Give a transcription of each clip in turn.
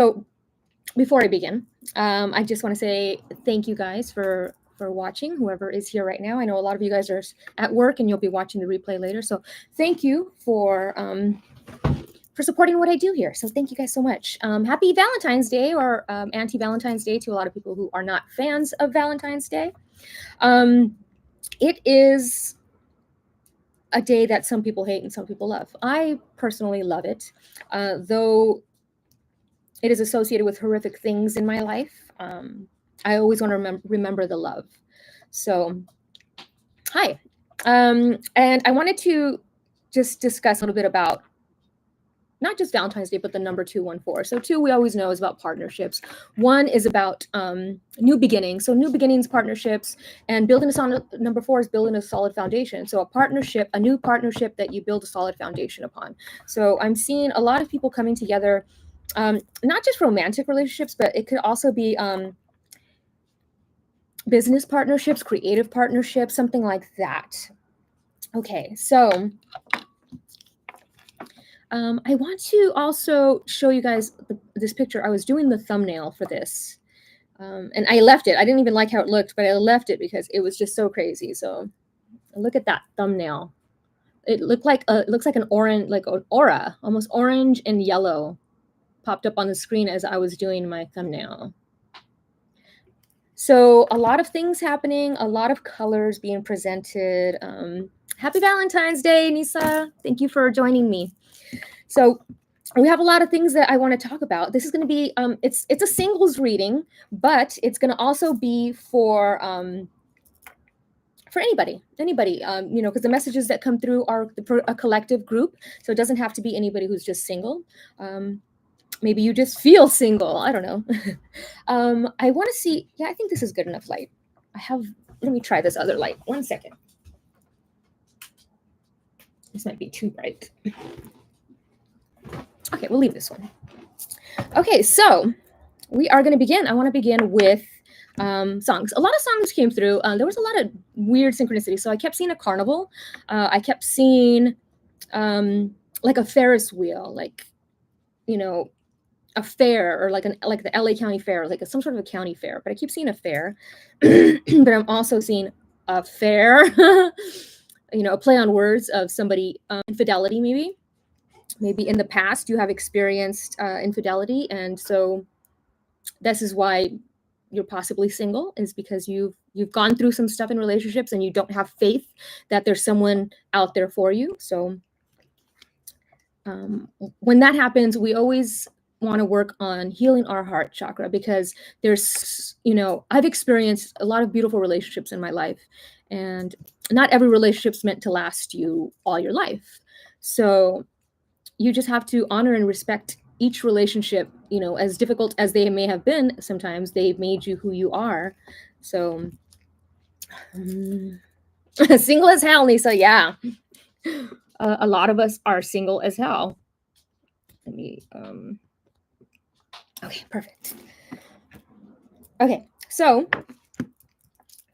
So before I begin, I just want to say thank you guys for watching. Whoever is here right now, I know a lot of you guys are at work and you'll be watching the replay later. So thank you for supporting what I do here. So thank you guys so much. Happy Valentine's Day, or anti-Valentine's Day to a lot of people who are not fans of Valentine's Day. It is a day that some people hate and some people love. I personally love it, though it is associated with horrific things in my life. I always want to remember the love. So, hi. And I wanted to just discuss a little bit about not just Valentine's Day, but the number 214. So 2, we always know, is about partnerships. 1 is about new beginnings. So new beginnings, partnerships, and building a solid, number 4 is building a solid foundation. So a partnership, a new partnership that you build a solid foundation upon. So I'm seeing a lot of people coming together, not just romantic relationships, but it could also be business partnerships, creative partnerships, something like that. Okay, so I want to also show you guys this picture. I was doing the thumbnail for this, and I left it. I didn't even like how it looked, but I left it because it was just so crazy. So look at that thumbnail. It looks like an orange, like an aura, almost orange and yellow, popped up on the screen as I was doing my thumbnail. So a lot of things happening, a lot of colors being presented. Happy Valentine's Day, Nisa. Thank you for joining me. So we have a lot of things that I want to talk about. This is going to be, it's a singles reading, but it's going to also be for anybody, you know, because the messages that come through are for a collective group. So it doesn't have to be anybody who's just single. Maybe you just feel single. I don't know. I want to see. Yeah, I think this is good enough light. Let me try this other light. 1 second. This might be too bright. Okay, we'll leave this one. Okay, so we are going to begin. I want to begin with songs. A lot of songs came through. There was a lot of weird synchronicity. So I kept seeing a carnival. I kept seeing like a Ferris wheel, like, you know, a fair, or like the LA County Fair, like some sort of a county fair. But I keep seeing a fair, but I'm also seeing a fair, you know, a play on words of somebody, infidelity, maybe in the past you have experienced infidelity, and so this is why you're possibly single, is because you've gone through some stuff in relationships and you don't have faith that there's someone out there for you. So when that happens, we always want to work on healing our heart chakra, because there's, you know, I've experienced a lot of beautiful relationships in my life, and not every relationship's meant to last you all your life. So you just have to honor and respect each relationship, you know, as difficult as they may have been. Sometimes they've made you who you are. So single as hell, Lisa. Yeah. A lot of us are single as hell. Let me, okay, perfect. Okay, so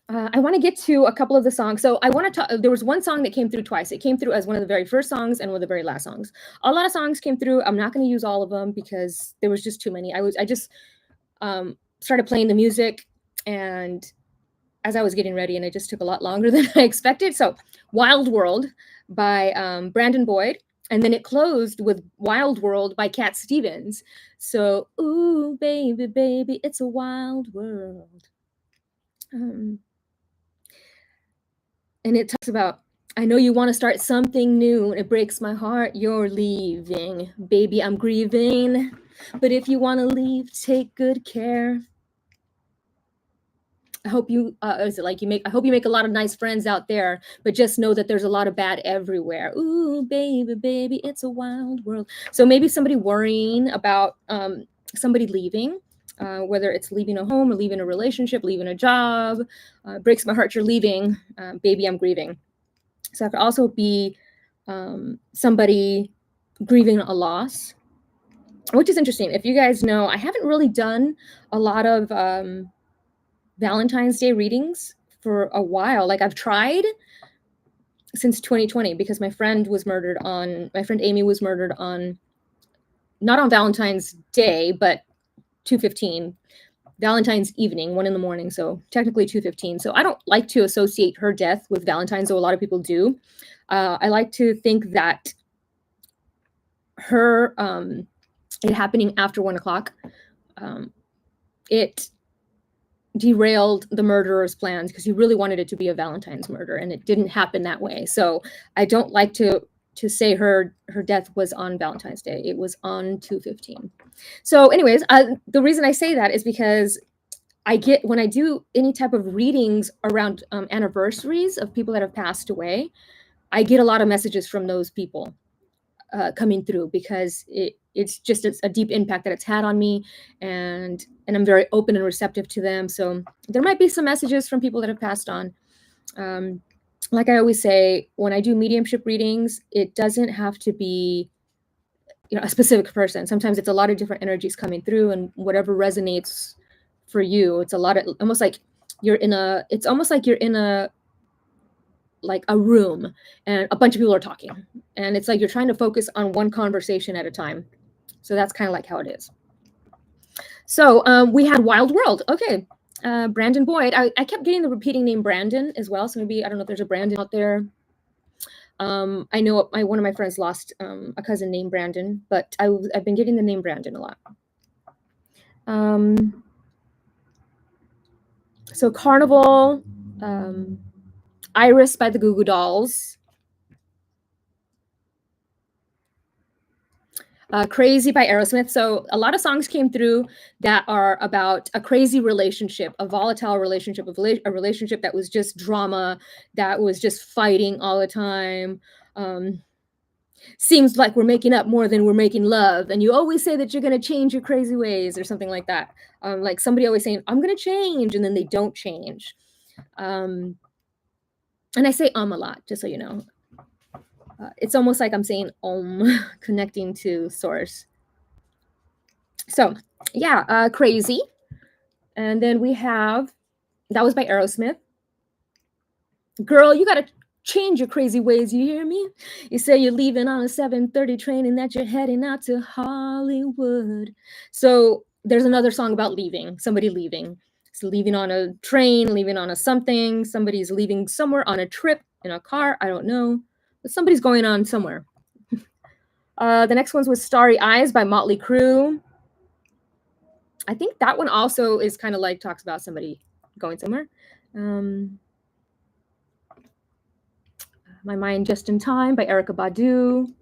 I want to get to a couple of the songs. So I want to talk, there was one song that came through twice. It came through as one of the very first songs and one of the very last songs. A lot of songs came through. I'm not going to use all of them because there was just too many. I just started playing the music, and as I was getting ready, and it just took a lot longer than I expected. So Wild World by Brandon Boyd. And then it closed with Wild World by Cat Stevens. So, ooh, baby, baby, it's a wild world. And it talks about, I know you want to start something new. It breaks my heart you're leaving. Baby, I'm grieving. But if you want to leave, take good care. I hope you, is it like you make, I hope you make a lot of nice friends out there, but just know that there's a lot of bad everywhere. Ooh, baby, baby, it's a wild world. So maybe somebody worrying about somebody leaving, whether it's leaving a home or leaving a relationship, leaving a job. Breaks my heart you're leaving. Baby, I'm grieving. So that could also be somebody grieving a loss, which is interesting. If you guys know, I haven't really done a lot of Valentine's Day readings for a while. Like I've tried since 2020, because my friend Amy was murdered on, not on Valentine's Day, but 2:15. Valentine's evening, 1 in the morning, so technically 2:15. So I don't like to associate her death with Valentine's, though a lot of people do. I like to think that her it happening after 1 o'clock, it derailed the murderer's plans because he really wanted it to be a Valentine's murder, and it didn't happen that way. So I don't like to say her death was on Valentine's Day. It was on 2:15. So, anyways, the reason I say that is because when I do any type of readings around anniversaries of people that have passed away, I get a lot of messages from those people coming through because it's just a deep impact that it's had on me, and I'm very open and receptive to them. So there might be some messages from people that have passed on. Like I always say, when I do mediumship readings, it doesn't have to be a specific person. Sometimes it's a lot of different energies coming through, and whatever resonates for you. It's a lot of almost like it's almost like you're in a room and a bunch of people are talking, and it's like you're trying to focus on one conversation at a time. So that's kind of like how it is. So we had Wild World. Okay. Brandon Boyd. I kept getting the repeating name Brandon as well. So maybe, I don't know if there's a Brandon out there. I know one of my friends lost a cousin named Brandon, but I've been getting the name Brandon a lot. So Carnival, Iris by the Goo Goo Dolls, Crazy by Aerosmith. So a lot of songs came through that are about a crazy relationship, a volatile relationship, a relationship that was just drama, that was just fighting all the time. Seems like we're making up more than we're making love, and you always say that you're going to change your crazy ways or something like that. Like somebody always saying, I'm going to change, and then they don't change. And I say a lot, just so you know. It's almost like I'm saying connecting to source. So yeah, Crazy. And then we have, that was by Aerosmith. Girl, you got to change your crazy ways, you hear me? You say you're leaving on a 7:30 train and that you're heading out to Hollywood. So there's another song about leaving, somebody leaving. So leaving on a train, leaving on a something, somebody's leaving somewhere on a trip, in a car, I don't know. But somebody's going on somewhere. The next one's was Starry Eyes by Motley Crue. I think that one also is kind of like talks about somebody going somewhere. My Mind Just in Time by Erykah Badu.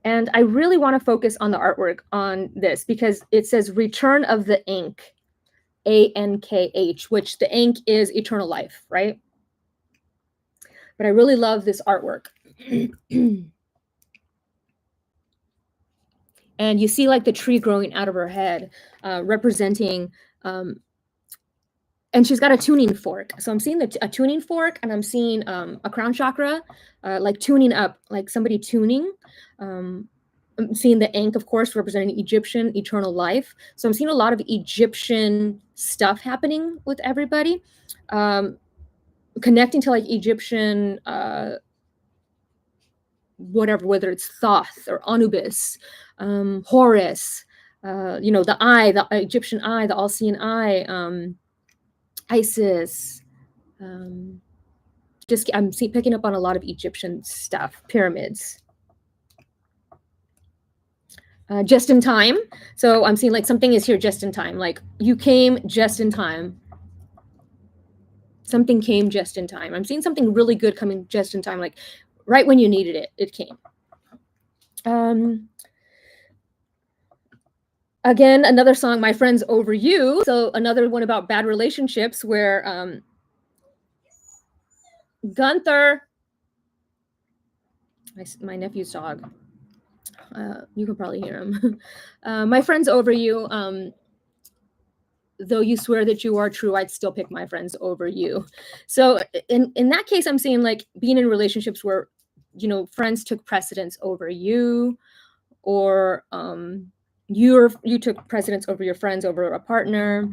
And I really want to focus on the artwork on this because it says Return of the Ankh, ANKH, which the Ankh is eternal life, right? But I really love this artwork. And you see like the tree growing out of her head, representing, and she's got a tuning fork. So I'm seeing a tuning fork, and I'm seeing a crown chakra, like tuning up, like somebody tuning. I'm seeing the Ankh, of course, representing Egyptian eternal life. So I'm seeing a lot of Egyptian stuff happening with everybody, connecting to like Egyptian, whether it's Thoth or Anubis, Horus, the eye, the Egyptian eye, the all-seeing eye, Isis. I'm picking up on a lot of Egyptian stuff, pyramids. Just in time. So I'm seeing like something is here just in time. Like you came just in time. Something came just in time. I'm seeing something really good coming just in time. Like right when you needed it, it came. Again, another song, My Friends Over You. So another one about bad relationships where Gunther, my nephew's dog, you can probably hear him. My friends over you, though you swear that you are true, I'd still pick my friends over you. So in that case, I'm seeing like being in relationships where, friends took precedence over you, or you took precedence over your friends, over a partner.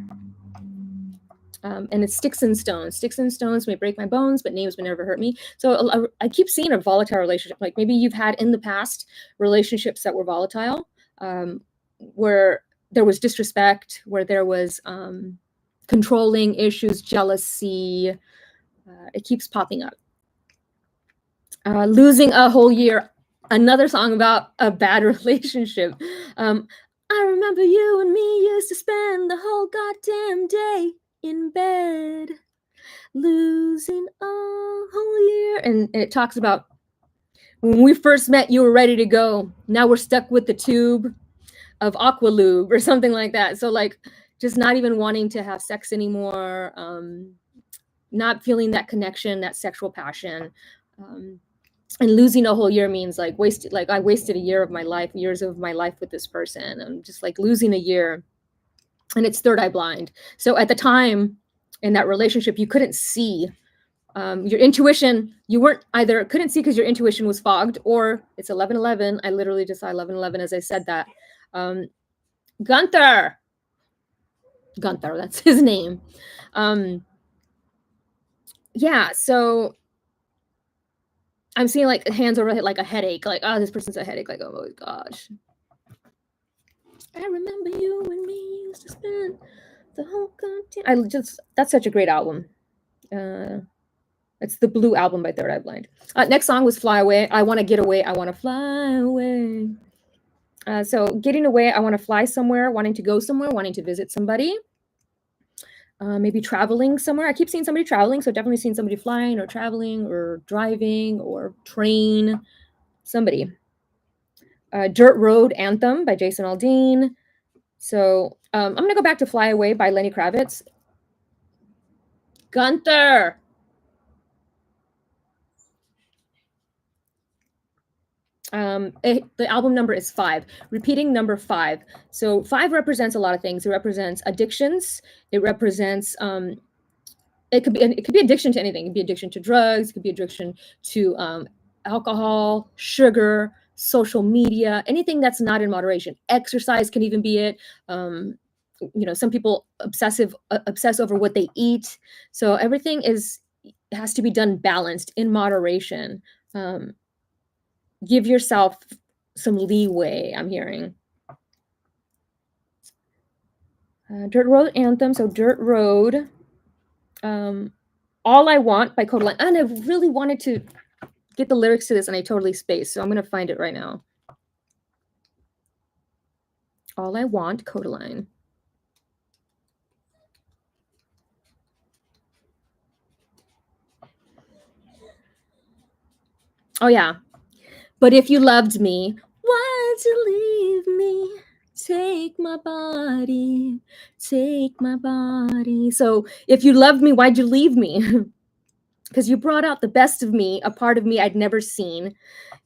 And it's sticks and stones. Sticks and stones may break my bones, but names may never hurt me. So I keep seeing a volatile relationship. Like maybe you've had in the past relationships that were volatile, where there was disrespect, where there was controlling issues, jealousy. It keeps popping up. Losing a whole year, another song about a bad relationship. I remember you and me used to spend the whole goddamn day in bed, losing a whole year. And it talks about when we first met, you were ready to go. Now we're stuck with the tube of Aqualube or something like that. So like just not even wanting to have sex anymore, not feeling that connection, that sexual passion. And losing a whole year means like I wasted a year of my life, years of my life with this person. I'm just like losing a year. And it's third eye blind. So at the time in that relationship, you couldn't see your intuition. You weren't either couldn't see because your intuition was fogged, or it's 11:11. I literally just saw 11:11 as I said that. Gunther, that's his name. Yeah, so I'm seeing like hands over like a headache, like, oh, this person's a headache, like, oh my gosh. I remember you and me used to spend the whole goddamn. That's such a great album. It's the Blue album by Third Eye Blind. Next song was Fly Away. I want to get away. I want to fly away. So getting away, I want to fly somewhere, wanting to go somewhere, wanting to visit somebody. Maybe traveling somewhere. I keep seeing somebody traveling, so definitely seeing somebody flying or traveling or driving or train. Somebody. Dirt Road Anthem by Jason Aldean. So I'm going to go back to Fly Away by Lenny Kravitz. Gunther! The album number is 5, repeating number 5. So 5 represents a lot of things. It represents addictions. It represents it could be addiction to anything. It could be addiction to drugs. It could be addiction to alcohol, sugar, social media, anything that's not in moderation. Exercise can even be it. Some people obsess over what they eat. So everything has to be done balanced, in moderation. Give yourself some leeway, I'm hearing. Dirt Road Anthem. So Dirt Road. All I Want by Codaline. And I really wanted to get the lyrics to this, and I totally spaced. So I'm going to find it right now. All I Want, Codaline. Oh, yeah. But if you loved me, why'd you leave me? Take my body, take my body. So if you loved me, why'd you leave me? Because you brought out the best of me, a part of me I'd never seen.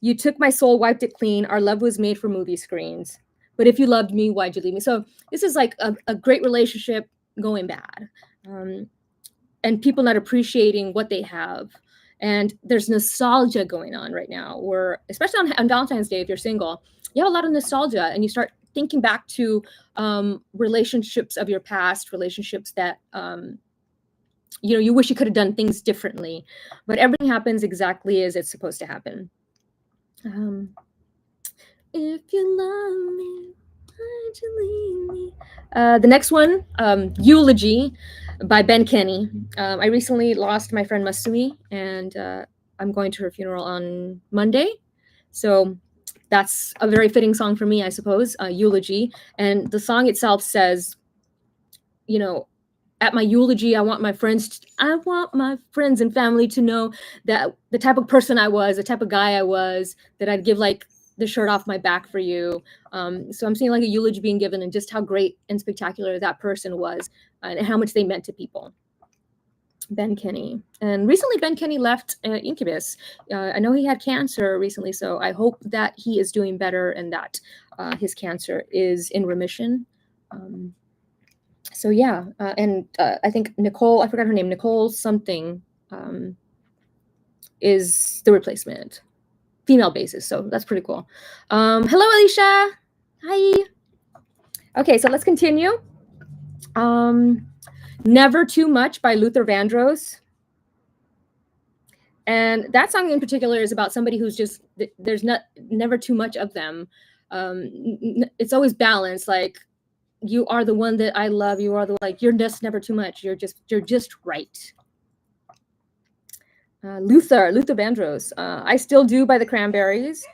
You took my soul, wiped it clean. Our love was made for movie screens. But if you loved me, why'd you leave me? So this is like a great relationship going bad. And people not appreciating what they have. And there's nostalgia going on right now, where, especially on Valentine's Day, if you're single, you have a lot of nostalgia, and you start thinking back to relationships of your past, relationships that you wish you could have done things differently, but everything happens exactly as it's supposed to happen. If you love me, why'd you leave me? The next one, Eulogy by Ben Kenny. I recently lost my friend Masumi, and I'm going to her funeral on Monday. So that's a very fitting song for me, I suppose, Eulogy. And the song itself says, at my eulogy, I want my friends and family to know that the type of person I was, the type of guy I was, that I'd give like the shirt off my back for you. So I'm seeing like a eulogy being given, and just how great and spectacular that person was, and how much they meant to people. Ben Kenny. And recently Ben Kenny left Incubus. I know he had cancer recently, so I hope that he is doing better, and that his cancer is in remission. So yeah, and I think Nicole, I forgot her name, Nicole something, is the replacement, female basis. So that's pretty cool. Hello, Alicia. Hi. Okay, so let's continue. Never Too Much by Luther Vandross. And that song in particular is about somebody who's just, there's never too much of them. It's always balanced. Like, you are the one that I love. You are the, like, you're just never too much. You're just right. Luther Vandross. I Still Do by the Cranberries.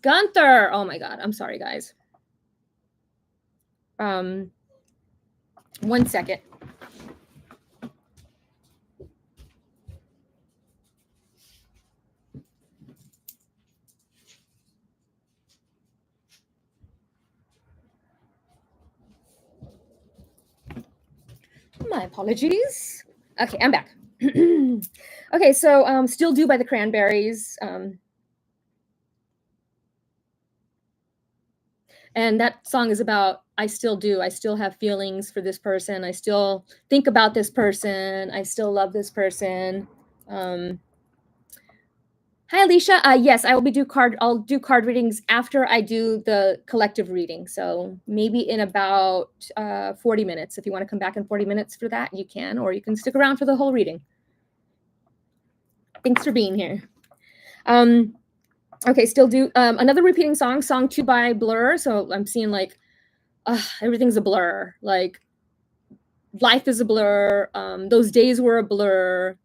Gunther. Oh my God. I'm sorry, guys. 1 second. My apologies. Okay, I'm back. Okay, so Still Do by the Cranberries. And that song is about, I still do. I still have feelings for this person. I still think about this person. I still love this person. Hi, Alicia. Yes, I'll do card readings after I do the collective reading. So maybe in about 40 minutes. If you want to come back in 40 minutes for that, you can, or you can stick around for the whole reading. Thanks for being here. Okay, Still Do. Another repeating song 2 by Blur. So I'm seeing like, everything's a blur. Like, life is a blur. Those days were a blur.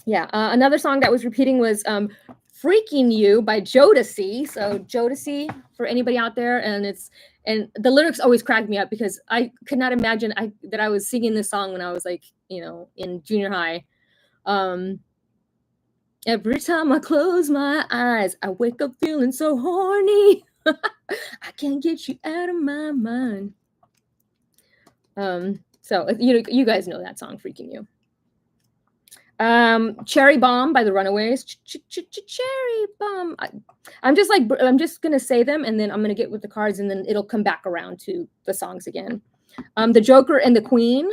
Another song that was repeating was Freaking You by Jodeci. So Jodeci, for anybody out there, and the lyrics always crack me up because I could not imagine that I was singing this song when I was like, in junior high. Every time I close my eyes, I wake up feeling so horny. I can't get you out of my mind. So you guys know that song, Freaking You. Cherry Bomb by the Runaways. Cherry Bomb. I'm just gonna say them, and then I'm gonna get with the cards, and then it'll come back around to the songs again. The Joker and the Queen.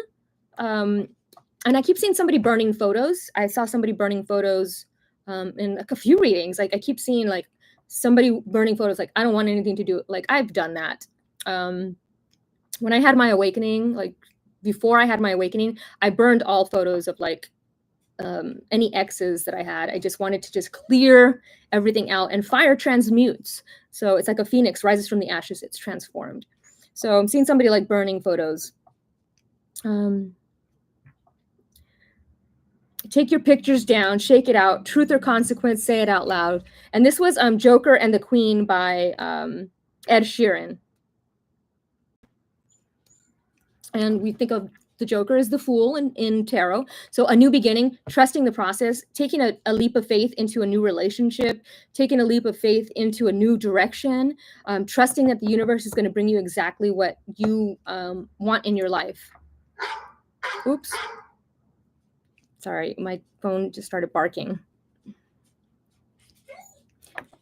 And I keep seeing somebody burning photos. I saw somebody burning photos in like a few readings. Like, I keep seeing like somebody burning photos. Like, I don't want anything to do. Like, I've done that. When I had my awakening, like before I had my awakening, I burned all photos of like any exes that I had. I just wanted to just clear everything out, and fire transmutes. So it's like a phoenix rises from the ashes. It's transformed. So I'm seeing somebody like burning photos. Take your pictures down, shake it out, truth or consequence, say it out loud. And this was Joker and the Queen by Ed Sheeran. And we think of the Joker as the fool in tarot. So a new beginning, trusting the process, taking a leap of faith into a new relationship, taking a leap of faith into a new direction, trusting that the universe is going to bring you exactly what you want in your life. Oops. Sorry, my phone just started barking.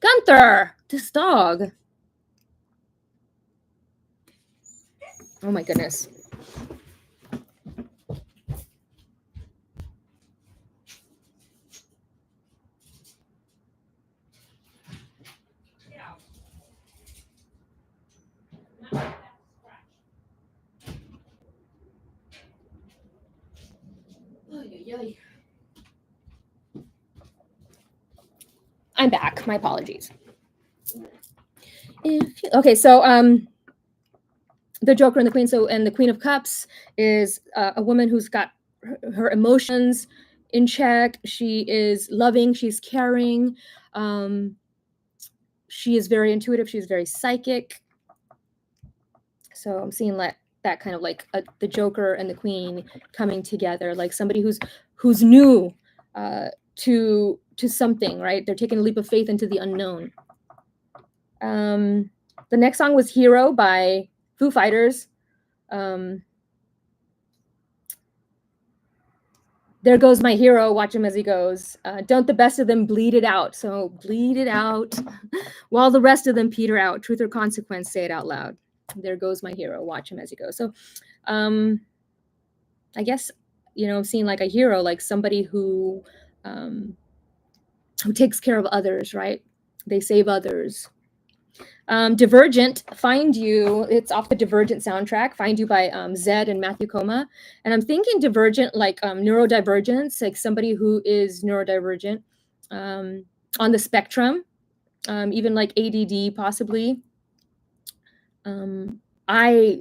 Gunther, this dog. Oh my goodness. I'm back. My apologies. Okay, so the Joker and the Queen. So, and the Queen of Cups is a woman who's got her emotions in check. She is loving. She's caring. She is very intuitive. She's very psychic. So I'm seeing that kind of like the Joker and the Queen coming together, like somebody who's new to something, right? They're taking a leap of faith into the unknown. The next song was Hero by Foo Fighters. There goes my hero, watch him as he goes. Don't the best of them bleed it out. So bleed it out while the rest of them peter out. Truth or consequence, say it out loud. There goes my hero, watch him as he goes. So I guess, I'm seeing like a hero, like somebody who takes care of others, right? They save others. Divergent, Find You. It's off the Divergent soundtrack. Find You by Zed and Matthew Koma. And I'm thinking Divergent, like neurodivergence, like somebody who is neurodivergent on the spectrum, even like ADD possibly. I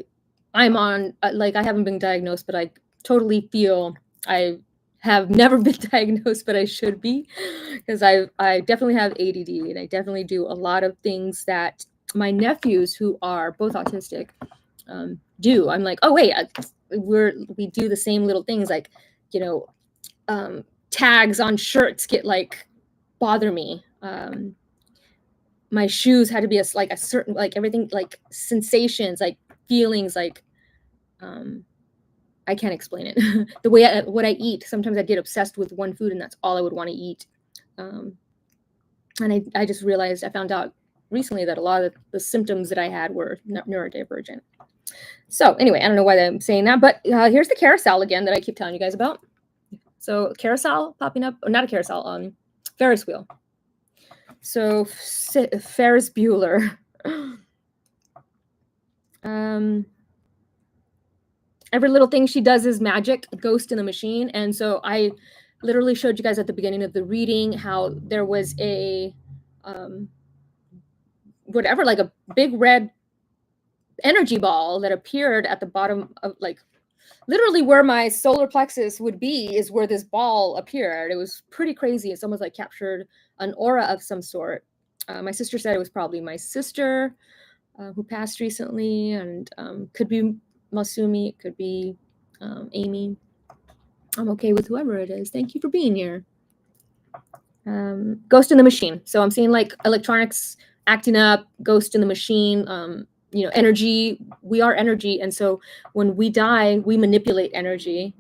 I'm on like I haven't been diagnosed, but I totally feel I have never been diagnosed, but I should be because I definitely have ADD and I definitely do a lot of things that my nephews who are both autistic do. I'm like, oh wait, we do the same little things like, you know, tags on shirts get like bother me. My shoes had to be like a certain like everything like sensations like feelings like um I can't explain it. The way what I eat, sometimes I get obsessed with one food and that's all I would want to eat. um and I just realized I found out recently that a lot of the symptoms that I had were neurodivergent. So anyway, I don't know why I'm saying that, but here's the carousel again that I keep telling you guys about. So carousel popping up, or not a carousel, Ferris wheel. So Ferris Bueller. Every little thing she does is magic, ghost in the machine. And so I literally showed you guys at the beginning of the reading how there was a whatever, like a big red energy ball that appeared at the bottom of like literally where my solar plexus would be is where this ball appeared. It was pretty crazy. It's almost like captured an aura of some sort. My sister said it was probably my sister who passed recently, and could be Masumi, it could be Amy. I'm okay with whoever it is. Thank you for being here. Ghost in the machine. So I'm seeing like electronics acting up, ghost in the machine, energy. We are energy. And so when we die, we manipulate energy.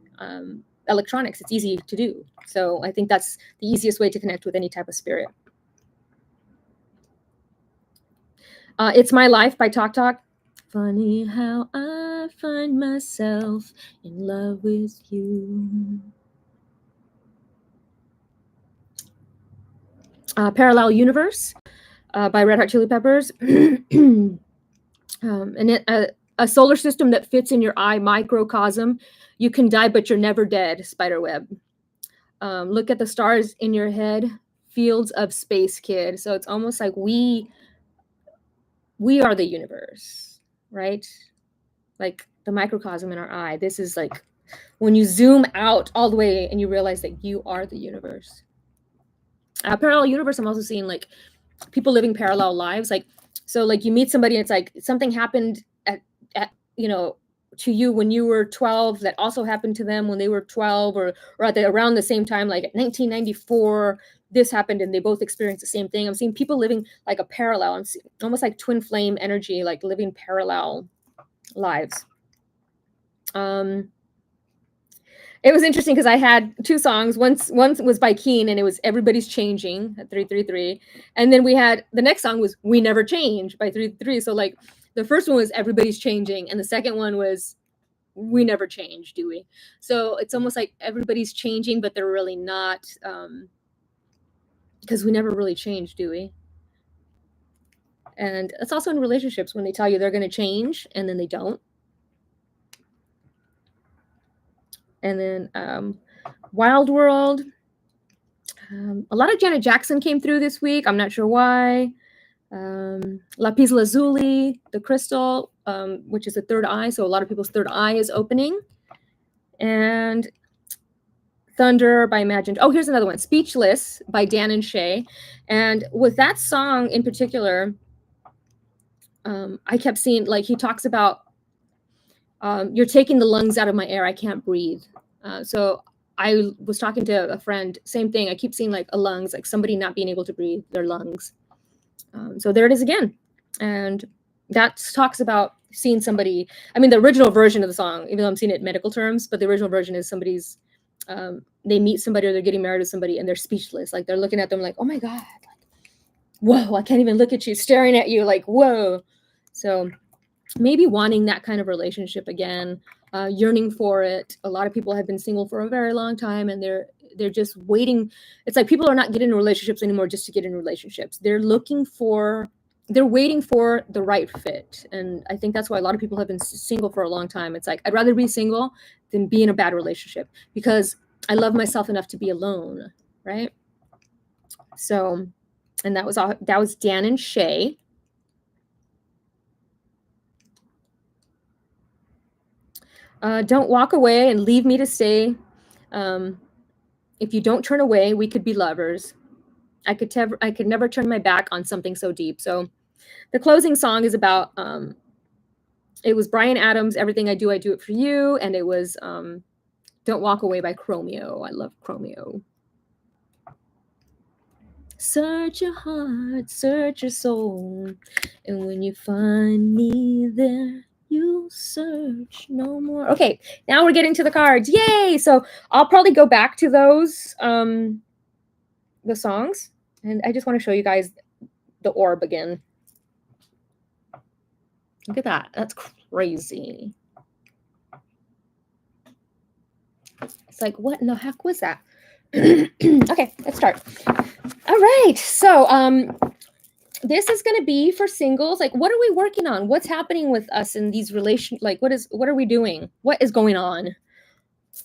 Electronics, it's easy to do. So I think that's the easiest way to connect with any type of spirit. It's My Life by Talk Talk. Funny how I find myself in love with you. Parallel Universe by Red Hot Chili Peppers. And a solar system that fits in your eye, microcosm. You can die, but you're never dead, Spiderweb. Look at the stars in your head, fields of space, kid. So it's almost like we are the universe, right? Like the microcosm in our eye. This is like when you zoom out all the way and you realize that you are the universe. Parallel universe, I'm also seeing like people living parallel lives. Like, so like you meet somebody and it's like something happened at to you when you were 12 that also happened to them when they were 12 or around the same time, like 1994, this happened and they both experienced the same thing. I'm seeing people living like a parallel and almost like twin flame energy, like living parallel lives. It was interesting because I had two songs. One was by Keen and it was Everybody's Changing at 333. And then we had the next song was We Never Change by 333. So like the first one was Everybody's Changing and the second one was We Never Change, do we? So it's almost like everybody's changing, but they're really not, because we never really change, do we? And it's also in relationships when they tell you they're going to change and then they don't. And then Wild World. A lot of Janet Jackson came through this week. I'm not sure why. Lapis Lazuli, the crystal, which is the third eye. So a lot of people's third eye is opening. And Thunder by Imagine. Oh, here's another one. Speechless by Dan and Shay. And with that song in particular, I kept seeing, like, he talks about, you're taking the lungs out of my air. I can't breathe. So I was talking to a friend, same thing. I keep seeing like a lungs, like somebody not being able to breathe their lungs. So there it is again. And that talks about seeing somebody, I mean, the original version of the song, even though I'm seeing it in medical terms, but the original version is somebody's, they meet somebody or they're getting married to somebody and they're speechless. Like they're looking at them like, oh my God, like, whoa, I can't even look at you, staring at you like, whoa. So maybe wanting that kind of relationship again, yearning for it. A lot of people have been single for a very long time and they're just waiting. It's like people are not getting in relationships anymore just to get in relationships. They're waiting for the right fit. And I think that's why a lot of people have been single for a long time. It's like, I'd rather be single than be in a bad relationship because I love myself enough to be alone, right? So, and that was Dan and Shay. Don't walk away and leave me to stay. If you don't turn away, we could be lovers. I could never turn my back on something so deep. So the closing song is about it was Bryan Adams, Everything I Do It For You, and it was Don't Walk Away by Chromeo. I love Chromeo. Search your heart, search your soul, and when you find me there, you search no more. Okay, now we're getting to the cards. Yay! So I'll probably go back to those the songs, and I just want to show you guys the orb again. Look at that. That's crazy. It's like, what in the heck was that? Okay, let's start. All right. So this is going to be for singles. Like, what are we working on? What's happening with us in these relations? Like, what are we doing? What is going on?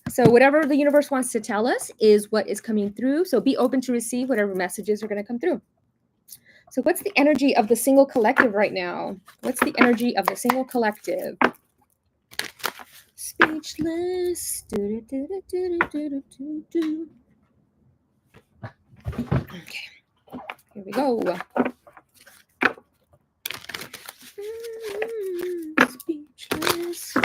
So whatever the universe wants to tell us is what is coming through. So be open to receive whatever messages are going to come through. So what's the energy of the single collective right now? What's the energy of the single collective? Speechless. Okay, here we go. Speechless.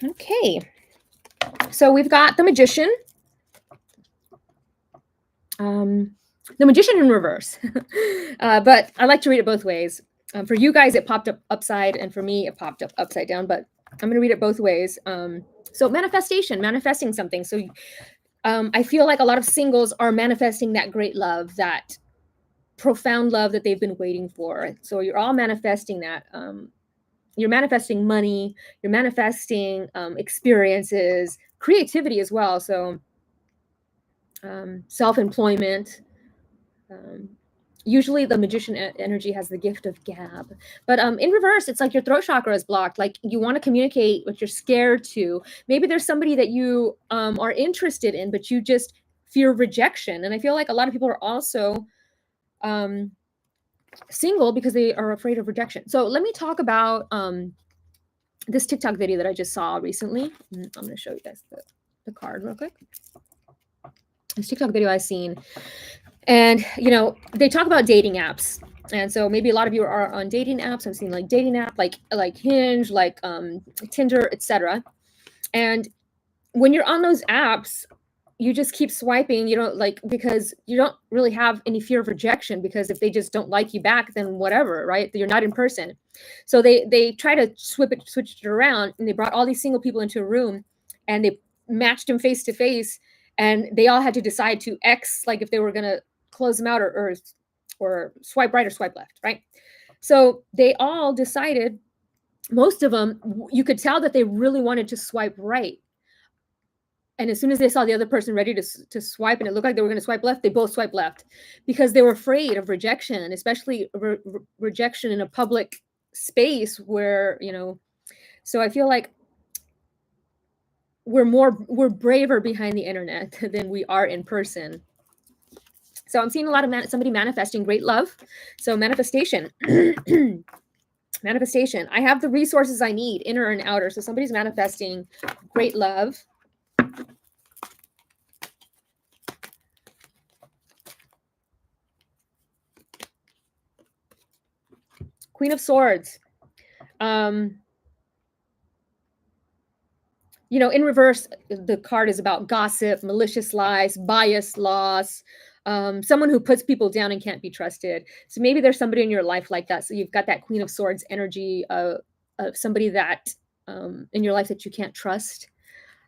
Okay, so we've got the Magician. The Magician in reverse. But I like to read it both ways. For you guys, it popped up upside, and for me, it popped up upside down, but I'm going to read it both ways. So manifesting something. So I feel like a lot of singles are manifesting that great love, that profound love that they've been waiting for. So you're all manifesting that. You're manifesting money, you're manifesting experiences, creativity as well. So self-employment. Usually the Magician energy has the gift of gab, but in reverse, it's like your throat chakra is blocked. Like you want to communicate, but you're scared to. Maybe there's somebody that you are interested in, but you just fear rejection. And I feel like a lot of people are also single because they are afraid of rejection. So let me talk about this TikTok video that I just saw recently. I'm going to show you guys the card real quick. This TikTok video I've seen. And, you know, they talk about dating apps. And so maybe a lot of you are on dating apps. I've seen like dating app, like Hinge, like Tinder, etc. And when you're on those apps, you just keep swiping, you know, like, because you don't really have any fear of rejection, because if they just don't like you back, then whatever, right? You're not in person. So they try to switch it around, and they brought all these single people into a room, and they matched them face to face, and they all had to decide to X, like if they were going to close them out or swipe right or swipe left, right? So they all decided, most of them, you could tell that they really wanted to swipe right. And as soon as they saw the other person ready to swipe, and it looked like they were going to swipe left, they both swiped left, because they were afraid of rejection, and especially rejection in a public space where, you know. So I feel like we're braver behind the internet than we are in person. So I'm seeing a lot of somebody manifesting great love. So manifestation. Manifestation. I have the resources I need, inner and outer. So somebody's manifesting great love. Queen of Swords. You know, in reverse, the card is about gossip, malicious lies, bias, loss, someone who puts people down and can't be trusted. So maybe there's somebody in your life like that. So you've got that Queen of Swords energy of somebody that in your life that you can't trust.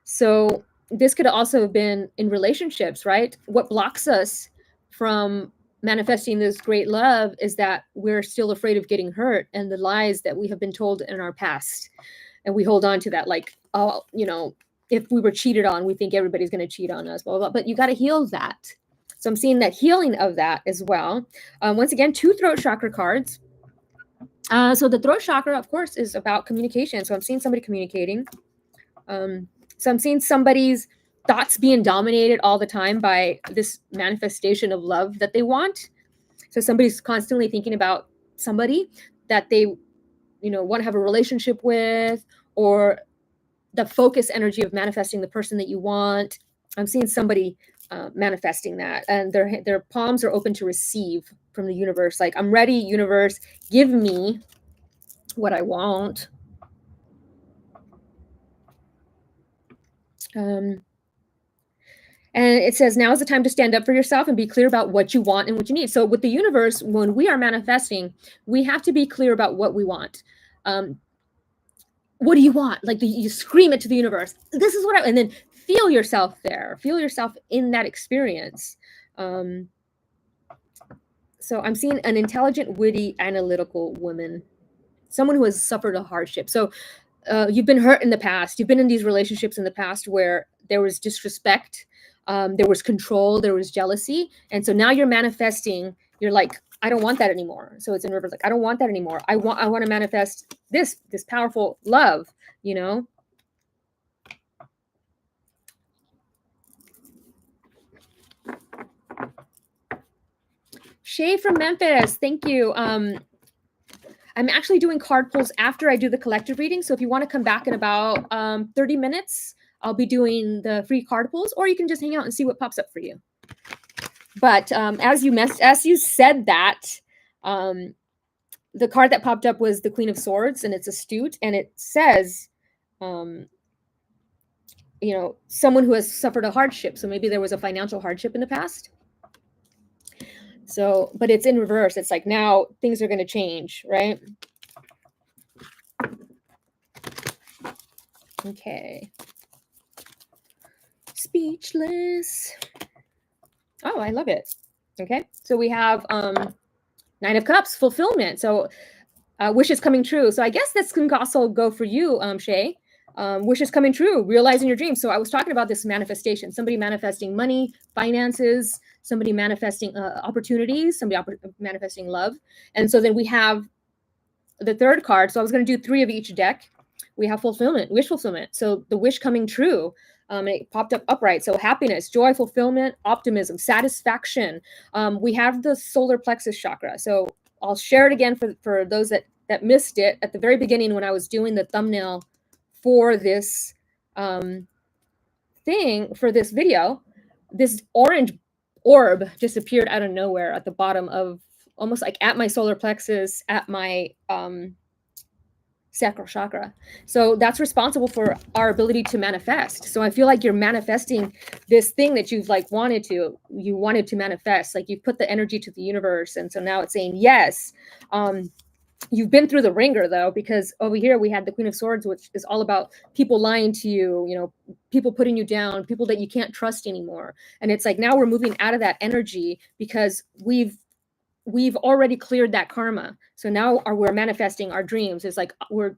So this could also have been in relationships, right? What blocks us from manifesting this great love is that we're still afraid of getting hurt and the lies that we have been told in our past. And we hold on to that, like, oh, you know, if we were cheated on, we think everybody's going to cheat on us, blah, blah, blah. But you got to heal that. So I'm seeing that healing of that as well. Once again, 2 throat chakra cards. So the throat chakra, of course, is about communication. So I'm seeing somebody communicating. So I'm seeing somebody's thoughts being dominated all the time by this manifestation of love that they want. So somebody's constantly thinking about somebody that they, want to have a relationship with, or the focus energy of manifesting the person that you want. I'm seeing somebody manifesting that, and their palms are open to receive from the universe. Like, I'm ready, universe, give me what I want. And it says, now is the time to stand up for yourself and be clear about what you want and what you need. So with the universe, when we are manifesting, we have to be clear about what we want. What do you want? Like, you scream it to the universe. This is what and then feel yourself there. Feel yourself in that experience. So I'm seeing an intelligent, witty, analytical woman, someone who has suffered a hardship. So you've been hurt in the past. You've been in these relationships in the past where there was disrespect, there was control, there was jealousy. And so now you're manifesting, you're like, I don't want that anymore. So it's in reverse, like, I don't want that anymore. I want to manifest this powerful love, Shay from Memphis, thank you. I'm actually doing card pulls after I do the collective reading. So if you want to come back in about 30 minutes, I'll be doing the free card pulls, or you can just hang out and see what pops up for you. But as you said that, the card that popped up was the Queen of Swords, and it's astute, and it says, someone who has suffered a hardship. So maybe there was a financial hardship in the past. So, but it's in reverse. It's like, now things are going to change, right? Okay. Speechless. Oh, I love it. Okay. So we have 9 of Cups, fulfillment. So wishes coming true. So I guess this can also go for you, Shay. Wishes coming true, realizing your dreams. So I was talking about this manifestation, somebody manifesting money, finances, somebody manifesting opportunities, somebody manifesting love. And so then we have the third card. So I was going to do 3 of each deck. We have fulfillment, wish fulfillment. So the wish coming true. It popped up upright. So happiness, joy, fulfillment, optimism, satisfaction. We have the solar plexus chakra. So I'll share it again for those that missed it at the very beginning when I was doing the thumbnail for this thing, for this video. This orange orb just appeared out of nowhere at the bottom of, almost like at my solar plexus, at my sacral chakra. So that's responsible for our ability to manifest. So I feel like you're manifesting this thing that you've wanted to manifest. Like, you've put the energy to the universe, and so now it's saying yes. You've been through the ringer, though, because over here we had the Queen of Swords, which is all about people lying to you, people putting you down, people that you can't trust anymore. And it's like, now we're moving out of that energy because we've already cleared that karma. So now we're manifesting our dreams. It's like the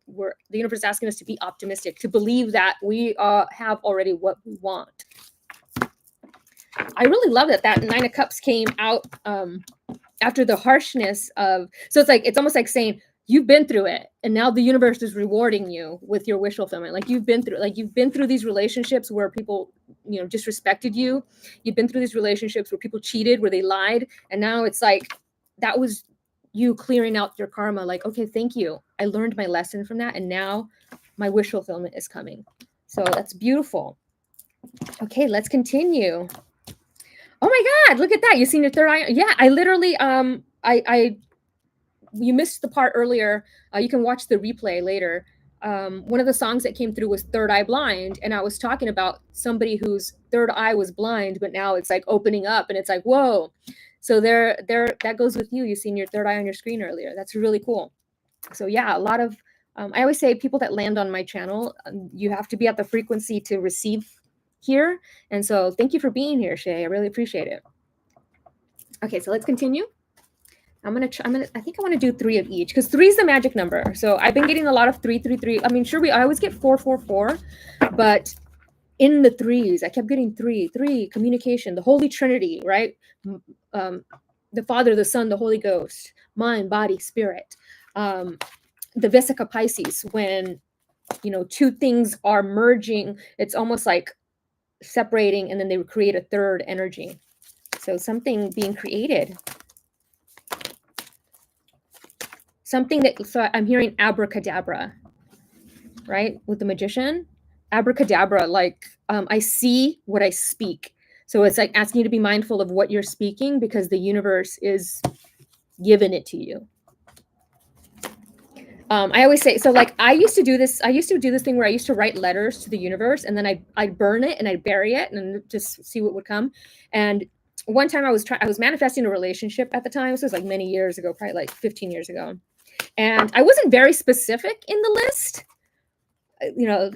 universe is asking us to be optimistic, to believe that we have already what we want. I really love that 9 of Cups came out after the harshness of, so it's almost like saying, you've been through it, and now the universe is rewarding you with your wish fulfillment. Like, you've been through these relationships where people, disrespected you. You've been through these relationships where people cheated, where they lied, and now it's like, that was you clearing out your karma. Like, okay, thank you. I learned my lesson from that, and now my wish fulfillment is coming. So that's beautiful. Okay, let's continue. Oh my God, look at that. You seen your third eye? Yeah, I literally, you missed the part earlier. You can watch the replay later. One of the songs that came through was Third Eye Blind. And I was talking about somebody whose third eye was blind, but now it's like opening up, and it's like, whoa. So there, that goes with you. You seen your third eye on your screen earlier. That's really cool. So yeah, a lot of, I always say, people that land on my channel, you have to be at the frequency to receive here. And so thank you for being here, Shay. I really appreciate it. Okay, so let's continue. I think I want to do 3 of each, because 3 is the magic number. So I've been getting a lot of 3, 3, 3. I mean, sure, I always get 4, 4, 4, but in the threes. I kept getting three, communication, the Holy Trinity, right? Um, the Father, the Son, the Holy Ghost, mind, body, spirit. The Vesica Pisces, when two things are merging, it's almost like separating, and then they create a third energy. So something being created. Something that, so I'm hearing abracadabra, right? With the magician, abracadabra, like I see what I speak. So it's like asking you to be mindful of what you're speaking, because the universe is giving it to you. I always say, so like I used to do this thing where I used to write letters to the universe, and then I'd burn it and I'd bury it and just see what would come. And one time I was manifesting a relationship at the time. This was like many years ago, probably like 15 years ago. And I wasn't very specific in the list,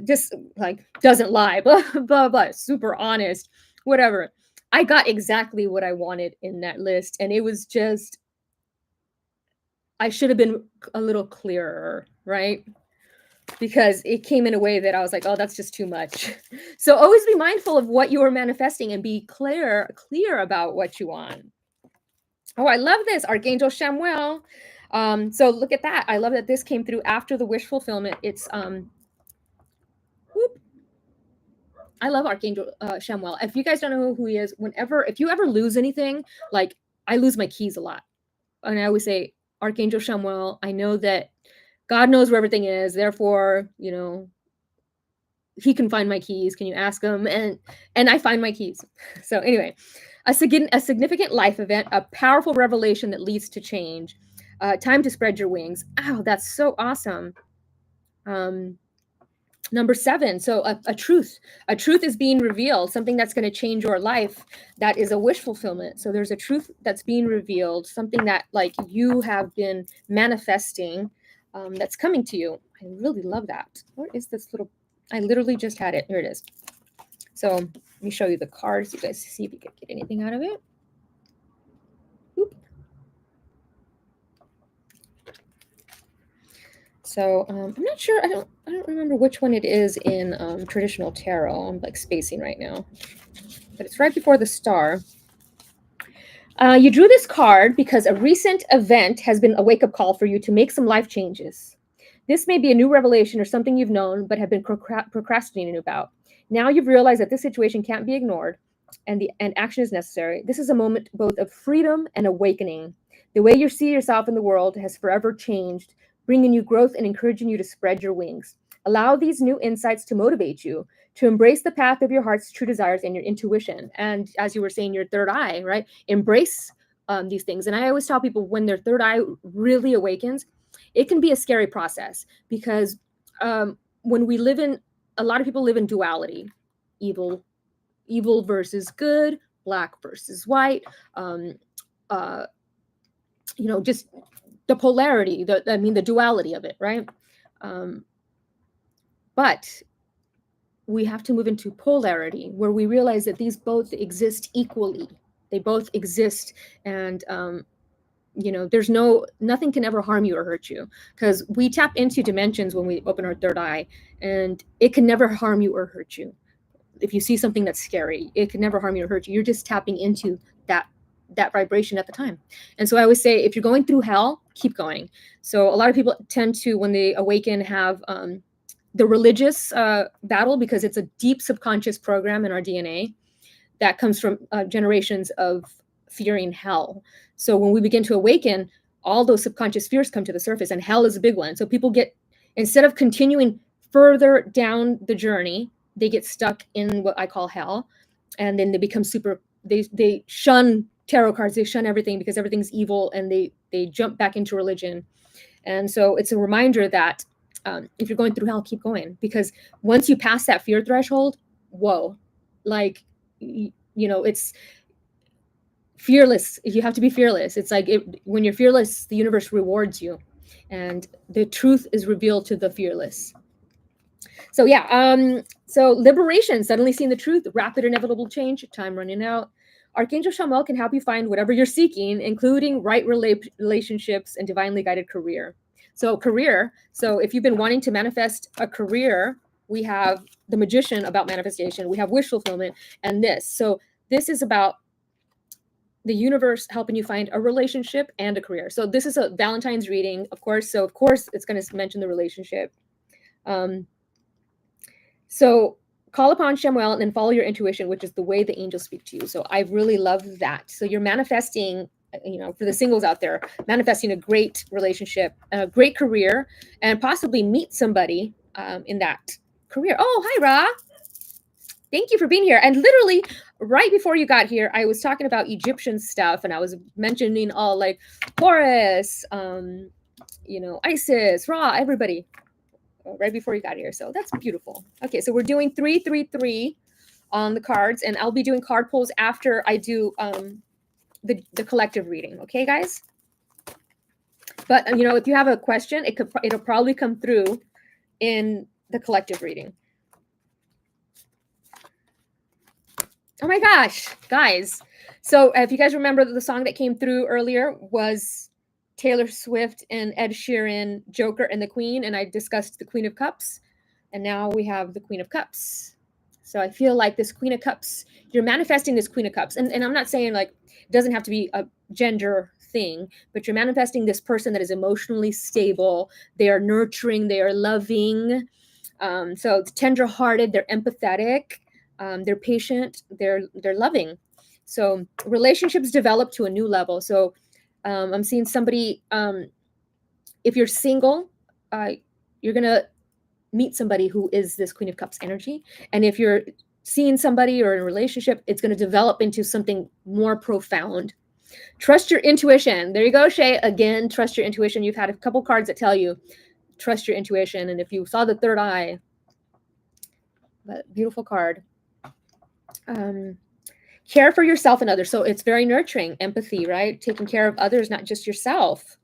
just like doesn't lie, blah, blah, blah, super honest, whatever. I got exactly what I wanted in that list. And it was just, I should have been a little clearer, right? Because it came in a way that I was like, oh, that's just too much. So always be mindful of what you are manifesting and be clear about what you want. Oh, I love this, Archangel Chamuel. So look at that. I love that this came through after the wish fulfillment. It's whoop. I love Archangel Chamuel. If you guys don't know who he is, if you ever lose anything, like I lose my keys a lot, and I always say, Archangel Chamuel, I know that God knows where everything is. Therefore, he can find my keys. Can you ask him? And I find my keys. So anyway, a significant life event, a powerful revelation that leads to change. Time to spread your wings. Oh, that's so awesome. Number 7, so a truth is being revealed, something that's going to change your life. That is a wish fulfillment. So there's a truth that's being revealed, something that like you have been manifesting, that's coming to you. I really love that. Where is this little, I literally just had it. Here it is. So let me show you the cards, you guys see if you can get anything out of it. Oop. So I'm not sure. I don't remember which one it is in traditional tarot. I'm like spacing right now, but it's right before the star. You drew this card because a recent event has been a wake-up call for you to make some life changes. This may be a new revelation or something you've known but have been procrastinating about. Now you've realized that this situation can't be ignored, and action is necessary. This is a moment both of freedom and awakening. The way you see yourself in the world has forever changed, bringing you growth and encouraging you to spread your wings. Allow these new insights to motivate you to embrace the path of your heart's true desires and your intuition. And as you were saying, your third eye, right? Embrace these things. And I always tell people, when their third eye really awakens, it can be a scary process, because when we live in, a lot of people live in duality, evil versus good, black versus white, just the polarity, the duality of it, right? But we have to move into polarity, where we realize that these both exist equally. They both exist, and there's nothing can ever harm you or hurt you, because we tap into dimensions when we open our third eye, and it can never harm you or hurt you. If you see something that's scary, it can never harm you or hurt you. You're just tapping into that vibration at the time. And so I always say, if you're going through hell, keep going. So a lot of people tend to, when they awaken, have the religious battle, because it's a deep subconscious program in our DNA that comes from generations of fearing hell. So when we begin to awaken, all those subconscious fears come to the surface, and hell is a big one. So people get, instead of continuing further down the journey, they get stuck in what I call hell, and then they become they shun tarot cards, they shun everything because everything's evil, and they jump back into religion. And so it's a reminder that if you're going through hell, keep going, because once you pass that fear threshold, whoa, like, it's fearless. You have to be fearless. It's like when you're fearless, the universe rewards you, and the truth is revealed to the fearless. So yeah, so liberation, suddenly seeing the truth, rapid inevitable change, time running out. Archangel Chamuel can help you find whatever you're seeking, including right relationships and divinely guided career. So career, so if you've been wanting to manifest a career, we have the magician about manifestation, we have wish fulfillment, and this. So this is about the universe helping you find a relationship and a career. So this is a Valentine's reading, of course. So of course it's going to mention the relationship. So call upon Shemuel and then follow your intuition, which is the way the angels speak to you. So I really love that. So you're manifesting, for the singles out there, manifesting a great relationship, a great career, and possibly meet somebody in that career. Oh, hi, Ra. Thank you for being here. And literally right before you got here, I was talking about Egyptian stuff, and I was mentioning all like Horus, Isis, Ra, everybody right before you got here. So that's beautiful. Okay, so we're doing 333 on the cards, and I'll be doing card pulls after I do the collective reading. Okay, guys? But if you have a question, it'll probably come through in the collective reading. Oh my gosh, guys. So if you guys remember, the song that came through earlier was Taylor Swift and Ed Sheeran, Joker and the Queen, and I discussed the Queen of Cups, and now we have the Queen of Cups. So I feel like this Queen of Cups, you're manifesting this Queen of Cups, and I'm not saying like it doesn't have to be a gender thing, but you're manifesting this person that is emotionally stable, they are nurturing, they are loving, so it's tender-hearted, they're empathetic, they're patient, they're loving. So relationships develop to a new level. So I'm seeing somebody, if you're single, you're going to meet somebody who is this Queen of Cups energy. And if you're seeing somebody or in a relationship, it's going to develop into something more profound. Trust your intuition. There you go, Shay. Again, trust your intuition. You've had a couple cards that tell you, trust your intuition. And if you saw the third eye, but beautiful card. Care for yourself and others. So it's very nurturing, empathy, right? Taking care of others, not just yourself.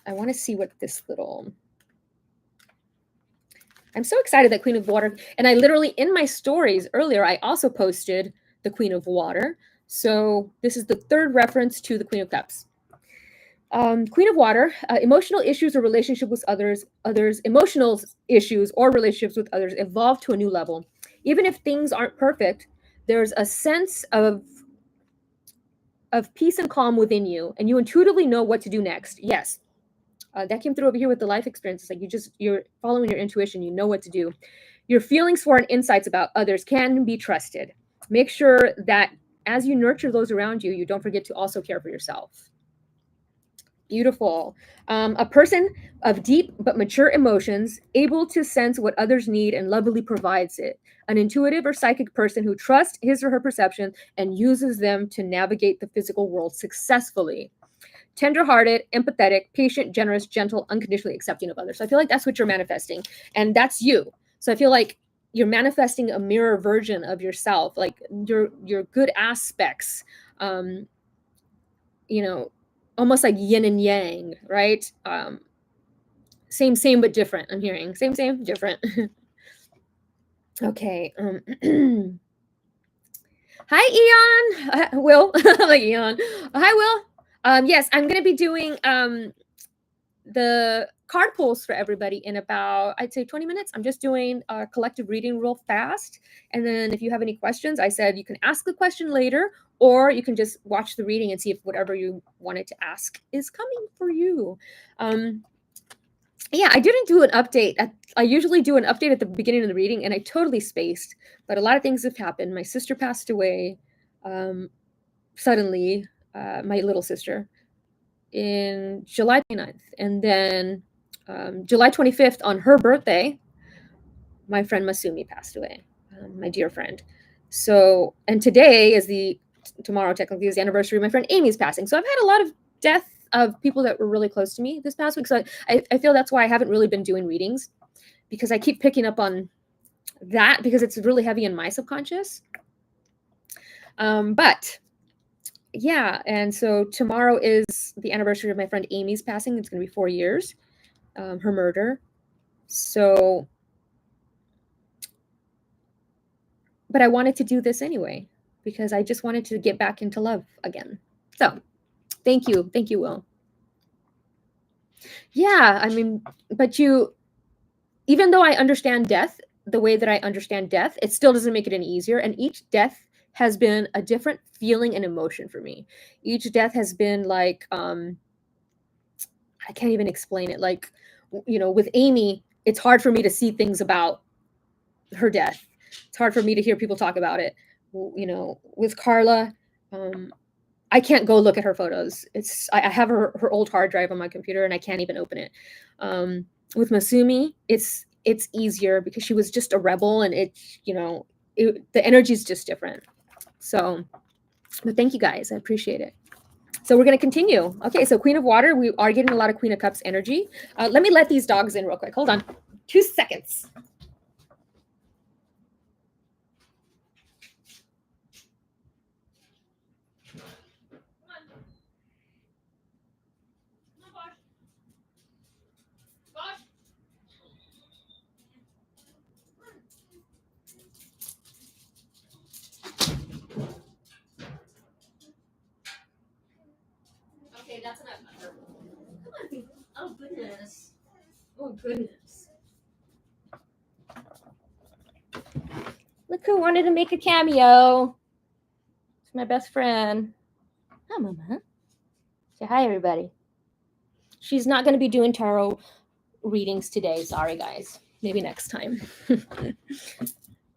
I want to see what this little... I'm so excited that Queen of Water, and I literally, in my stories earlier, I also posted the Queen of Water. So this is the third reference to the Queen of Cups. Queen of Water, emotional issues or relationship with others, emotional issues or relationships with others evolve to a new level. Even if things aren't perfect, there's a sense of peace and calm within you, and you intuitively know what to do next. Yes. That came through over here with the life experiences. Like you're following your intuition. You know what to do. Your feelings for and insights about others can be trusted. Make sure that as you nurture those around you, you don't forget to also care for yourself. Beautiful. A person of deep but mature emotions, able to sense what others need and lovingly provides it. An intuitive or psychic person who trusts his or her perception and uses them to navigate the physical world successfully. Tender-hearted, empathetic, patient, generous, gentle, unconditionally accepting of others. So I feel like that's what you're manifesting, and that's you. So I feel like you're manifesting a mirror version of yourself, like your good aspects, almost like yin and yang, right? Same but different. I'm hearing same different. Okay. Hi, Eon. Will. Like Eon. Hi, Will. Yes, I'm going to be doing the card pulls for everybody in about, I'd say 20 minutes. I'm just doing a collective reading real fast. And then if you have any questions, I said you can ask the question later, or you can just watch the reading and see if whatever you wanted to ask is coming for you. Yeah, I didn't do an update. I usually do an update at the beginning of the reading, and I totally spaced. But a lot of things have happened. My sister passed away suddenly, my little sister, in July 29th. And then July 25th, on her birthday, my friend Masumi passed away, my dear friend. So, and today is tomorrow technically is the anniversary of my friend Amy's passing. So I've had a lot of death of people that were really close to me this past week. So I feel that's why I haven't really been doing readings, because I keep picking up on that because it's really heavy in my subconscious. But yeah, and so tomorrow is the anniversary of my friend Amy's passing. It's going to be 4 years, her murder. So, but I wanted to do this anyway because I just wanted to get back into love again. So thank you, Will. Yeah, I mean, but even though I understand death the way that I understand death, it still doesn't make it any easier. And each death has been a different feeling and emotion for me. Each death has been like, I can't even explain it. Like, with Amy, it's hard for me to see things about her death. It's hard for me to hear people talk about it. With Carla, um, I can't go look at her photos. I have her old hard drive on my computer and I can't even open it. With Masumi, it's easier because she was just a rebel, and the energy is just different. So, but thank you guys, I appreciate it. So we're going to continue. Okay, so Queen of Water, we are getting a lot of Queen of Cups energy. Let me let these dogs in real quick. Hold on, 2 seconds. Okay, that's enough. Come on, people. Oh, goodness. Oh, goodness. Look who wanted to make a cameo. It's my best friend. Hi, Mama. Say hi, everybody. She's not going to be doing tarot readings today. Sorry, guys. Maybe next time.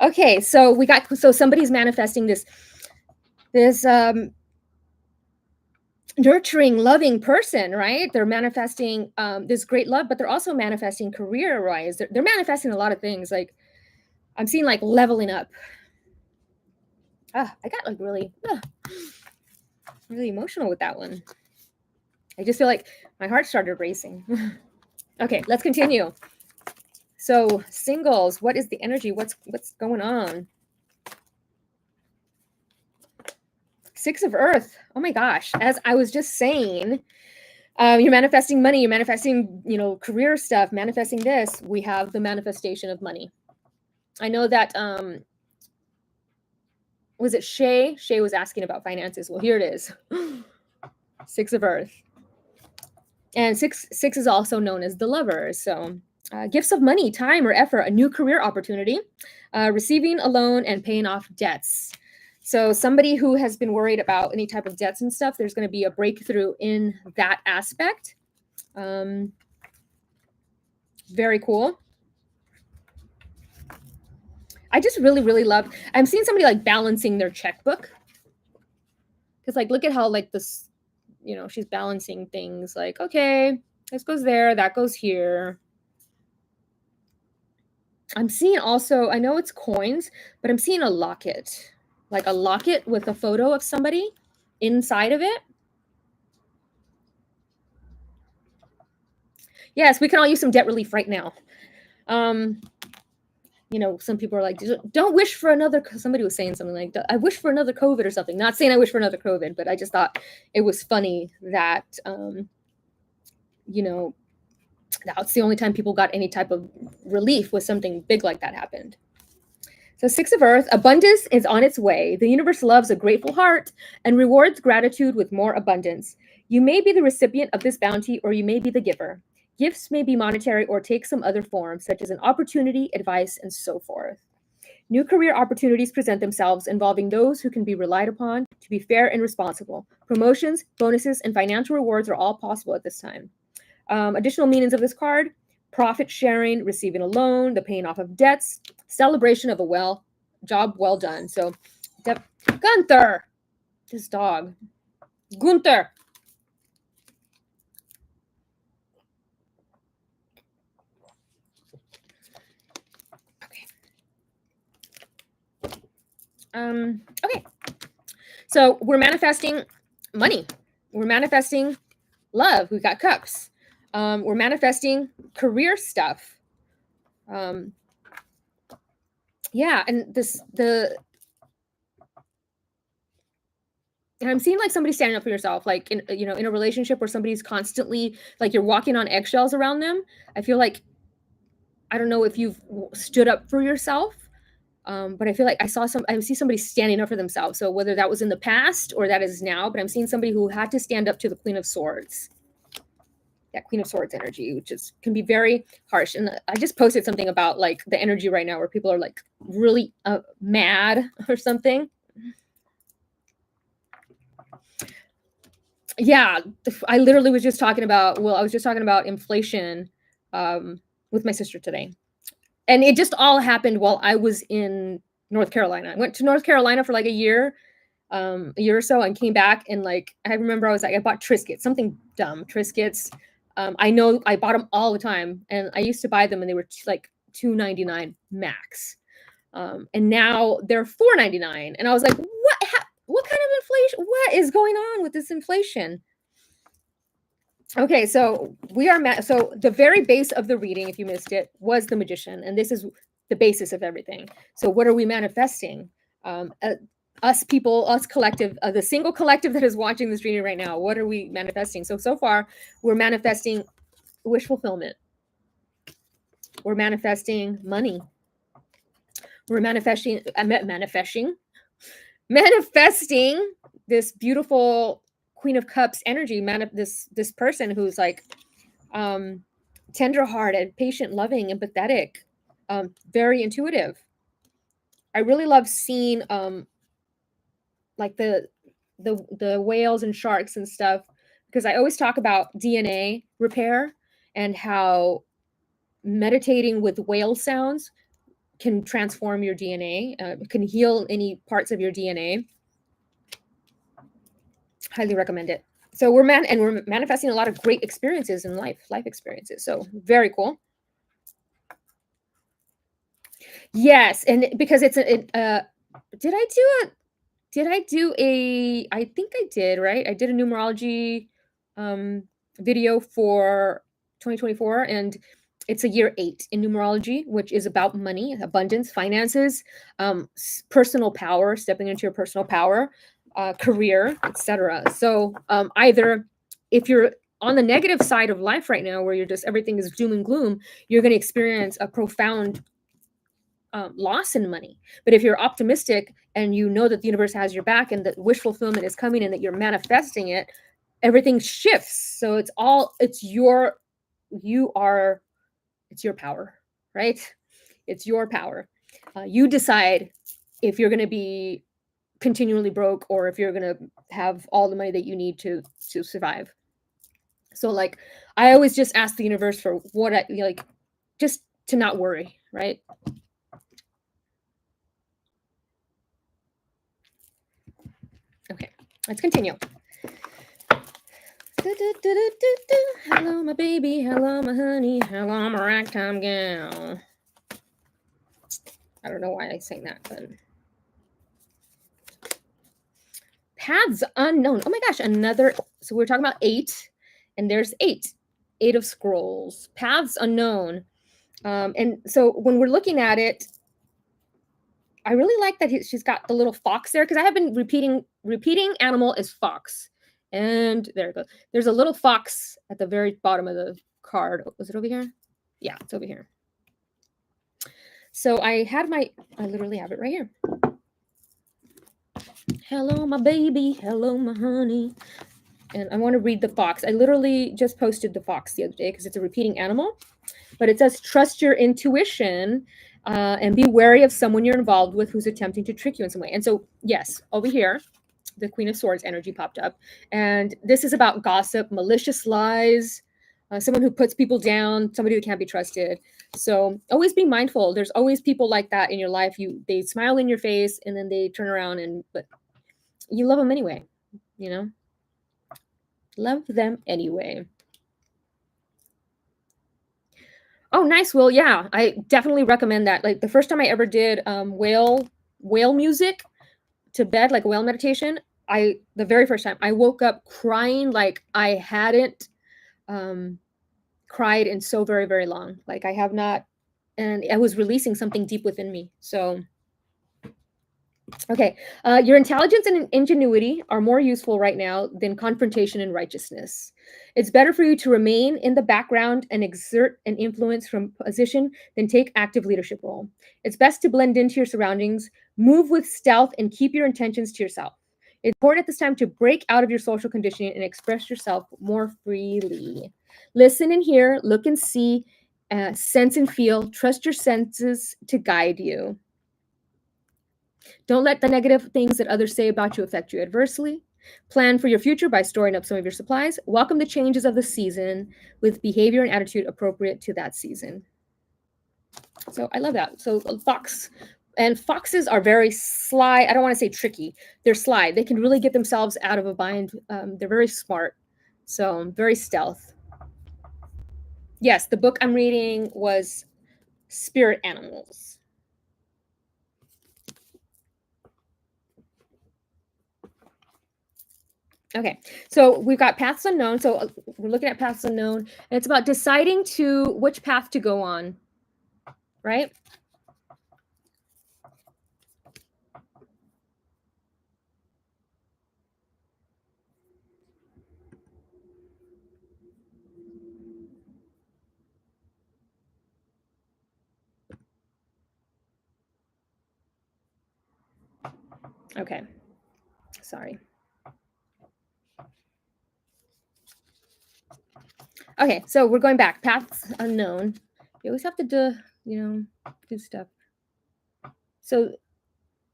Okay, so somebody's manifesting this nurturing, loving person, right? They're manifesting this great love, but they're also manifesting career-wise. They're manifesting a lot of things. Like, I'm seeing like leveling up. I got like really emotional with that one. I just feel like my heart started racing. Okay, let's continue. So singles, what is the energy? What's going on? 6 of Earth. Oh my gosh. As I was just saying, you're manifesting money, you're manifesting, career stuff, manifesting this. We have the manifestation of money. I know that, was it Shay? Shay was asking about finances. Well, here it is. 6 of Earth. And six is also known as the lover. So gifts of money, time, or effort, a new career opportunity, receiving a loan, and paying off debts. So somebody who has been worried about any type of debts and stuff, there's going to be a breakthrough in that aspect. Very cool. I just really, really love, I'm seeing somebody like balancing their checkbook. Because like, look at how like this, she's balancing things like, okay, this goes there, that goes here. I'm seeing also, I know it's coins, but I'm seeing a locket. Like a locket with a photo of somebody inside of it. Yes, we can all use some debt relief right now. Some people are like, don't wish for another, somebody was saying something like, I wish for another COVID or something. Not saying I wish for another COVID, but I just thought it was funny that, that's the only time people got any type of relief was something big like that happened. So 6 of Earth, abundance is on its way. The universe loves a grateful heart and rewards gratitude with more abundance. You may be the recipient of this bounty, or you may be the giver. Gifts may be monetary or take some other form, such as an opportunity, advice, and so forth. New career opportunities present themselves, involving those who can be relied upon to be fair and responsible. Promotions, bonuses, and financial rewards are all possible at this time. Additional meanings of this card: profit sharing, receiving a loan, the paying off of debts, celebration of a job well done. So, Gunther, this dog, Gunther. Okay. So we're manifesting money. We're manifesting love. We've got cups. We're manifesting career stuff. Yeah, and and I'm seeing like somebody standing up for yourself, like in a relationship where somebody's constantly like you're walking on eggshells around them. I feel like, I don't know if you've stood up for yourself, but I feel like I see somebody standing up for themselves. So whether that was in the past or that is now, but I'm seeing somebody who had to stand up to the Queen of Swords. that Queen of Swords energy, which can be very harsh. And I just posted something about like the energy right now where people are like really mad or something. Yeah, I literally was just talking about, I was just talking about inflation with my sister today. And it just all happened while I was in North Carolina. I went to North Carolina for like a year or so, and came back, and like I remember I was like, I bought Triscuits, something dumb, Triscuits. I know I bought them all the time, and I used to buy them, and they were like $2.99 max, and now they're $4.99, and I was like, what kind of inflation? What is going on with this inflation? Okay, so we are so the very base of the reading, if you missed it, was the Magician, and this is the basis of everything. So what are we manifesting? Us people, us collective, the single collective that is watching this reading right now, what are we manifesting? So far, we're manifesting wish fulfillment. We're manifesting money. We're manifesting this beautiful Queen of Cups energy, this person who's like tender-hearted, patient, loving, empathetic, very intuitive. I really love seeing like the whales and sharks and stuff, because I always talk about DNA repair and how meditating with whale sounds can transform your DNA, can heal any parts of your DNA. Highly recommend it. So we're manifesting a lot of great experiences in life experiences. So very cool. Yes, and because it's did I do I think I did, right? I did a numerology video for 2024, and it's a year 8 in numerology, which is about money, abundance, finances, personal power, stepping into your personal power, career, etc. So either if you're on the negative side of life right now, where you're just everything is doom and gloom, you're going to experience a profound loss in money. But if you're optimistic and you know that the universe has your back and that wish fulfillment is coming and that you're manifesting it, everything shifts. So it's your power, right? It's your power. You decide if you're going to be continually broke or if you're going to have all the money that you need to survive. So like I always just ask the universe for what I like, just to not worry, right? Okay, let's continue. Hello, my baby. Hello, my honey. Hello, my ragtime gal. I don't know why I sang that, but paths unknown. Oh my gosh, another. So we're talking about 8, and there's 8 of scrolls. Paths unknown. And so when we're looking at it, I really like that she's got the little fox there, because I have been repeating animal is fox. And there it goes. There's a little fox at the very bottom of the card. Was it over here? Yeah, it's over here. So I literally have it right here. Hello, my baby. Hello, my honey. And I want to read the fox. I literally just posted the fox the other day because it's a repeating animal. But it says, trust your intuition and be wary of someone you're involved with who's attempting to trick you in some way. And so, yes, over here, the Queen of Swords energy popped up. And this is about gossip, malicious lies, someone who puts people down, somebody who can't be trusted. So always be mindful. There's always people like that in your life. They smile in your face and then they turn around but you love them anyway, you know? Love them anyway. Oh, nice, Will. Yeah, I definitely recommend that. Like the first time I ever did whale music to bed, like a whale meditation, the very first time I woke up crying like I hadn't cried in so very, very long. Like I have not, and I was releasing something deep within me. So, okay. Your intelligence and ingenuity are more useful right now than confrontation and righteousness. It's better for you to remain in the background and exert an influence from position than take active leadership role. It's best to blend into your surroundings, move with stealth, and keep your intentions to yourself. It's important at this time to break out of your social conditioning and express yourself more freely. Listen and hear, look and see, sense and feel. Trust your senses to guide you. Don't let the negative things that others say about you affect you adversely. Plan for your future by storing up some of your supplies. Welcome the changes of the season with behavior and attitude appropriate to that season. So I love that. So fox. And foxes are very sly. I don't want to say tricky. They're sly. They can really get themselves out of a bind. They're very smart. So very stealth. Yes, the book I'm reading was Spirit Animals. Okay, so we've got paths unknown. So we're looking at paths unknown, and it's about deciding to which path to go on, right? Okay, sorry. Okay, so we're going back. Paths unknown. You always have to do stuff. So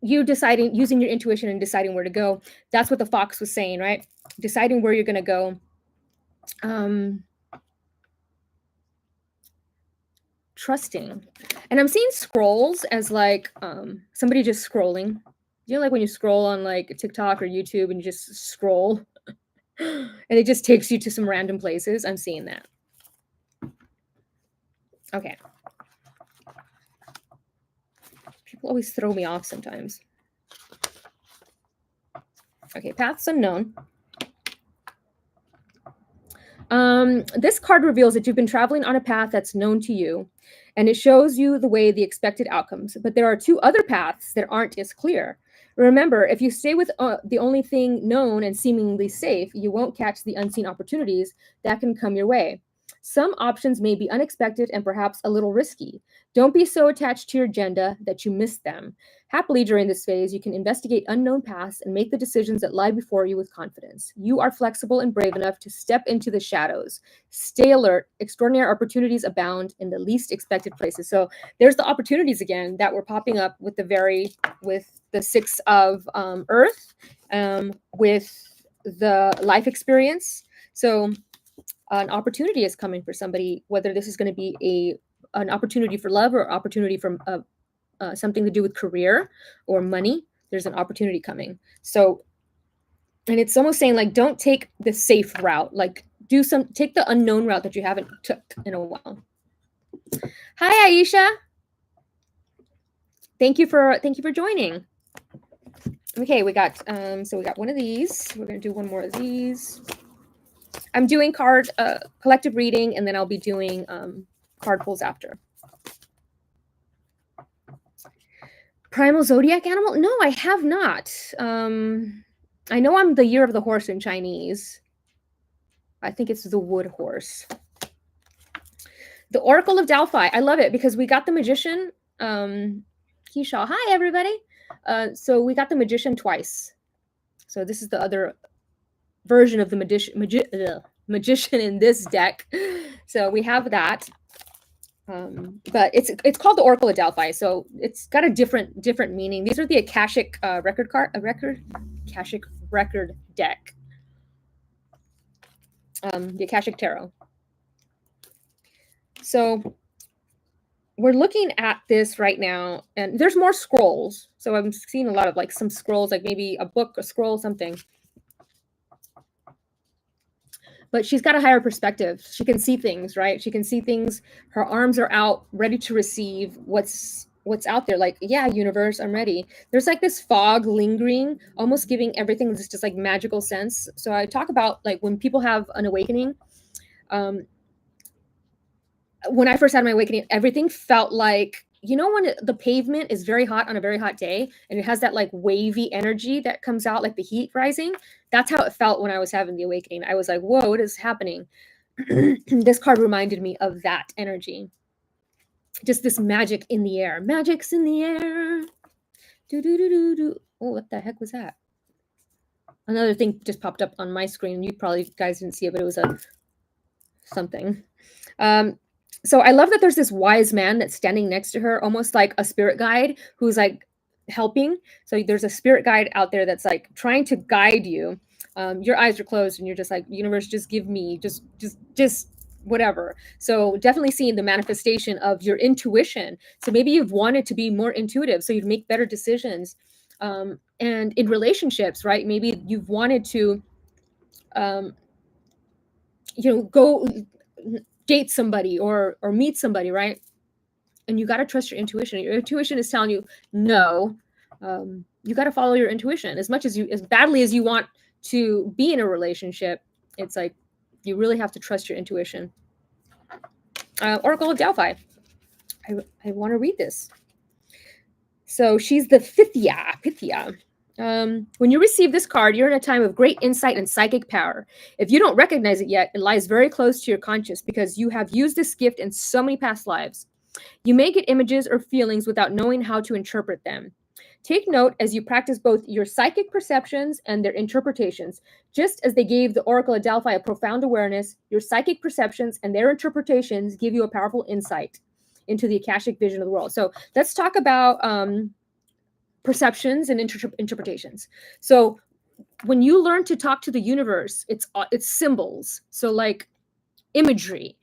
you deciding, using your intuition and deciding where to go. That's what the fox was saying, right? Deciding where you're going to go. Trusting. And I'm seeing scrolls as like somebody just scrolling. You know, like when you scroll on like TikTok or YouTube and you just scroll and it just takes you to some random places. I'm seeing that. Okay. People always throw me off sometimes. Okay, paths unknown. This card reveals that you've been traveling on a path that's known to you, and it shows you the way, the expected outcomes. But there are two other paths that aren't as clear. Remember, if you stay with the only thing known and seemingly safe, you won't catch the unseen opportunities that can come your way. Some options may be unexpected and perhaps a little risky. Don't be so attached to your agenda that you miss them. Happily, during this phase, you can investigate unknown paths and make the decisions that lie before you with confidence. You are flexible and brave enough to step into the shadows. Stay alert. Extraordinary opportunities abound in the least expected places. So there's the opportunities again that were popping up with the Six of Earth, with the life experience. So an opportunity is coming for somebody, whether this is going to be an opportunity for love or opportunity from something to do with career or money. There's an opportunity coming. So, and it's almost saying like, don't take the safe route. Like, take the unknown route that you haven't took in a while. Hi, Aisha. Thank you for joining. Okay, we got so we got one of these. We're gonna do one more of these. I'm doing card collective reading, and then I'll be doing card pulls after. Primal zodiac animal? No, I have not. I know I'm the year of the horse in Chinese. I think it's the wood horse. The Oracle of Delphi. I love it because we got the magician. Keisha. Hi, everybody. So we got the magician twice. So this is the other version of the magician in this deck. So we have that. But it's called the Oracle of Delphi, so it's got a different meaning. These are the Akashic Akashic record deck. The Akashic Tarot. So we're looking at this right now, and there's more scrolls. So I'm seeing a lot of like some scrolls, like maybe a book, a scroll, something. But she's got a higher perspective. She can see things, right? She can see things. Her arms are out, ready to receive what's out there. Like, yeah, universe, I'm ready. There's like this fog lingering, almost giving everything this just like magical sense. So I talk about like when people have an awakening. When I first had my awakening, everything felt like, you know, when the pavement is very hot on a very hot day and it has that like wavy energy that comes out, like the heat rising. That's how it felt when I was having the awakening. I was like, whoa, what is happening? This card reminded me of that energy. Just this magic in the air. Magic's in the air. Do, do, do, do, do. Oh, what the heck was that? Another thing just popped up on my screen. You probably guys didn't see it, but it was a something. Um, so I love that there's this wise man that's standing next to her, almost like a spirit guide who's like helping. So there's a spirit guide out there that's like trying to guide you. Your eyes are closed and you're just like, universe, just give me, just whatever. So definitely seeing the manifestation of your intuition. So maybe you've wanted to be more intuitive so you'd make better decisions. And in relationships, right? Maybe you've wanted to, um, go date somebody or meet somebody, right? And you got to trust your intuition. Your intuition is telling you no. You got to follow your intuition as much as badly as you want to be in a relationship. It's like you really have to trust your intuition. Oracle of Delphi. I want to read this. So she's the Pythia. When you receive this card, you're in a time of great insight and psychic power. If you don't recognize it yet, it lies very close to your conscious because you have used this gift in so many past lives. You may get images or feelings without knowing how to interpret them. Take note as you practice both your psychic perceptions and their interpretations. Just as they gave the Oracle of Delphi a profound awareness, your psychic perceptions and their interpretations give you a powerful insight into the Akashic vision of the world. So let's talk about perceptions and interpretations. So when you learn to talk to the universe, it's symbols. So like imagery,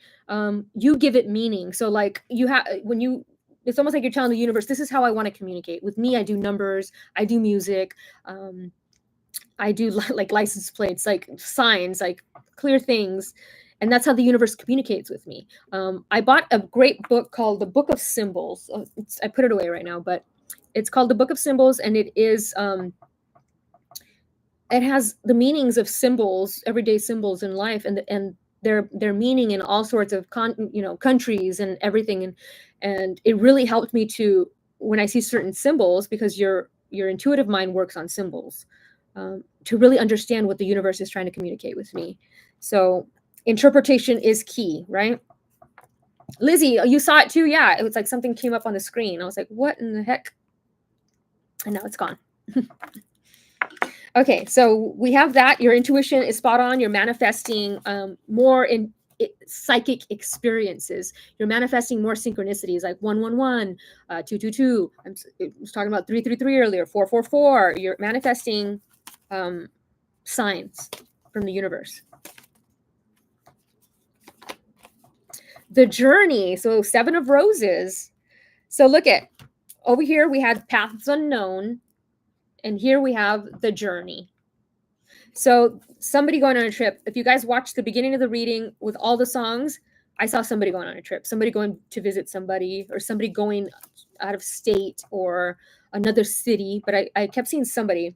you give it meaning. So like it's almost like you're telling the universe, this is how I want to communicate. With me, I do numbers, I do music, I do like license plates, like signs, like clear things. And that's how the universe communicates with me. I bought a great book called The Book of Symbols. I put it away right now, but it's called The Book of Symbols, and it is it has the meanings of symbols, everyday symbols in life, and their meaning in all sorts of countries and everything, and it really helped me to, when I see certain symbols, because your intuitive mind works on symbols, to really understand what the universe is trying to communicate with me. So interpretation is key, right? Lizzie, you saw it too? Yeah, it was like something came up on the screen. I was like, what in the heck? And now it's gone. Okay, so we have that. Your intuition is spot on. You're manifesting more in psychic experiences. You're manifesting more synchronicities, like 111, 222. I was talking about 333 earlier, 444. You're manifesting signs from the universe. The journey. So 7 of Roses. So look at over here, we had paths unknown. And here we have the journey. So somebody going on a trip. If you guys watched the beginning of the reading with all the songs, I saw somebody going on a trip, somebody going to visit somebody, or somebody going out of state or another city. But I kept seeing somebody.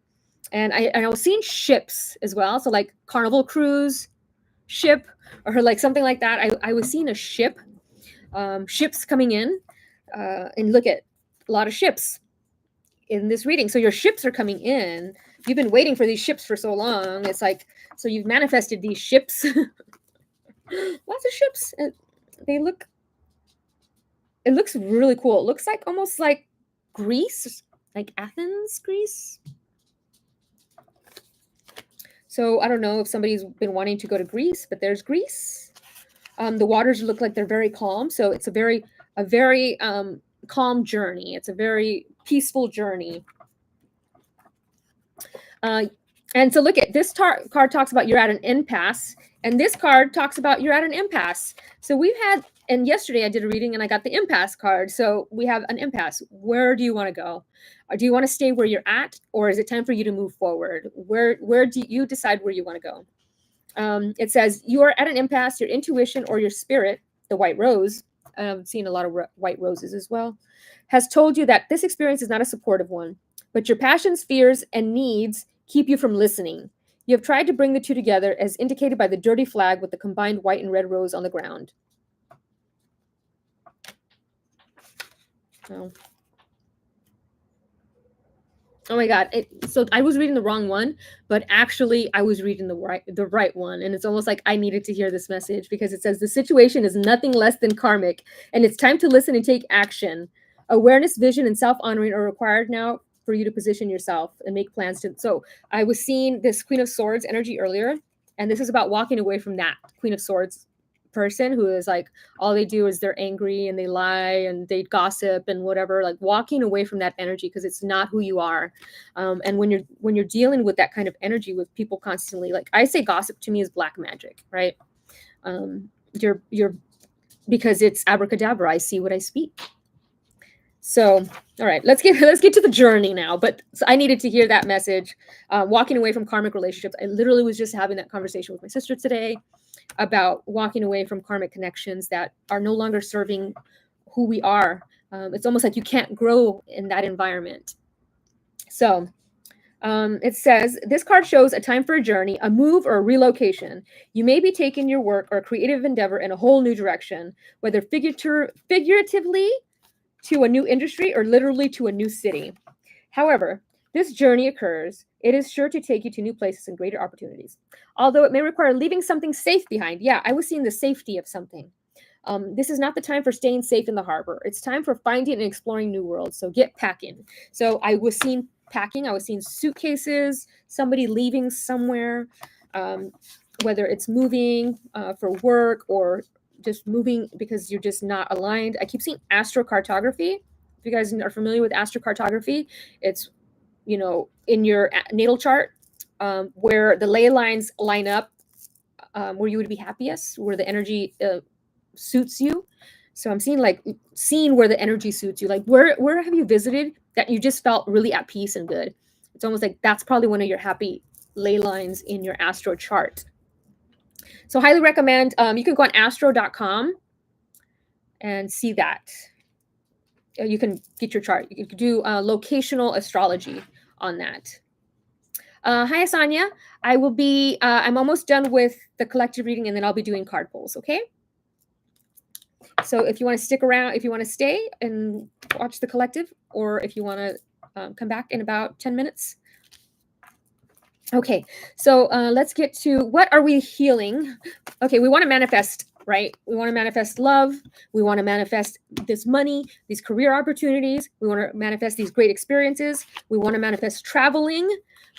And I was seeing ships as well. So like Carnival Cruise ship or like something like that. I was seeing a ship, ships coming in. And look at a lot of ships in this reading. So your ships are coming in. You've been waiting for these ships for so long. It's like, so you've manifested these ships. Lots of ships. It looks really cool. It looks like almost like Greece, like Athens, Greece. So I don't know if somebody's been wanting to go to Greece, but there's Greece. The waters look like they're very calm. So it's a very calm journey. It's a very peaceful journey. And so look at this card talks about you're at an impasse, and this card talks about you're at an impasse. So we've had, and yesterday I did a reading and I got the impasse card. So we have an impasse. Where do you want to go? Or do you want to stay where you're at, or is it time for you to move forward? Where do you decide where you want to go? It says you are at an impasse. Your intuition or your spirit, the white rose, I've seen a lot of white roses as well, has told you that this experience is not a supportive one, but your passions, fears, and needs keep you from listening. You have tried to bring the two together as indicated by the dirty flag with the combined white and red rose on the ground. Oh my God. So I was reading the wrong one, but actually I was reading the right one. And it's almost like I needed to hear this message because it says the situation is nothing less than karmic and it's time to listen and take action. Awareness, vision, and self-honoring are required now for you to position yourself and make plans to. So I was seeing this Queen of Swords energy earlier, and this is about walking away from that Queen of Swords person who is like, all they do is they're angry and they lie and they gossip and whatever, like walking away from that energy, because it's not who you are. And when you're dealing with that kind of energy with people constantly, like I say, gossip to me is black magic, right? You're because it's abracadabra. I see what I speak. So, all right, let's get to the journey now. But so I needed to hear that message. Walking away from karmic relationships. I literally was just having that conversation with my sister today about walking away from karmic connections that are no longer serving who we are. It's almost like you can't grow in that environment. So it says, this card shows a time for a journey, a move, or a relocation. You may be taking your work or creative endeavor in a whole new direction, whether figuratively to a new industry or literally to a new city. However, this journey occurs, it is sure to take you to new places and greater opportunities. Although it may require leaving something safe behind. Yeah, I was seeing the safety of something. This is not the time for staying safe in the harbor. It's time for finding and exploring new worlds. So get packing. So I was seeing packing. I was seeing suitcases, somebody leaving somewhere, whether it's moving for work or just moving because you're just not aligned. I keep seeing astrocartography. If you guys are familiar with astrocartography, it's, in your natal chart, where the ley lines line up, where you would be happiest, where the energy suits you. So I'm seeing where the energy suits you. Like where have you visited that you just felt really at peace and good? It's almost like that's probably one of your happy ley lines in your astro chart. So highly recommend, you can go on astro.com and see that. You can get your chart. You can do locational astrology on that. Hi, Asanya. I will be, I'm almost done with the collective reading, and then I'll be doing card pulls, okay? So if you want to stick around, if you want to stay and watch the collective, or if you want to come back in about 10 minutes. Okay, so let's get to what are we healing? Okay, we want to manifest, right? We want to manifest love. We want to manifest this money, these career opportunities. We want to manifest these great experiences. We want to manifest traveling.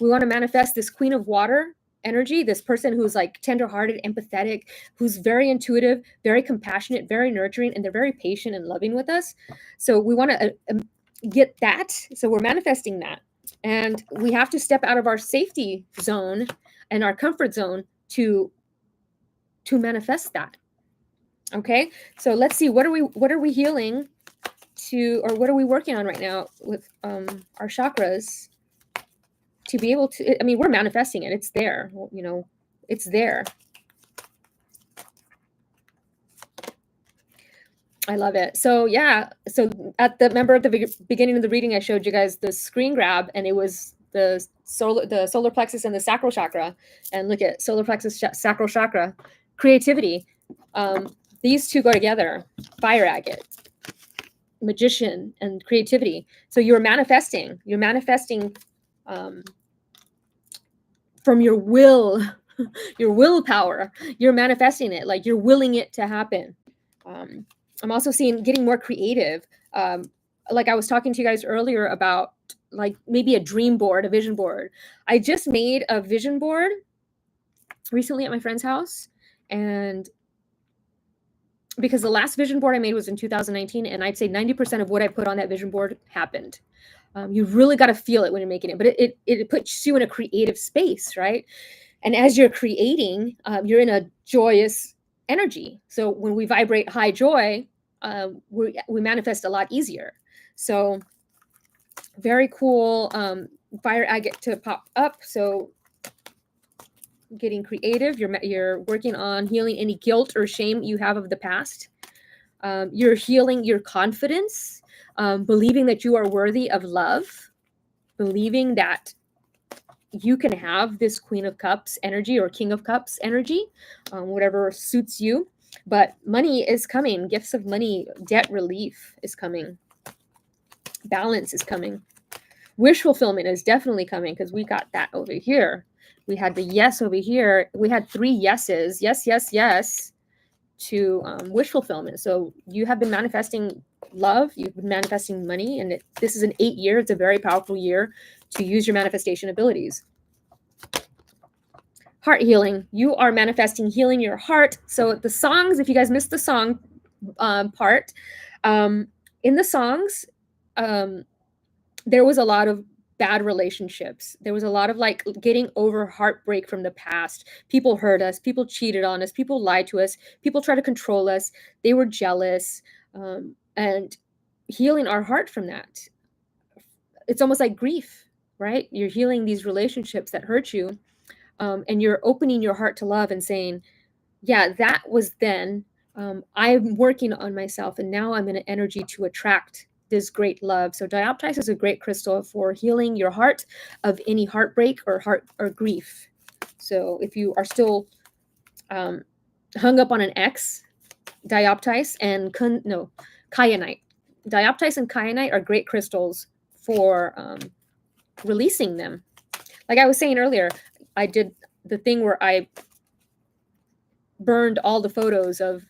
We want to manifest this Queen of Water energy, this person who's like tenderhearted, empathetic, who's very intuitive, very compassionate, very nurturing, and they're very patient and loving with us. So we want to get that. So we're manifesting that. And we have to step out of our safety zone and our comfort zone to manifest that. Okay, so let's see, what are we healing to, or what are we working on right now with our chakras to be able to, I mean, we're manifesting it. It's there, it's there. I love it. So yeah, so remember at the beginning of the reading, I showed you guys the screen grab, and it was the solar plexus and the sacral chakra. And look at solar plexus, sacral chakra, creativity. These two go together. Fire agate, magician, and creativity. So you're manifesting from your will, your willpower. You're manifesting it, like you're willing it to happen. I'm also seeing getting more creative. Like I was talking to you guys earlier about like maybe a dream board, a vision board. I just made a vision board recently at my friend's house, and because the last vision board I made was in 2019, and I'd say 90% of what I put on that vision board happened. You really got to feel it when you're making it, but it puts you in a creative space, right? And as you're creating, you're in a joyous energy. So when we vibrate high joy, we manifest a lot easier. So very cool. Fire agate to pop up. So getting creative, you're working on healing any guilt or shame you have of the past. You're healing your confidence, believing that you are worthy of love, believing that you can have this Queen of Cups energy or King of Cups energy, whatever suits you. But money is coming. Gifts of money, debt relief is coming. Balance is coming. Wish fulfillment is definitely coming, because we got that over here. We had the yes over here. We had 3 yeses. Yes, yes, yes to wish fulfillment. So you have been manifesting love. You've been manifesting money. And this is an 8 year. It's a very powerful year to use your manifestation abilities. heart healing. You are manifesting healing your heart. So the songs, if you guys missed the song part, in the songs, there was a lot of bad relationships. There was a lot of like getting over heartbreak from the past. People hurt us, people cheated on us, people lied to us, people tried to control us, they were jealous, and healing our heart from that. It's almost like grief, right? You're healing these relationships that hurt you, and you're opening your heart to love and saying, yeah, that was then. I'm working on myself, and now I'm in an energy to attract this great love. So dioptase is a great crystal for healing your heart of any heartbreak or grief. So if you are still hung up on an ex, dioptase and kyanite. Dioptase and kyanite are great crystals for releasing them. Like I was saying earlier, I did the thing where I burned all the photos of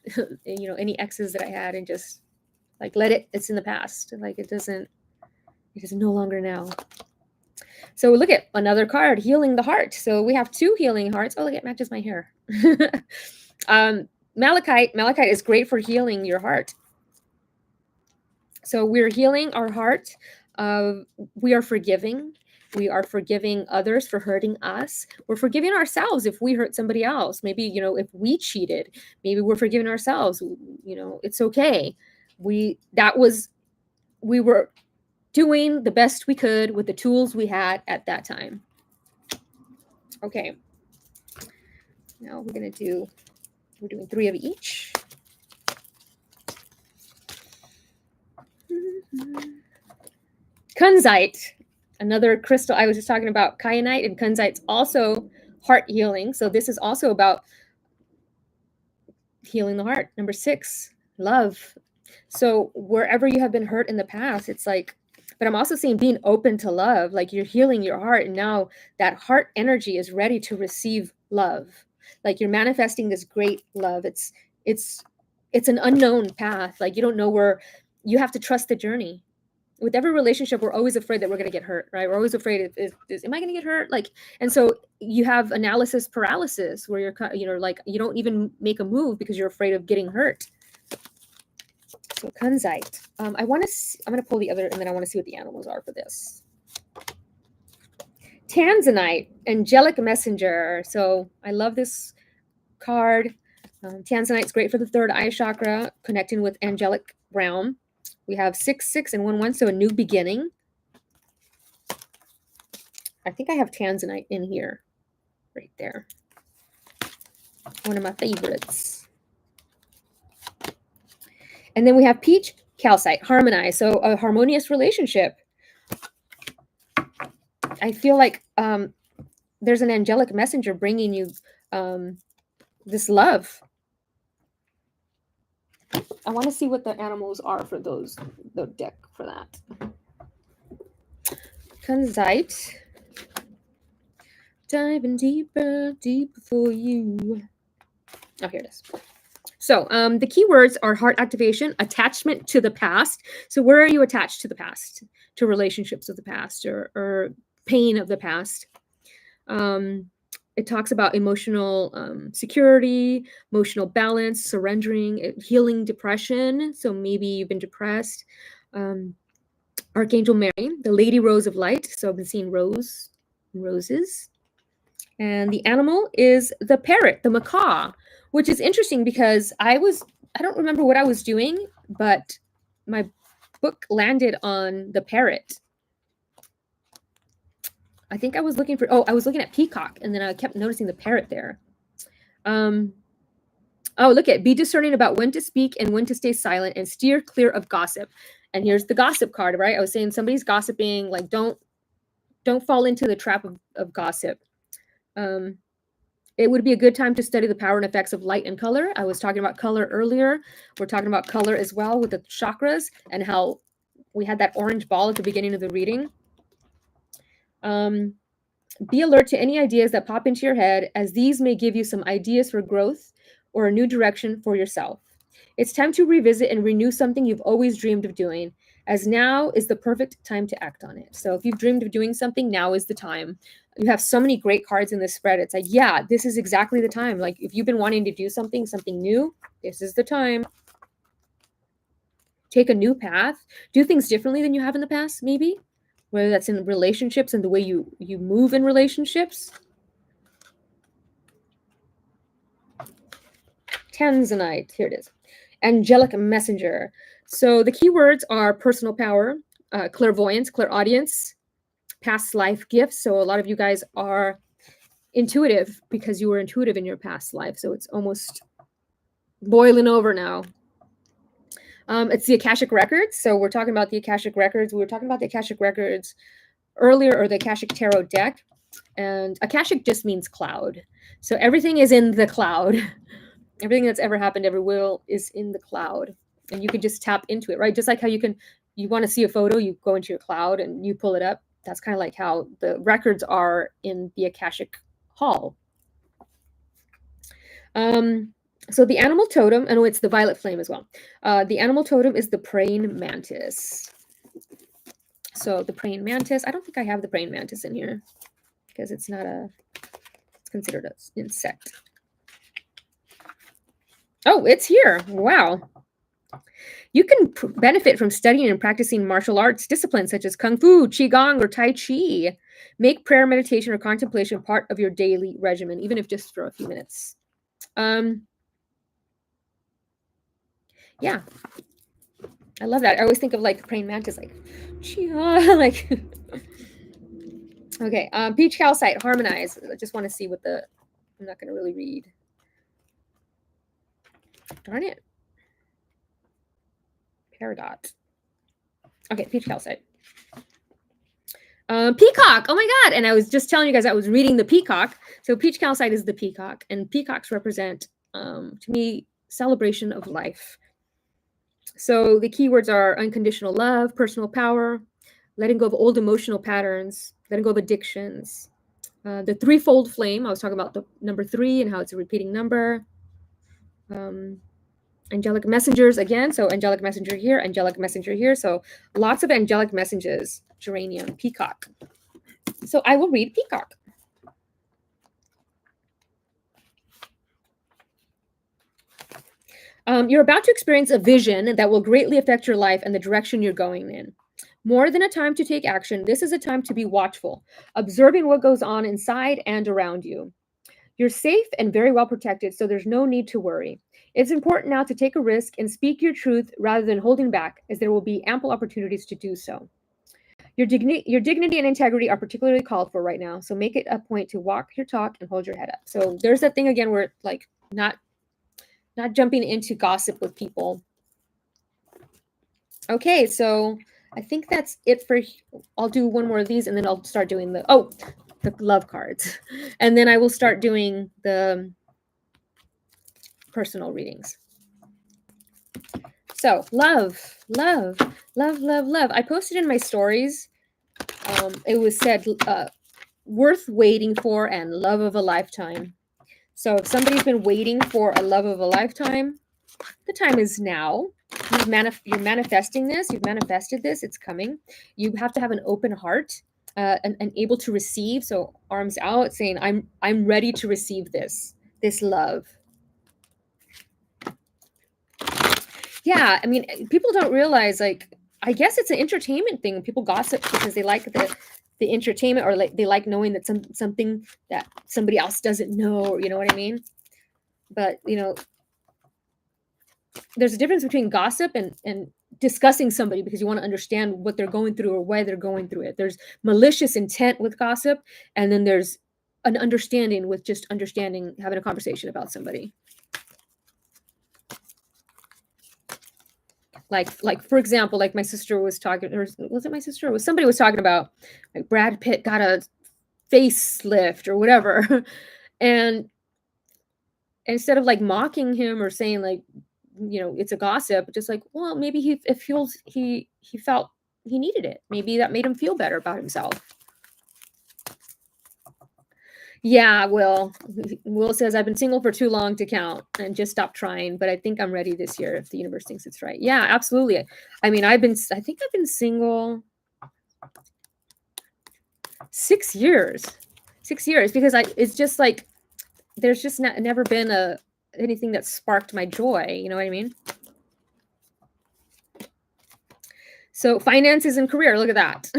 any exes that I had and just like it's in the past. Like it is no longer now. So look at another card, healing the heart. So we have 2 healing hearts. Oh, look, it matches my hair. Malachite is great for healing your heart. So we're healing our heart. We are forgiving. We are forgiving others for hurting us. We're forgiving ourselves if we hurt somebody else. Maybe, if we cheated, maybe we're forgiving ourselves. It's okay. We were doing the best we could with the tools we had at that time. Okay. Now we're doing 3 of each. Kunzite, another crystal. I was just talking about kyanite, and kunzite's also heart healing. So this is also about healing the heart. Number 6, love. So wherever you have been hurt in the past, it's like, but I'm also seeing being open to love. Like you're healing your heart, and now that heart energy is ready to receive love. Like you're manifesting this great love. It's an unknown path. Like you don't know where. You have to trust the journey. With every relationship, we're always afraid that we're going to get hurt, right? We're always afraid, am I going to get hurt? Like, and so you have analysis paralysis where you're, like, you don't even make a move because you're afraid of getting hurt. So kunzite. I'm going to pull the other, and then I want to see what the animals are for this. Tanzanite, angelic messenger. So I love this card. Tanzanite's great for the 3rd eye chakra, connecting with angelic realm. We have 6, 6, and 1, 1, so a new beginning. I think I have Tanzanite in here, right there. One of my favorites. And then we have peach, calcite, harmonize, so a harmonious relationship. I feel like there's an angelic messenger bringing you this love. I want to see what the animals are for the deck for that. Kunzite. Diving deeper, deeper for you. Oh, here it is. So the keywords are heart activation, attachment to the past. So where are you attached to the past? To relationships of the past or pain of the past. It talks about emotional security, emotional balance, surrendering, healing depression. So maybe you've been depressed. Archangel Mary, the Lady Rose of Light. So I've been seeing roses. And the animal is the parrot, the macaw, which is interesting because I don't remember what I was doing, but my book landed on the parrot. I think I was looking at peacock, and then I kept noticing the parrot there. Oh, look at, be discerning about when to speak and when to stay silent and steer clear of gossip. And here's the gossip card, right? I was saying somebody's gossiping, like don't fall into the trap of gossip. It would be a good time to study the power and effects of light and color. I was talking about color earlier. We're talking about color as well with the chakras and how we had that orange ball at the beginning of the reading. Be alert to any ideas that pop into your head, as these may give you some ideas for growth or a new direction for yourself. It's time to revisit and renew something you've always dreamed of doing. as now is the perfect time to act on it. So if you've dreamed of doing something, now is the time. You have so many great cards in this spread. It's like, yeah, this is exactly the time. Like if you've been wanting to do something new, this is the time. Take a new path, do things differently than you have in the past, maybe, whether that's in relationships and the way you move in relationships. Tanzanite, here it is. Angelic messenger. So the keywords are personal power, clairvoyance, clairaudience, past life gifts. So a lot of you guys are intuitive because you were intuitive in your past life. So it's almost boiling over now. It's the Akashic Records. So we're talking about the Akashic Records. We were talking about the Akashic Records earlier, or the Akashic Tarot deck. And Akashic just means cloud. So everything is in the cloud. Everything that's ever happened, ever will, is in the cloud. And you can just tap into it, right? Just like how you want to see a photo, you go into your cloud and you pull it up. That's kind of like how the records are in the Akashic Hall. So the animal totem, and it's the violet flame as well. The animal totem is the praying mantis. So the praying mantis, I don't think I have the praying mantis in here because it's considered an insect. Oh, it's here. Wow. You can benefit from studying and practicing martial arts disciplines such as Kung Fu, Qigong, or Tai Chi. Make prayer, meditation, or contemplation part of your daily regimen, even if just for a few minutes. Yeah. I love that. I always think of like the praying mantis, like, like. Okay. Peach calcite, harmonize. I just want to see I'm not going to really read. Darn it. Peridot. Okay, peach calcite. Peacock. Oh my God. And I was just telling you guys I was reading the peacock. So peach calcite is the peacock. And peacocks represent, to me, celebration of life. So the keywords are unconditional love, personal power, letting go of old emotional patterns, letting go of addictions. The threefold flame. I was talking about the number 3 and how it's a repeating number. Angelic messengers again. So angelic messenger here, angelic messenger here. So lots of angelic messages. Geranium, peacock. So I will read peacock. You're about to experience a vision that will greatly affect your life and the direction you're going in. More than a time to take action, this is a time to be watchful, observing what goes on inside and around you. You're safe and very well protected, so there's no need to worry. It's important now to take a risk and speak your truth rather than holding back, as there will be ample opportunities to do so. Your dignity and integrity are particularly called for right now, so make it a point to walk your talk and hold your head up. So there's that thing again where like not jumping into gossip with people. Okay, so I think that's it for. I'll do one more of these, and then I'll start doing the love cards, and then I will start doing the personal readings. So love. I posted in my stories. It was said worth waiting for and love of a lifetime. So if somebody's been waiting for a love of a lifetime, the time is now. You're manifesting this. You've manifested this. It's coming. You have to have an open heart and able to receive. So arms out, saying, "I'm ready to receive this love." Yeah, I mean, people don't realize. Like, I guess it's an entertainment thing. People gossip because they like the entertainment, or like they like knowing that something that somebody else doesn't know. Or, you know what I mean? But there's a difference between gossip and discussing somebody because you want to understand what they're going through or why they're going through it. There's malicious intent with gossip, and then there's an understanding with just having a conversation about somebody. Like for example, like my sister was talking, or was it my sister? Or was somebody was talking about like Brad Pitt got a facelift or whatever, and instead of like mocking him or saying like, it's a gossip, just like, well, maybe he felt he needed it. Maybe that made him feel better about himself. Yeah, Will says I've been single for too long to count and just stop trying, but I think I'm ready this year if the universe thinks it's right. Yeah, absolutely. I mean, I think I've been single 6 years. 6 years because it's just like there's just never been anything that sparked my joy, you know what I mean? So finances and career, look at that.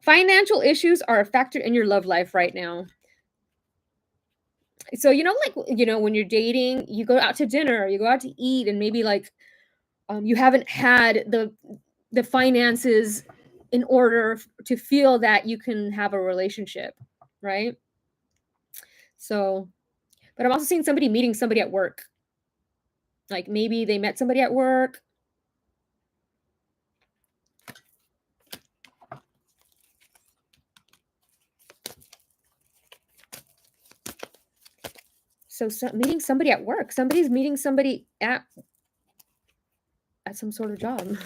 Financial issues are a factor in your love life right now. So when you're dating, you go out to dinner, you go out to eat, and maybe like you haven't had the finances in order to feel that you can have a relationship, right? So, but I'm also seeing somebody meeting somebody at work. Like maybe they met somebody at work. So, meeting somebody at work. Somebody's meeting somebody at some sort of job.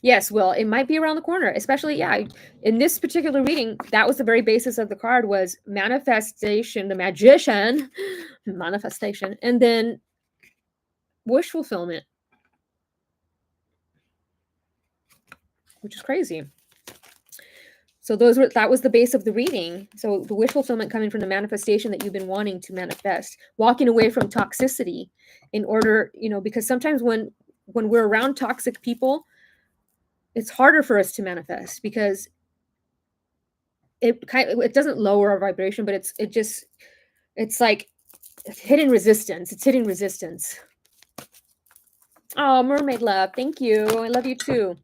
Yes, well, it might be around the corner, especially, yeah, in this particular reading, that was the very basis of the card was manifestation, the magician, manifestation, and then wish fulfillment, which is crazy. So that was the base of the reading. So the wish fulfillment coming from the manifestation that you've been wanting to manifest, walking away from toxicity in order, because sometimes when we're around toxic people, it's harder for us to manifest because it doesn't lower our vibration, but it's like hidden resistance. It's hitting resistance. Oh, mermaid love. Thank you. I love you too.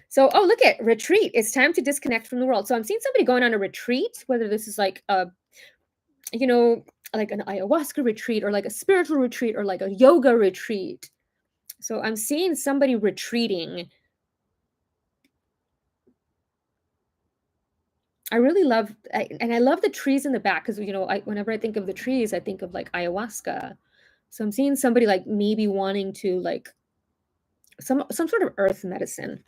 So, look at retreat. It's time to disconnect from the world. So I'm seeing somebody going on a retreat, whether this is like like an ayahuasca retreat or like a spiritual retreat or like a yoga retreat. So I'm seeing somebody retreating. I really love, and I love the trees in the back because whenever I think of the trees, I think of like ayahuasca. So I'm seeing somebody like maybe wanting to like some sort of earth medicine.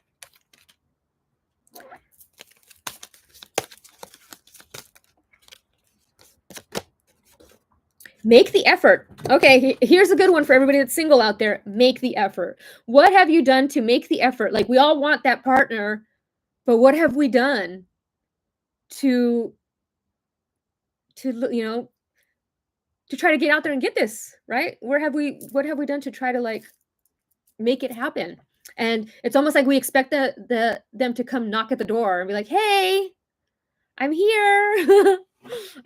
Make the effort. Okay, here's a good one for everybody that's single out there. Make the effort. What have you done to make the effort? Like we all want that partner, but what have we done to to try to get out there and get this, right? What have we done to try to like make it happen? And it's almost like we expect them to come knock at the door and be like, "Hey, I'm here.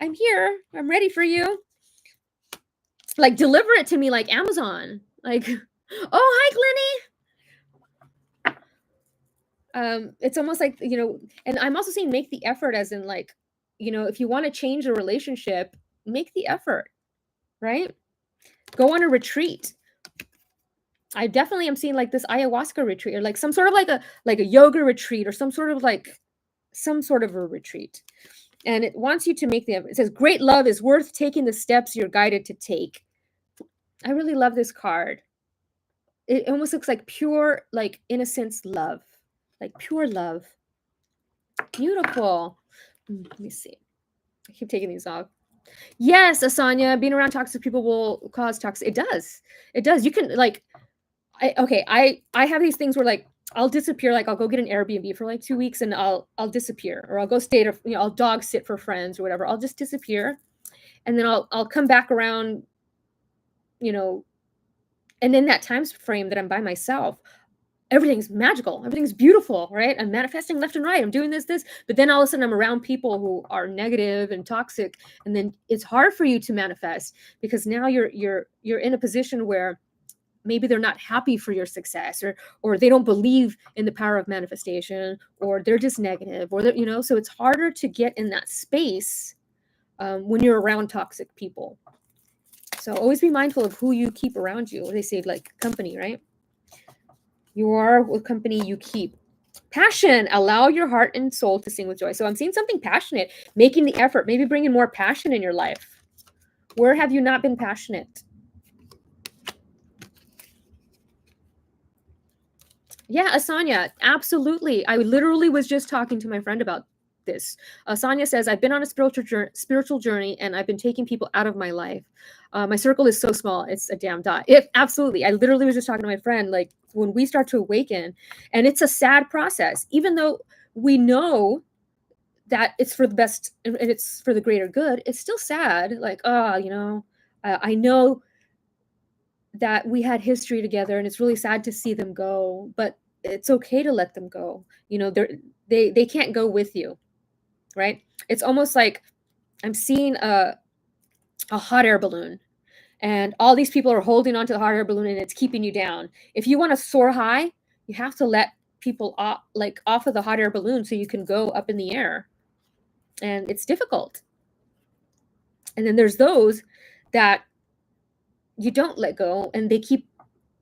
I'm here. I'm ready for you." Like deliver it to me like Amazon. Like, "Oh, hi, Glennie." It's almost like, and I'm also saying make the effort as in like, if you want to change a relationship, make the effort, right? Go on a retreat. I definitely am seeing like this ayahuasca retreat or like some sort of like a yoga retreat or some sort of a retreat. And it wants you to make the effort. It says great love is worth taking the steps you're guided to take. I really love this card. It almost looks like pure, like innocence love, like pure love. Beautiful. Let me see. I keep taking these off. Yes, Asanya, being around toxic people will cause toxic. It does. It does. You can like, I have these things where like I'll disappear. Like I'll go get an Airbnb for like 2 weeks and I'll disappear, or I'll go stay at I'll dog sit for friends or whatever. I'll just disappear, and then I'll come back around, you know, and in that time frame that I'm by myself, everything's magical, everything's beautiful, right? I'm manifesting left and right, I'm doing this, but then all of a sudden I'm around people who are negative and toxic, and then it's hard for you to manifest because now you're in a position where maybe they're not happy for your success, or they don't believe in the power of manifestation, or they're just negative, or so it's harder to get in that space when you're around toxic people. So always be mindful of who you keep around you. They say like company, right? You are with company you keep. Passion, allow your heart and soul to sing with joy. So I'm seeing something passionate, making the effort, maybe bringing more passion in your life. Where have you not been passionate? Yeah, Asanya, absolutely. I literally was just talking to my friend about this. Sonia says, I've been on a spiritual journey, and I've been taking people out of my life. My circle is so small, it's a damn dot. Absolutely. I literally was just talking to my friend, like when we start to awaken, and it's a sad process, even though we know that it's for the best and it's for the greater good, it's still sad. Like, I know that we had history together, and it's really sad to see them go, but it's okay to let them go. They can't go with you, right? It's almost like I'm seeing a hot air balloon, and all these people are holding onto the hot air balloon, and it's keeping you down. If you want to soar high, you have to let people off of the hot air balloon so you can go up in the air. And it's difficult. And then there's those that you don't let go, and they keep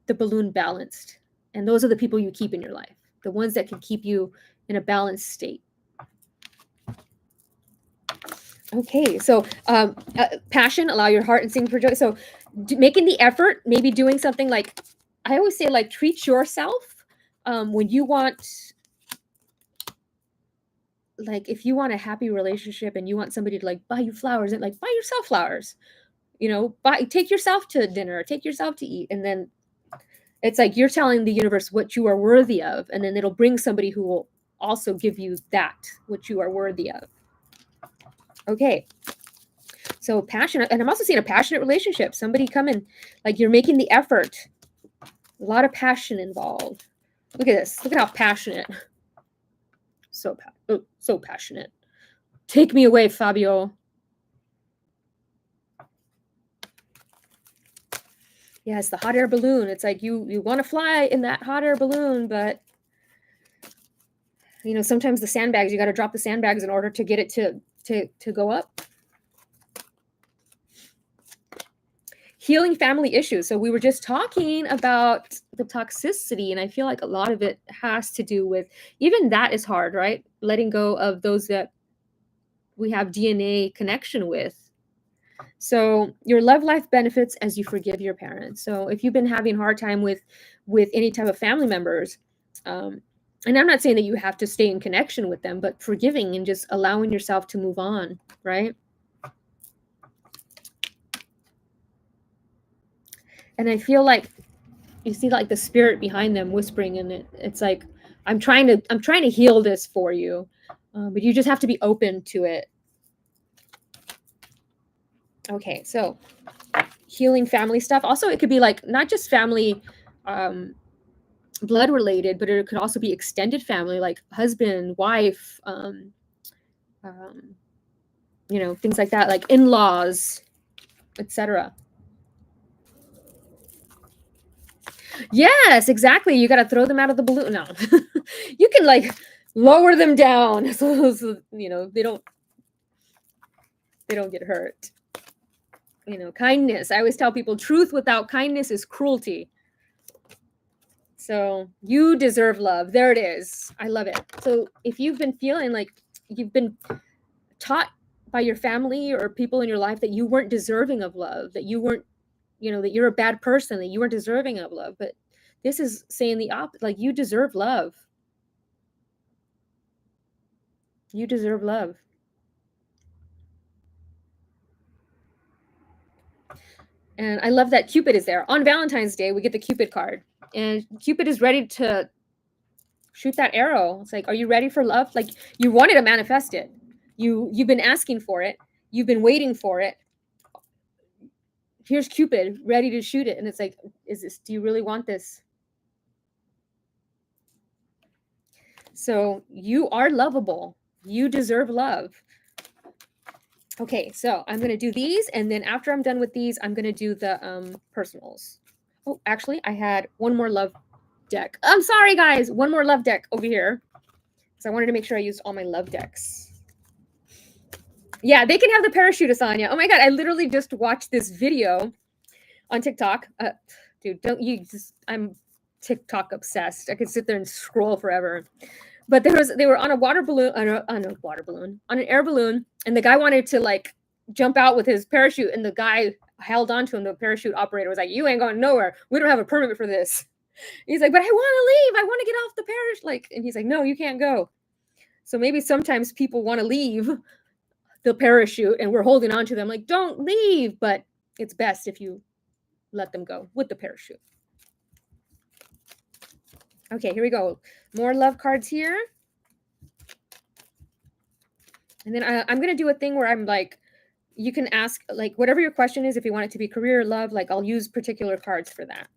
the balloon balanced. And those are the people you keep in your life, the ones that can keep you in a balanced state. Okay, so passion, allow your heart and sing for joy. So making the effort, maybe doing something like, I always say, like, treat yourself when you want, like, if you want a happy relationship and you want somebody to like buy you flowers, and like buy yourself flowers, take yourself to dinner, take yourself to eat. And then it's like you're telling the universe what you are worthy of, and then it'll bring somebody who will also give you that, what you are worthy of. Okay. So passionate, and I'm also seeing a passionate relationship. Somebody coming, like you're making the effort. A lot of passion involved. Look at this. Look at how passionate. So passionate. Take me away, Fabio. Yes, the hot air balloon. It's like you want to fly in that hot air balloon, but sometimes the sandbags, you got to drop the sandbags in order to get it to go up. Healing family issues. So we were just talking about the toxicity, and I feel like a lot of it has to do with, even that is hard, right? Letting go of those that we have DNA connection with. So your love life benefits as you forgive your parents. So if you've been having a hard time with any type of family members, and I'm not saying that you have to stay in connection with them, but forgiving and just allowing yourself to move on, right? And I feel like you see like the spirit behind them whispering, and it's like, I'm trying to heal this for you, but you just have to be open to it. Okay, so healing family stuff. Also, it could be like not just family blood related, but it could also be extended family, like husband, wife, things like that, like in-laws, etc. Yes, exactly. You got to throw them out of the balloon. No, you can like lower them down so they don't get hurt. Kindness. I always tell people, truth without kindness is cruelty. So you deserve love. There it is. I love it. So if you've been feeling like you've been taught by your family or people in your life that you weren't deserving of love, that you weren't, that you're a bad person, that you weren't deserving of love, but this is saying the opposite. Like, you deserve love. You deserve love. And I love that Cupid is there. On Valentine's Day, we get the Cupid card. And Cupid is ready to shoot that arrow. It's like, are you ready for love? Like, you wanted to manifest it. You've been asking for it. You've been waiting for it. Here's Cupid ready to shoot it. And it's like, do you really want this? So you are lovable. You deserve love. Okay, so I'm going to do these. And then after I'm done with these, I'm going to do the personals. Oh, actually, I had one more love deck. I'm sorry, guys. One more love deck over here. So I wanted to make sure I used all my love decks. Yeah, they can have the parachute, Asanya. Oh my God, I literally just watched this video on TikTok. Dude, I'm TikTok obsessed. I could sit there and scroll forever. But they were on a water balloon, on an air balloon, and the guy wanted to like jump out with his parachute, and the guy held on to him. The parachute operator was like, "You ain't going nowhere. We don't have a permit for this." He's like, "But I want to leave. I want to get off the parachute." And he's like, "No, you can't go." So maybe sometimes people want to leave the parachute and we're holding on to them like, don't leave, but it's best if you let them go with the parachute. Okay, here we go. More love cards here. And then I'm going to do a thing where I'm like, you can ask like whatever your question is, if you want it to be career, love, like I'll use particular cards for that.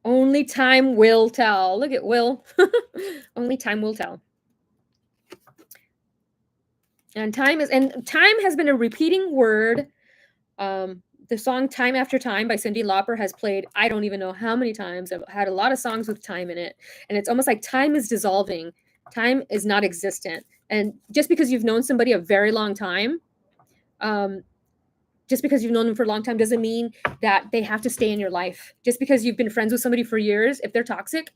Only time will tell. Look at Will. Only time will tell. And time has been a repeating word. The song Time After Time by Cyndi Lauper has played, I don't even know how many times. I've had a lot of songs with time in it. And it's almost like time is dissolving. Time is not existent. And just because you've known somebody a very long time, just because you've known them for a long time doesn't mean that they have to stay in your life. Just because you've been friends with somebody for years, if they're toxic,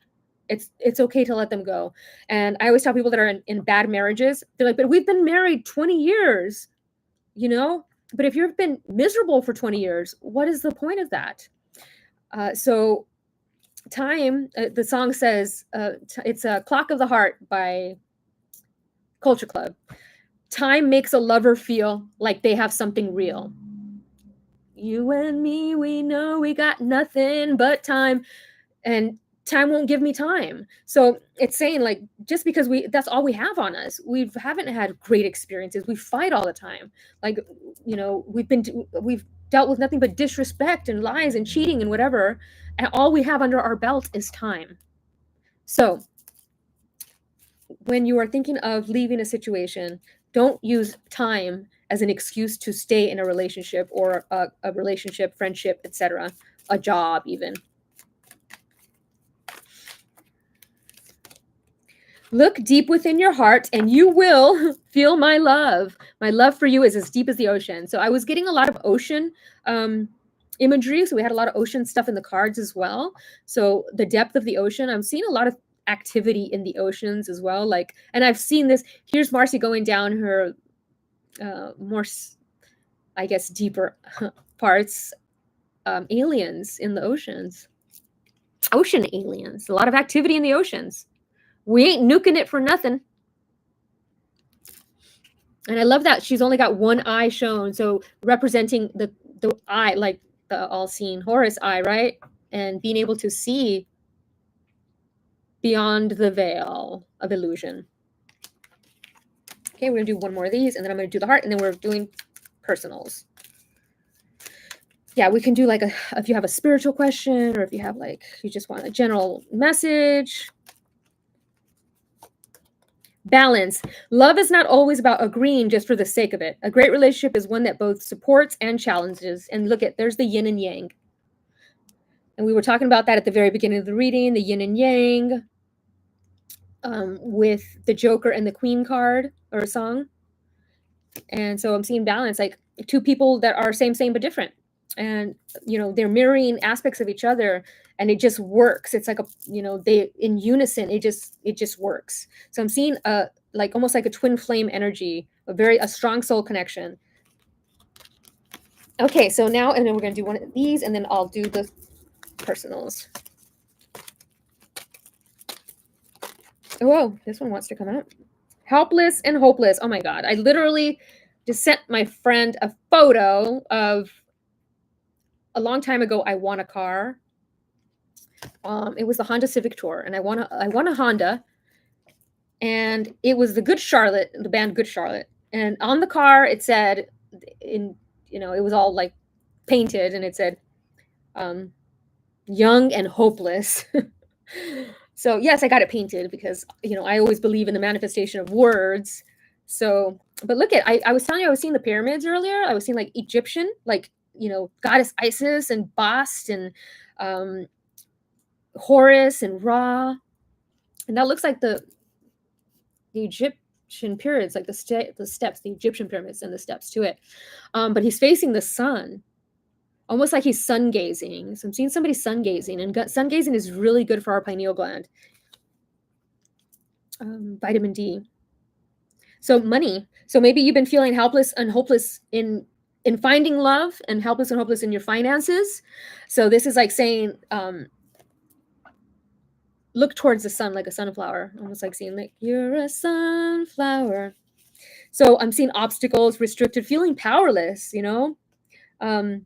it's okay to let them go. And I always tell people that are in bad marriages, they're like, but we've been married 20 years, you know? But if you've been miserable for 20 years, what is the point of that? So time, the song says, it's a Clock of the Heart by Culture Club. Time makes a lover feel like they have something real. You and me, we know we got nothing but time. And time won't give me time. So it's saying like, just because that's all we have on us, we haven't had great experiences. We fight all the time. Like, you know, we've dealt with nothing but disrespect and lies and cheating and whatever. And all we have under our belt is time. So when you are thinking of leaving a situation, don't use time as an excuse to stay in a relationship or a relationship, friendship, etc., a job even. Look deep within your heart and you will feel my love. My love for you is as deep as the ocean. So I was getting a lot of ocean imagery. So we had a lot of ocean stuff in the cards as well. So the depth of the ocean, I'm seeing a lot of activity in the oceans as well. Like, and I've seen this. Here's Marcy going down her more, I guess, deeper parts. Aliens in the oceans. Ocean aliens. A lot of activity in the oceans. We ain't nuking it for nothing. And I love that she's only got one eye shown. So representing the eye, like the all-seeing Horus eye, right? And being able to see beyond the veil of illusion. Okay, we're going to do one more of these, and then I'm going to do the heart, and then we're doing personals. Yeah, we can do like if you have a spiritual question, or if you have like, you just want a general message. Balance. Love is not always about agreeing just for the sake of it. A great relationship is one that both supports and challenges. And look at, there's the yin and yang. And we were talking about that at the very beginning of the reading, the yin and yang, with the Joker and the Queen card or song. And so I'm seeing balance, like two people that are same, but different. And, you know, they're mirroring aspects of each other, and it just works. It's like they in unison, it just works. So I'm seeing like almost like a twin flame energy, a strong soul connection. Okay, so now, and then we're going to do one of these, and then I'll do the personals. Oh, this one wants to come out. Helpless and hopeless. Oh my God. I literally just sent my friend a photo of a long time ago. I won a car. It was the Honda Civic Tour, and I won a Honda, and it was the Good Charlotte, the band Good Charlotte. And on the car, it said, it was all like painted, and it said, young and hopeless. So yes, I got it painted because, I always believe in the manifestation of words. So, but look at, I was telling you, I was seeing the pyramids earlier. I was seeing like Egyptian, like, goddess Isis and Bast and Horus and Ra. And that looks like the Egyptian pyramids, like the steps, the Egyptian pyramids and the steps to it. But he's facing the sun, almost like he's sun gazing. So I'm seeing somebody sun gazing, and sun gazing is really good for our pineal gland. Vitamin D. So money. So maybe you've been feeling helpless and hopeless in finding love, and helpless and hopeless in your finances. So this is like saying, look towards the sun like a sunflower, almost like seeing like you're a sunflower. So I'm seeing obstacles, restricted, feeling powerless, you know? Um,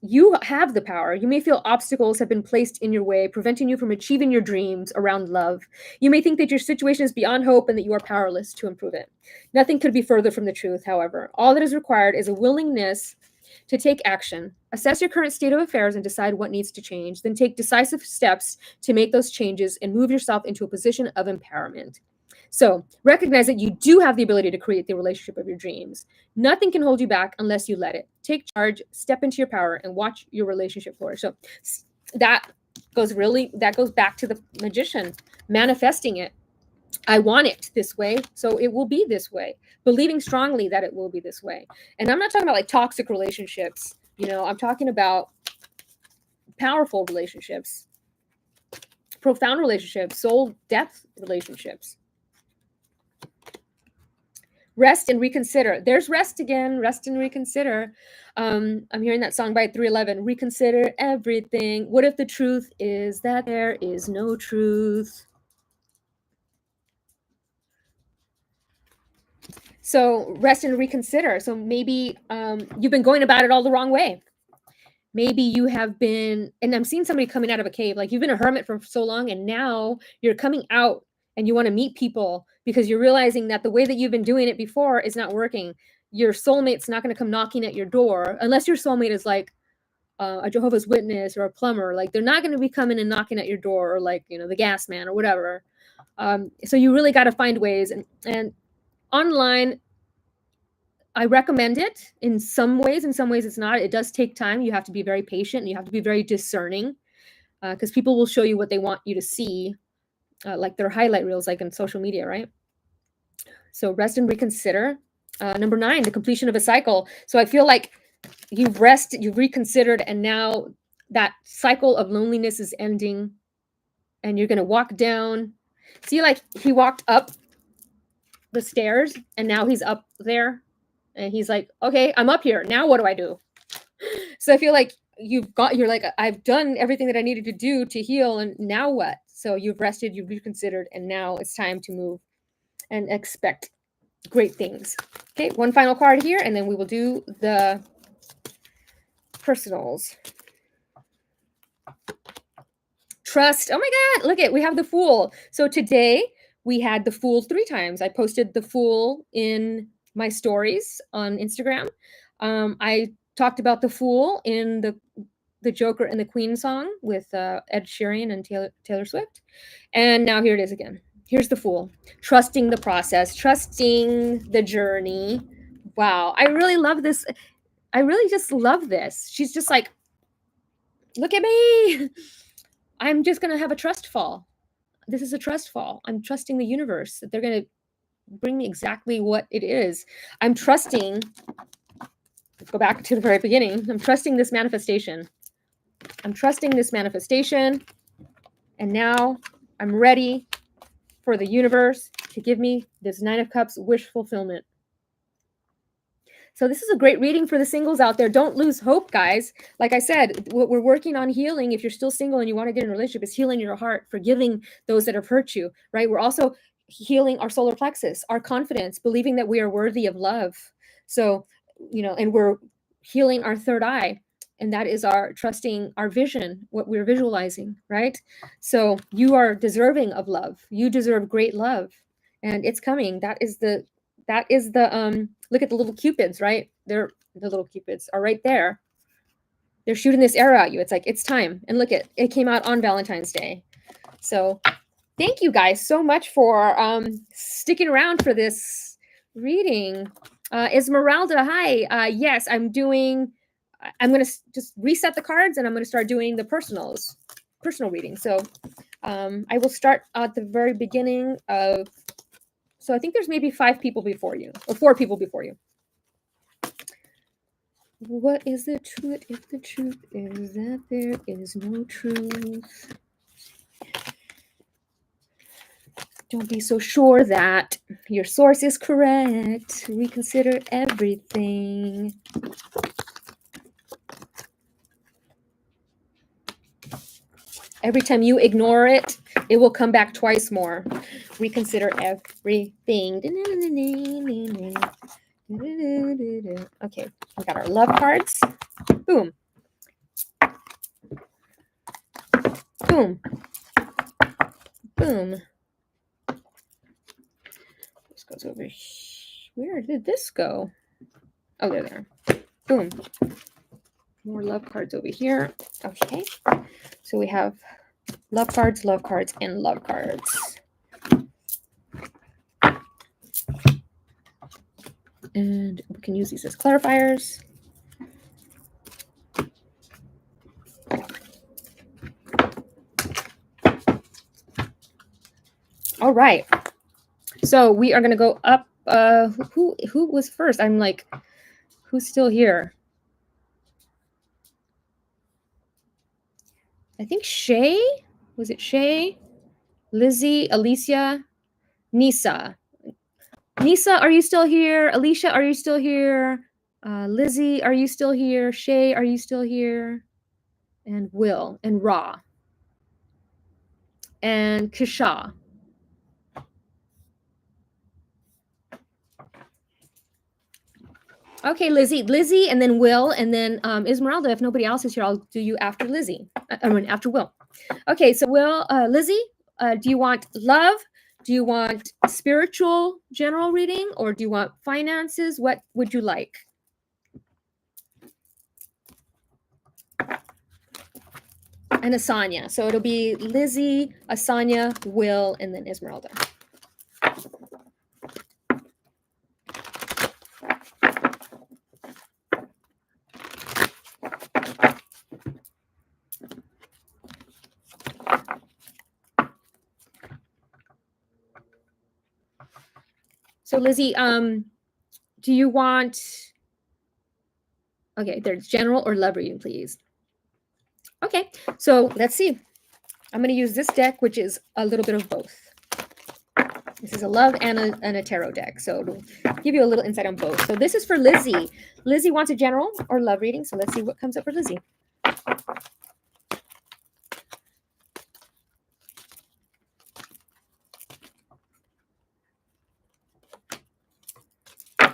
you have the power. You may feel obstacles have been placed in your way, preventing you from achieving your dreams around love. You may think that your situation is beyond hope and that you are powerless to improve it. Nothing could be further from the truth, however. All that is required is a willingness to take action. Assess your current state of affairs and decide what needs to change. Then take decisive steps to make those changes and move yourself into a position of empowerment. So recognize that you do have the ability to create the relationship of your dreams. Nothing can hold you back unless you let it. Take charge, step into your power, and watch your relationship flourish. So that that goes back to the magician manifesting it. I want it this way, so it will be this way. Believing strongly that it will be this way. And I'm not talking about like toxic relationships, you know, I'm talking about powerful relationships, profound relationships, soul depth relationships. Rest and reconsider. There's rest again. Rest and reconsider. I'm hearing that song by 311. Reconsider everything. What if the truth is that there is no truth? So rest and reconsider. So maybe you've been going about it all the wrong way. Maybe you have been, and I'm seeing somebody coming out of a cave. Like you've been a hermit for so long, and now you're coming out and you want to meet people because you're realizing that the way that you've been doing it before is not working. Your soulmate's not going to come knocking at your door unless your soulmate is like a Jehovah's Witness or a plumber. Like they're not going to be coming and knocking at your door, or like, you know, the gas man or whatever. So you really got to find ways, and online, I recommend it in some ways. In some ways, it's not. It does take time. You have to be very patient and you have to be very discerning because people will show you what they want you to see, like their highlight reels, like in social media, right? So rest and reconsider. Number 9, the completion of a cycle. So I feel like you've rested, you've reconsidered, and now that cycle of loneliness is ending, and you're going to walk down. See, like he walked up the stairs, and now he's up there. And he's like, okay, I'm up here. Now what do I do? So I feel like you're like, I've done everything that I needed to do to heal. And now what? So you've rested, you've reconsidered, and now it's time to move and expect great things. Okay, one final card here, and then we will do the personals. Trust. Oh my God, look at, we have the Fool. So today we had the Fool 3 times. I posted the Fool in my stories on Instagram. I talked about the Fool in the Joker and the Queen song with Ed Sheeran and Taylor Swift. And now here it is again. Here's the Fool. Trusting the process, trusting the journey. Wow, I really love this. I really just love this. She's just like, look at me. I'm just going to have a trust fall. This is a trust fall. I'm trusting the universe that they're going to bring me exactly what it is. I'm trusting, let's go back to the very beginning. I'm trusting this manifestation. I'm trusting this manifestation. And now I'm ready for the universe to give me this 9 of Cups wish fulfillment. So this is a great reading for the singles out there. Don't lose hope, guys. Like I said, what we're working on healing, if you're still single and you want to get in a relationship, is healing your heart, forgiving those that have hurt you, right? We're also healing our solar plexus, our confidence, believing that we are worthy of love. So, you know, and we're healing our third eye, and that is our trusting our vision, what we're visualizing, right? So you are deserving of love. You deserve great love, and it's coming. That is the look at the little cupids, right? The little cupids are right there. They're shooting this arrow at you. It's like, it's time. And look, it came out on Valentine's Day. So thank you guys so much for sticking around for this reading. Esmeralda, hi. Yes, I'm going to just reset the cards, and I'm going to start doing the personal reading. So I will start at the very beginning of, so I think there's maybe 5 people before you, or 4 people before you. What is the truth if the truth is that there is no truth? Don't be so sure that your source is correct. Reconsider everything. Every time you ignore it, it will come back twice more. Reconsider everything. Okay, we got our love cards. Boom. Boom. Boom. This goes over here. Where did this go? Oh, there they are. Boom. More love cards over here. Okay. So we have love cards, and love cards. And we can use these as clarifiers. All right. So we are going to go up. Who was first? I'm like, who's still here? I think Shay. Was it Shay? Lizzie, Alicia, Nisa. Nisa, are you still here? Alicia, are you still here? Lizzie, are you still here? Shay, are you still here? And Will and Ra. And Kashapp. Okay, Lizzie, and then Will, and then Esmeralda. If nobody else is here, I'll do you after Lizzie. After Will. Okay, so Will, Lizzie, do you want love? Do you want spiritual general reading, or do you want finances? What would you like? And Asanya. So it'll be Lizzie, Asanya, Will, and then Esmeralda. So Lizzie, do you want, okay, there's general or love reading, please. Okay, so let's see. I'm going to use this deck, which is a little bit of both. This is a love and a tarot deck, so it'll give you a little insight on both. So this is for Lizzie. Lizzie wants a general or love reading, so let's see what comes up for Lizzie.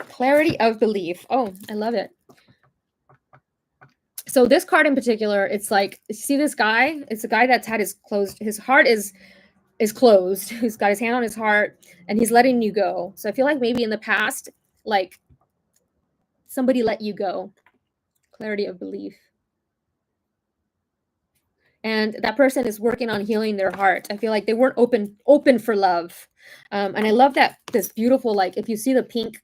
Clarity of belief. Oh, I love it. So this card in particular, it's like, see this guy? It's a guy that's had his heart is closed. He's got his hand on his heart and he's letting you go. So I feel like maybe in the past, like somebody let you go. Clarity of belief. And that person is working on healing their heart. I feel like they weren't open for love. And I love that this beautiful, like if you see the pink,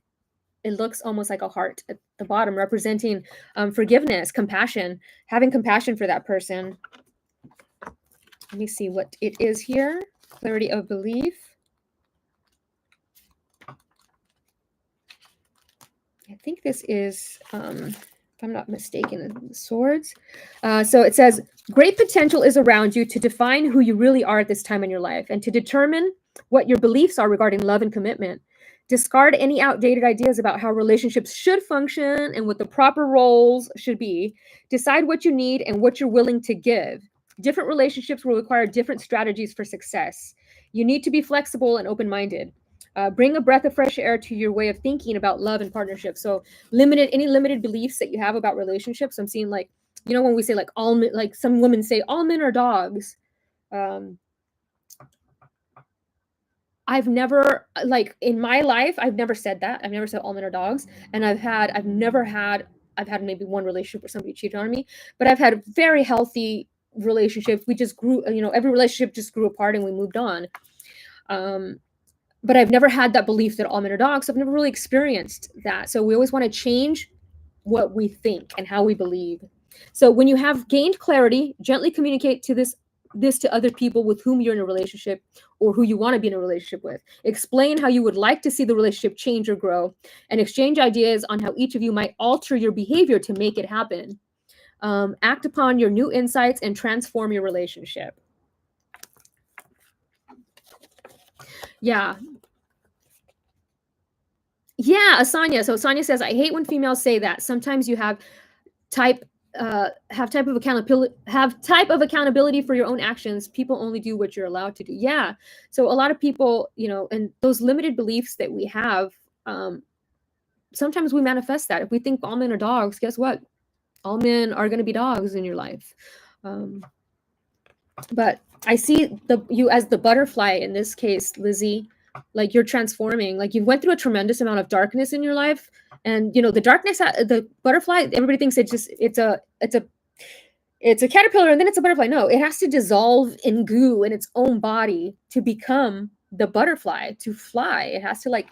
it looks almost like a heart at the bottom, representing forgiveness, compassion, having compassion for that person. Let me see what it is here. Clarity of belief. I think this is, if I'm not mistaken, swords. So it says, great potential is around you to define who you really are at this time in your life and to determine what your beliefs are regarding love and commitment. Discard any outdated ideas about how relationships should function and what the proper roles should be. Decide what you need and what you're willing to give. Different relationships will require different strategies for success. You need to be flexible and open-minded. Bring a breath of fresh air to your way of thinking about love and partnership. So any limited beliefs that you have about relationships. I'm seeing like, you know, when we say like all men, like some women say all men are dogs. I've never, like in my life, I've never said that. I've never said all men are dogs. And I've had maybe one relationship where somebody cheated on me, but I've had very healthy relationships. We just grew, you know, every relationship just grew apart and we moved on. But I've never had that belief that all men are dogs. So I've never really experienced that. So we always want to change what we think and how we believe. So when you have gained clarity, gently communicate this to other people with whom you're in a relationship or who you want to be in a relationship with. Explain how you would like to see the relationship change or grow, and exchange ideas on how each of you might alter your behavior to make it happen. Act upon your new insights and transform your relationship. Yeah. Yeah, Asanya. So Asanya says, I hate when females say that. Sometimes you have type have type of accountability for your own actions. People only do what you're allowed to do. Yeah. So a lot of people, and those limited beliefs that we have, um, sometimes we manifest that. If we think all men are dogs, guess what? All men are going to be dogs in your life. Um, but I see you as the butterfly in this case, Lizzie. Like you're transforming. Like you went through a tremendous amount of darkness in your life, and the darkness, the butterfly. Everybody thinks it's a caterpillar and then it's a butterfly. No, it has to dissolve in goo in its own body to become the butterfly, to fly. It has to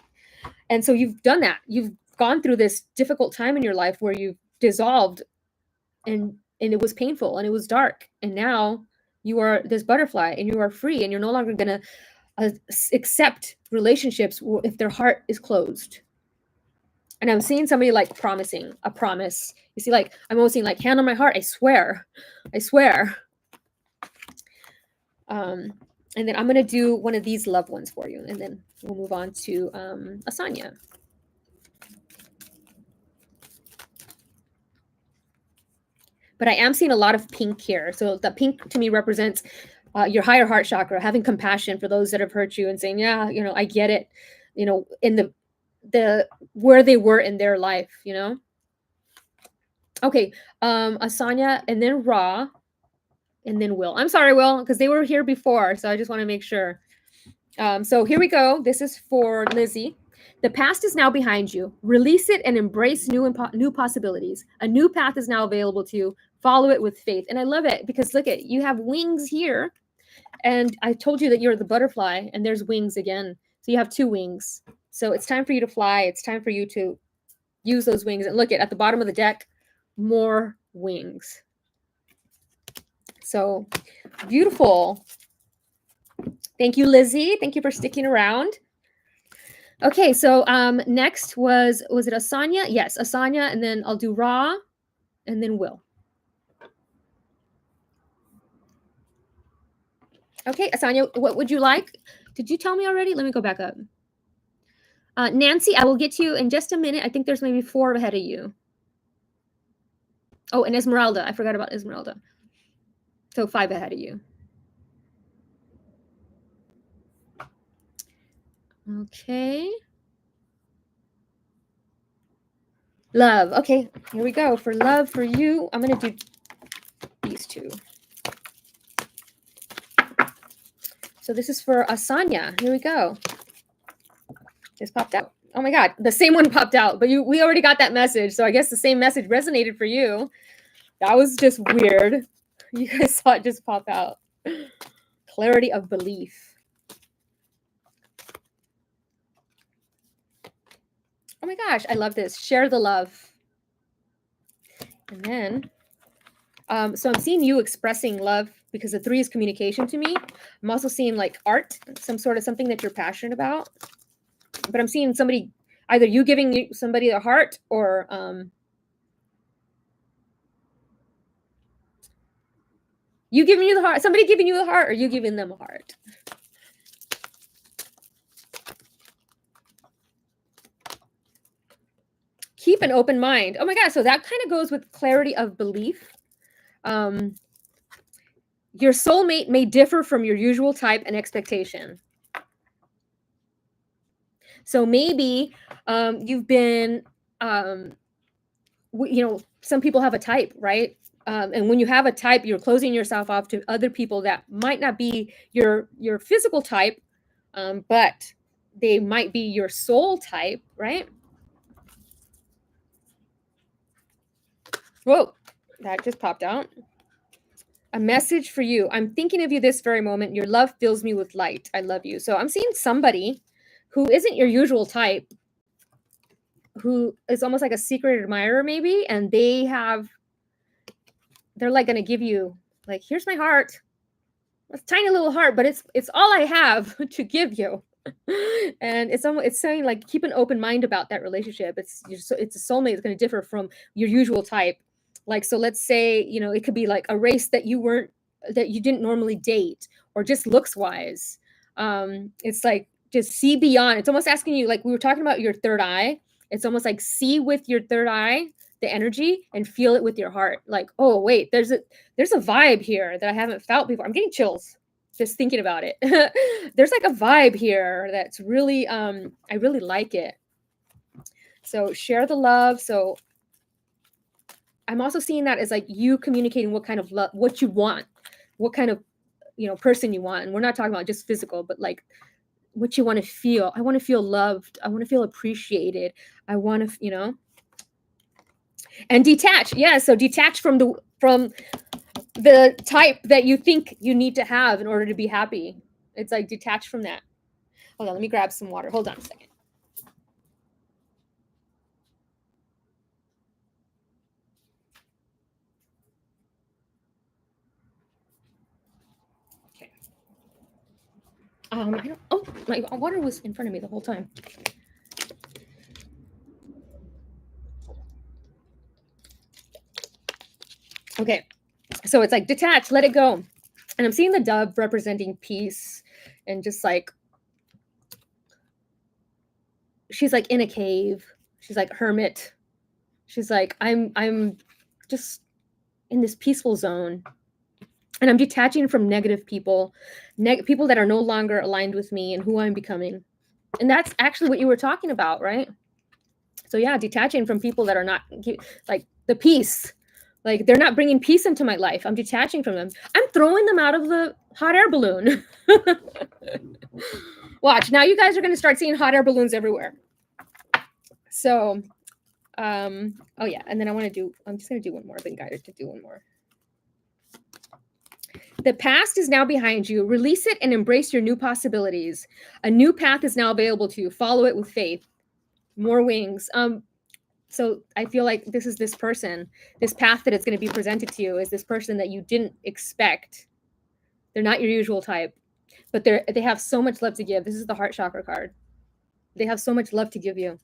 and so you've done that. You've gone through this difficult time in your life where you've dissolved, and it was painful and it was dark, and now you are this butterfly and you are free, and you're no longer going to accept relationships if their heart is closed. And I'm seeing somebody like promising a promise. You see, like I'm almost seeing like hand on my heart, I swear. And then I'm gonna do one of these loved ones for you, and then we'll move on to Asanya. But I am seeing a lot of pink here. So the pink to me represents your higher heart chakra, having compassion for those that have hurt you and saying, yeah, I get it, in the where they were in their life, Okay, Asanya, and then Ra, and then Will. I'm sorry, Will, because they were here before, so I just want to make sure. So here we go. This is for Lizzie. The past is now behind you. Release it and embrace new possibilities. A new path is now available to you. Follow it with faith. And I love it because look at, you have wings here. And I told you that you're the butterfly, and there's wings again. So you have two wings. So it's time for you to fly. It's time for you to use those wings. And look at the bottom of the deck, more wings. So beautiful. Thank you, Lizzie. Thank you for sticking around. Okay, so next was it Asanya? Yes, Asanya, and then I'll do Ra, and then Will. Okay, Asanya, what would you like? Did you tell me already? Let me go back up. Nancy, I will get to you in just a minute. I think there's maybe 4 ahead of you. Oh, and Esmeralda. I forgot about Esmeralda. So 5 ahead of you. Okay. Love. Okay, here we go. For love for you, I'm going to do these 2. So this is for Asanya. Here we go. This popped out. Oh my God, the same one popped out, but we already got that message. So I guess the same message resonated for you. That was just weird. You guys saw it just pop out. Clarity of belief. Oh my gosh, I love this. Share the love. And then, so I'm seeing you expressing love because the 3 is communication to me. I'm also seeing like art, something that you're passionate about. But I'm seeing somebody, either you giving somebody a heart, or you giving you the heart, somebody giving you the heart, or you giving them a heart. Keep an open mind. Oh my God. So that kind of goes with clarity of belief. Your soulmate may differ from your usual type and expectation. So maybe you've been, some people have a type, right? And when you have a type, you're closing yourself off to other people that might not be your physical type, but they might be your soul type, right? Whoa, that just popped out. A message for you. I'm thinking of you this very moment. Your love fills me with light. I love you. So I'm seeing somebody who isn't your usual type, who is almost like a secret admirer maybe, and they're like going to give you, like, here's my heart. It's a tiny little heart, but it's all I have to give you. And it's saying like, keep an open mind about that relationship. It's a soulmate. It's going to differ from your usual type. Like, so let's say, it could be like a race that you didn't normally date, or just looks wise. It's like, just see beyond. It's almost asking you, like we were talking about your third eye. It's almost like see with your third eye the energy and feel it with your heart. Like, oh wait, there's a vibe here that I haven't felt before. I'm getting chills just thinking about it. There's like a vibe here that's really I really like it. So share the love. So I'm also seeing that as like you communicating what kind of love, what you want, what kind of, person you want. And we're not talking about just physical, but like what you want to feel. I want to feel loved. I want to feel appreciated. I want to, and detach. Yeah. So detach from the type that you think you need to have in order to be happy. It's like detach from that. Hold on. Let me grab some water. Hold on a second. My water was in front of me the whole time. Okay, so it's like detach, let it go. And I'm seeing the dove representing peace and just like, she's like in a cave. She's like hermit. She's like, I'm just in this peaceful zone. And I'm detaching from negative people, people that are no longer aligned with me and who I'm becoming. And that's actually what you were talking about, right? So yeah, detaching from people that are not like the peace, like they're not bringing peace into my life. I'm detaching from them. I'm throwing them out of the hot air balloon. Watch, now you guys are going to start seeing hot air balloons everywhere. So, oh yeah, and then I'm just going to do one more. I've been guided to do one more. The past is now behind you. Release it and embrace your new possibilities. A new path is now available to you. Follow it with faith. More wings. So I feel like this person, this path that it's going to be presented to you is this person that you didn't expect. They're not your usual type, but they have so much love to give. This is the heart chakra card. They have so much love to give you.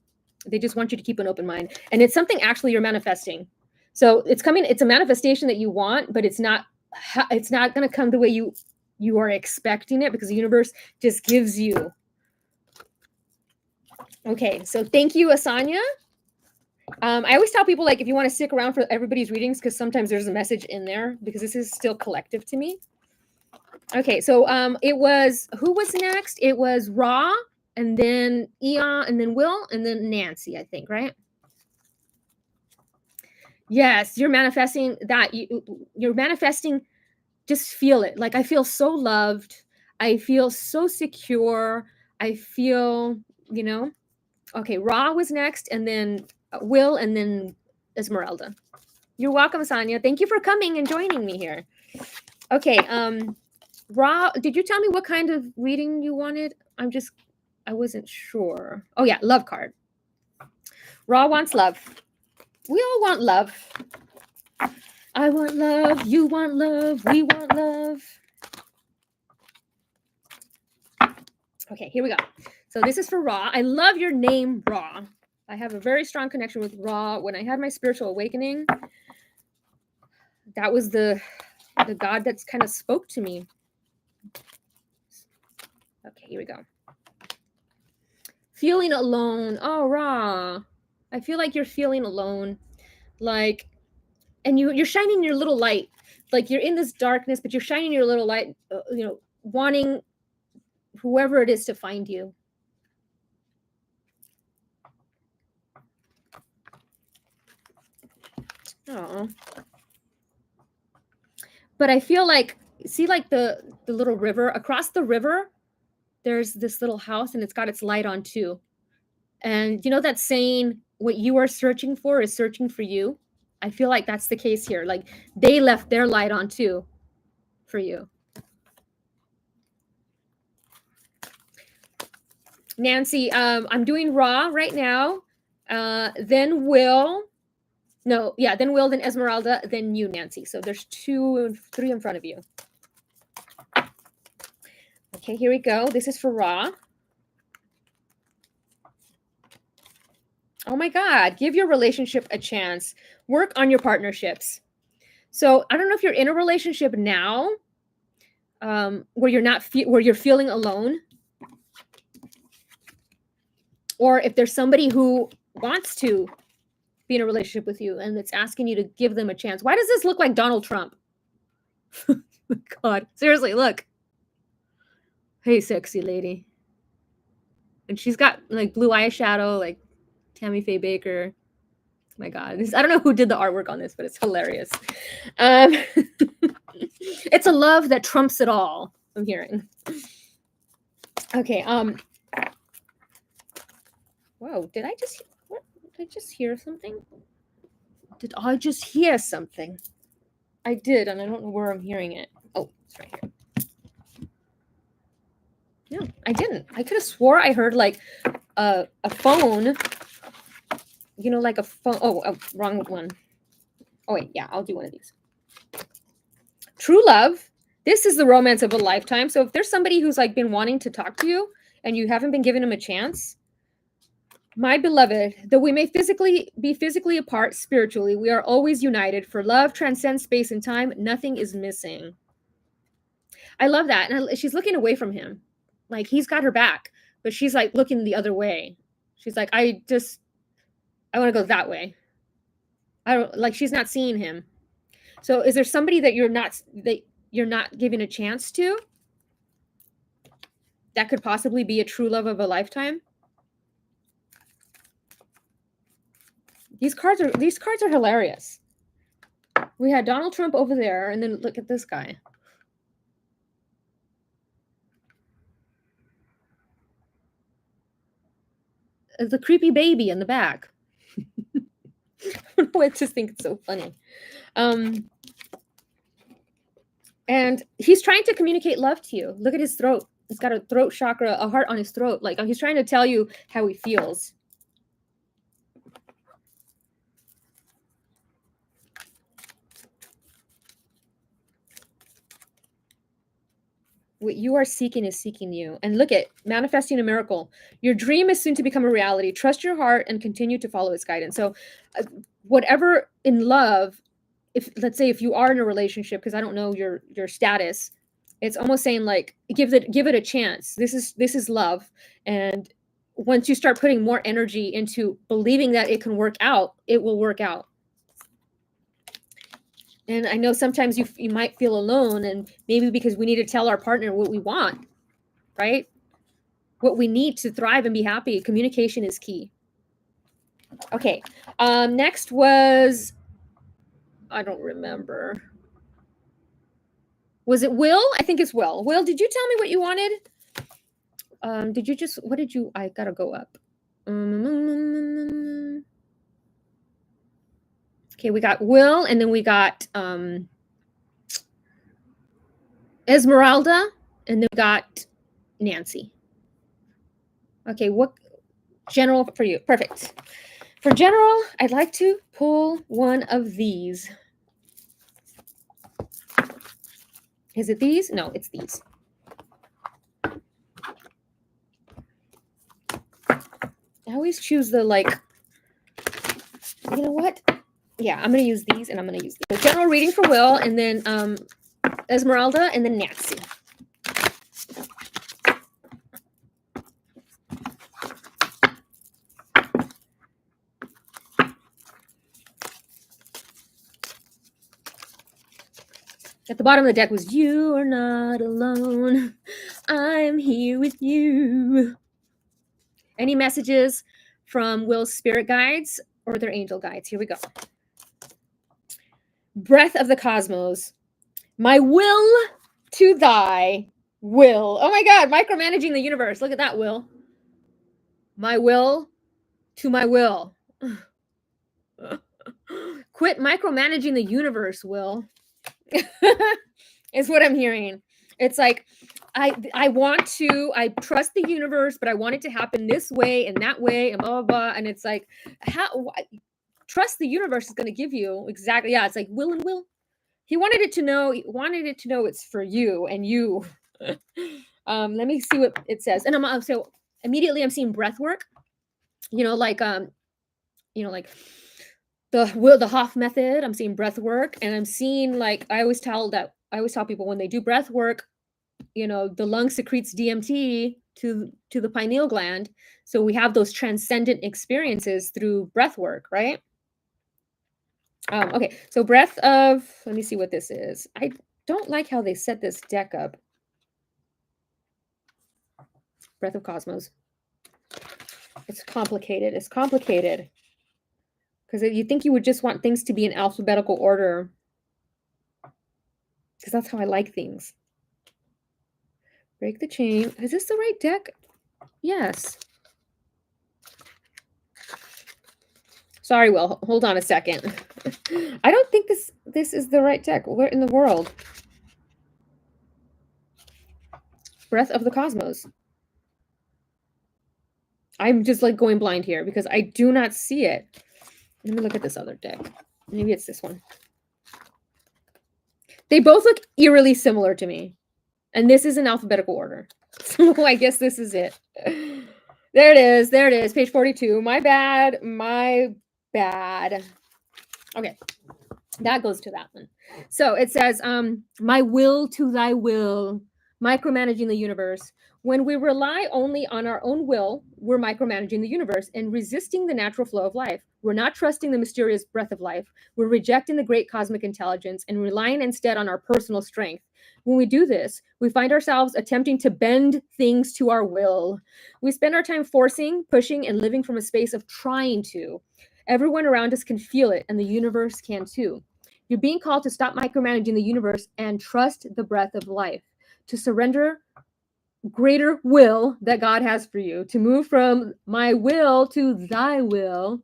They just want you to keep an open mind. And it's something actually you're manifesting. So it's coming, it's a manifestation that you want, but it's not going to come the way you are expecting it, because the universe just gives you. Okay, so thank you, Asanya. I always tell people, like, if you want to stick around for everybody's readings, because sometimes there's a message in there, because this is still collective to me. Okay, so it was, who was next? It was Ra, and then Eon, and then Will, and then Nancy, I think, right? Yes, you're manifesting that. You're manifesting, just feel it. Like, I feel so loved. I feel so secure. I feel, okay, Ra was next, and then Will, and then Esmeralda. You're welcome, Sonia. Thank you for coming and joining me here. Okay, Ra, did you tell me what kind of reading you wanted? I wasn't sure. Oh yeah, love card. Ra wants love. We all want love. I want love. You want love. We want love. Okay, here we go. So this is for Ra. I love your name, Ra. I have a very strong connection with Ra. When I had my spiritual awakening, that was the God that's kind of spoke to me. Okay, here we go. Feeling alone. Oh, Ra. I feel like you're feeling alone. Like, and you're shining your little light. Like, you're in this darkness, but you're shining your little light, wanting whoever it is to find you. Oh. But I feel like, see, like the little river, across the river, there's this little house, and it's got its light on too. And you know that saying, what you are searching for is searching for you? I feel like that's the case here. Like, they left their light on too for you. Nancy, I'm doing Ra right now. Then Will. No, yeah, then Will, then Esmeralda, then you, Nancy. So there's 3 in front of you. Okay, here we go. This is for Ra. Oh my God, give your relationship a chance. Work on your partnerships. So I don't know if you're in a relationship now, where you're feeling alone, or if there's somebody who wants to be in a relationship with you, and it's asking you to give them a chance. Why does this look like Donald Trump? God, seriously, look. Hey, sexy lady. And she's got like blue eyeshadow, like Tammy Faye Baker. My God, I don't know who did the artwork on this, but it's hilarious. It's a love that trumps it all, I'm hearing. Okay. Whoa, did I just hear something? Did I just hear something? I did, and I don't know where I'm hearing it. Oh, it's right here. No, I didn't. I could have swore I heard like a phone. You know, like a phone. Oh, wrong one. Oh wait, yeah, I'll do one of these. True love. This is the romance of a lifetime. So if there's somebody who's like been wanting to talk to you and you haven't been giving them a chance, my beloved, though we may be physically apart spiritually, we are always united. For love transcends space and time. Nothing is missing. I love that. And she's looking away from him. Like he's got her back, but she's like looking the other way. She's like, I want to go that way. I don't like, she's not seeing him. So is there somebody that you're not giving a chance to? That could possibly be a true love of a lifetime. These cards are hilarious. We had Donald Trump over there, and then look at this guy. The creepy baby in the back. I just think it's so funny. And he's trying to communicate love to you. Look at his throat. He's got a throat chakra, a heart on his throat. Like he's trying to tell you how he feels. What you are seeking is seeking you. And look at manifesting a miracle. Your dream is soon to become a reality. Trust your heart and continue to follow its guidance. So whatever in love, if let's say if you are in a relationship, because I don't know your status, it's almost saying like give it a chance. This is love. And once you start putting more energy into believing that it can work out, it will work out. And I know sometimes you might feel alone, and maybe because we need to tell our partner what we want, right? What we need to thrive and be happy. Communication is key. Okay. Next was, I don't remember. Was it Will? I think it's Will. Will, did you tell me what you wanted? I gotta go up. Okay, we got Will, and then we got Esmeralda, and then we got Nancy. Okay, what general for you? Perfect. For general, I'd like to pull one of these. Is it these? No, it's these. I always choose the like, you know what? Yeah, I'm going to use these, and I'm going to use the general reading for Will, and then Esmeralda, and then Nancy. At the bottom of the deck was, you are not alone. I'm here with you. Any messages from Will's spirit guides or their angel guides? Here we go. Breath of the cosmos. My will to thy will. Oh my God, micromanaging the universe. Look at that, Will. My will to my will. Quit micromanaging the universe, Will. Is what I'm hearing. It's like, I trust the universe, but I want it to happen this way and that way and blah, blah, blah. And it's like, trust the universe is going to give you exactly. Yeah. It's like Will and Will. He wanted it to know it's for you and you. Let me see what it says. And so immediately I'm seeing breath work, like the Hoff method. I'm seeing breath work, and I'm seeing like I always tell people when they do breath work, the lung secretes DMT to the pineal gland, so we have those transcendent experiences through breath work, right? Okay, so breath of, let me see what this is. I don't like how they set this deck up. Breath of Cosmos. It's complicated. It's complicated. Because you think you would just want things to be in alphabetical order. Because that's how I like things. Break the chain. Is this the right deck? Yes. Sorry, Will. Hold on a second. I don't think this is the right deck. Where in the world? Breath of the Cosmos. I'm just like going blind here because I do not see it. Let me look at this other deck. Maybe it's this one. They both look eerily similar to me. And this is in alphabetical order. So I guess this is it. There it is. There it is. Page 42. My bad. My bad. Okay. That goes to that one. So it says, my will to thy will, micromanaging the universe. When we rely only on our own will, we're micromanaging the universe and resisting the natural flow of life. We're not trusting the mysterious breath of life. We're rejecting the great cosmic intelligence and relying instead on our personal strength. When we do this, we find ourselves attempting to bend things to our will. We spend our time forcing, pushing, and living from a space of trying to. Everyone around us can feel it, and the universe can too. You're being called to stop micromanaging the universe and trust the breath of life, to surrender greater will that God has for you, to move from my will to thy will.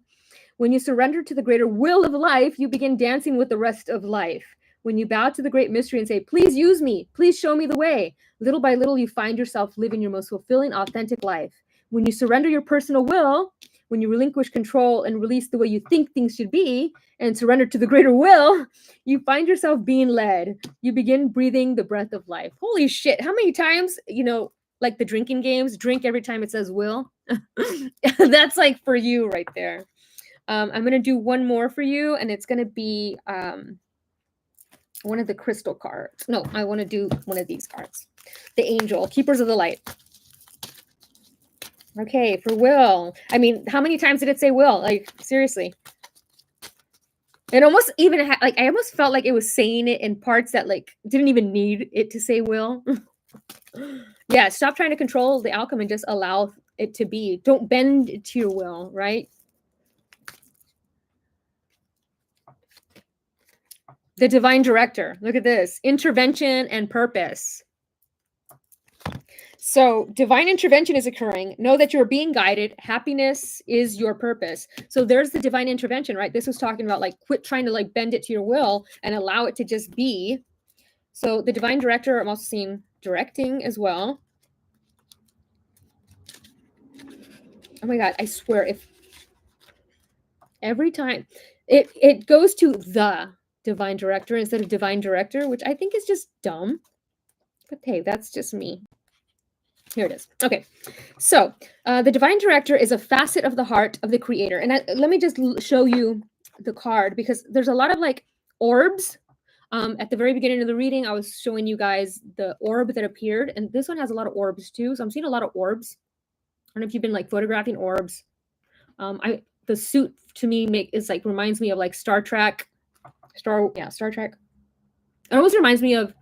When you surrender to the greater will of life, you begin dancing with the rest of life. When you bow to the great mystery and say, please use me, please show me the way, little by little, you find yourself living your most fulfilling, authentic life. When you surrender your personal will, when you relinquish control and release the way you think things should be and surrender to the greater will, you find yourself being led. You begin breathing the breath of life. Holy shit. How many times, like the drinking games, drink every time it says will? That's like for you right there. I'm going to do one more for you, and it's going to be one of the crystal cards. No, I want to do one of these cards. The Angel, Keepers of the Light. Okay, for Will. I mean, how many times did it say Will? Like, seriously. It almost even I almost felt like it was saying it in parts that like didn't even need it to say Will. Yeah, stop trying to control the outcome and just allow it to be. Don't bend it to your will, right? The divine director. Look at this. Intervention and purpose. So divine intervention is occurring. Know that you're being guided. Happiness is your purpose. So there's the divine intervention, right? This was talking about like quit trying to like bend it to your will and allow it to just be. So the divine director, I'm also seeing directing as well. Oh my God, I swear if every time it goes to the divine director instead of divine director, which I think is just dumb. But hey, that's just me. Here it is. Okay. So the divine director is a facet of the heart of the creator. And let me just show you the card because there's a lot of like orbs. At the very beginning of the reading, I was showing you guys the orb that appeared. And this one has a lot of orbs too. So I'm seeing a lot of orbs. I don't know if you've been like photographing orbs. The suit to me reminds me of like Star Trek. Star Trek. It almost reminds me of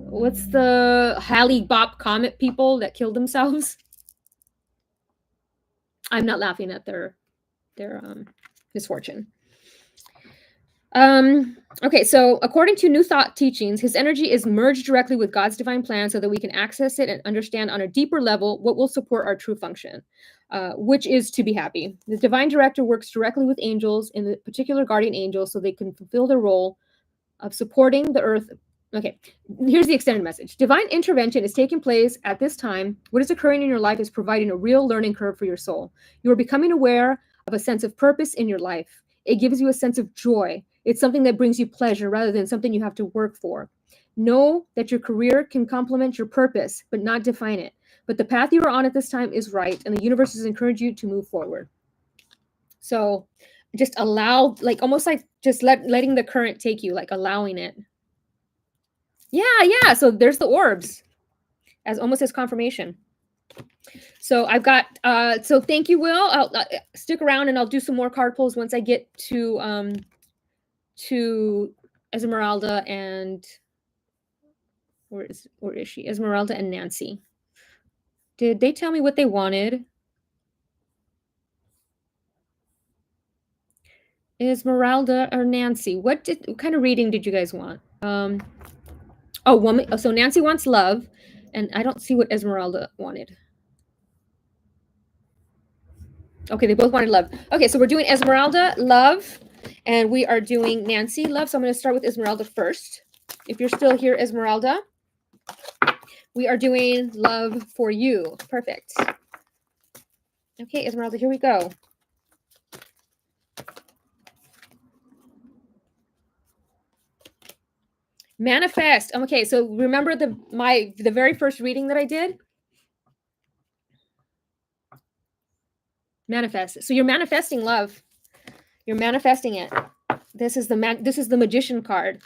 what's the Halley-Bopp comet people that killed themselves. I'm not laughing at their misfortune. Okay, so according to New Thought teachings, his energy is merged directly with God's divine plan so that we can access it and understand on a deeper level what will support our true function, which is to be happy. The divine director works directly with angels, in the particular guardian angels, so they can fulfill their role of supporting the earth. Okay, here's the extended message. Divine intervention is taking place at this time. What is occurring in your life is providing a real learning curve for your soul. You are becoming aware of a sense of purpose in your life. It gives you a sense of joy. It's something that brings you pleasure rather than something you have to work for. Know that your career can complement your purpose, but not define it. But the path you are on at this time is right, and the universe has encouraged you to move forward. So just allow, like almost like just letting the current take you, like allowing it. Yeah. So there's the orbs as almost as confirmation. So I've got, so thank you, Will. I'll stick around and I'll do some more card pulls once I get to to Esmeralda and where is she? Esmeralda and Nancy. Did they tell me what they wanted? Esmeralda or Nancy? What kind of reading did you guys want? Oh, woman. Oh, so Nancy wants love, and I don't see what Esmeralda wanted. Okay, they both wanted love. Okay, so we're doing Esmeralda, love, and we are doing Nancy, love. So I'm going to start with Esmeralda first. If you're still here, Esmeralda, we are doing love for you. Perfect. Okay, Esmeralda, here we go. Manifest. Okay, so remember the very first reading that I did? Manifest. So you're manifesting love. You're manifesting it. This is the magician card.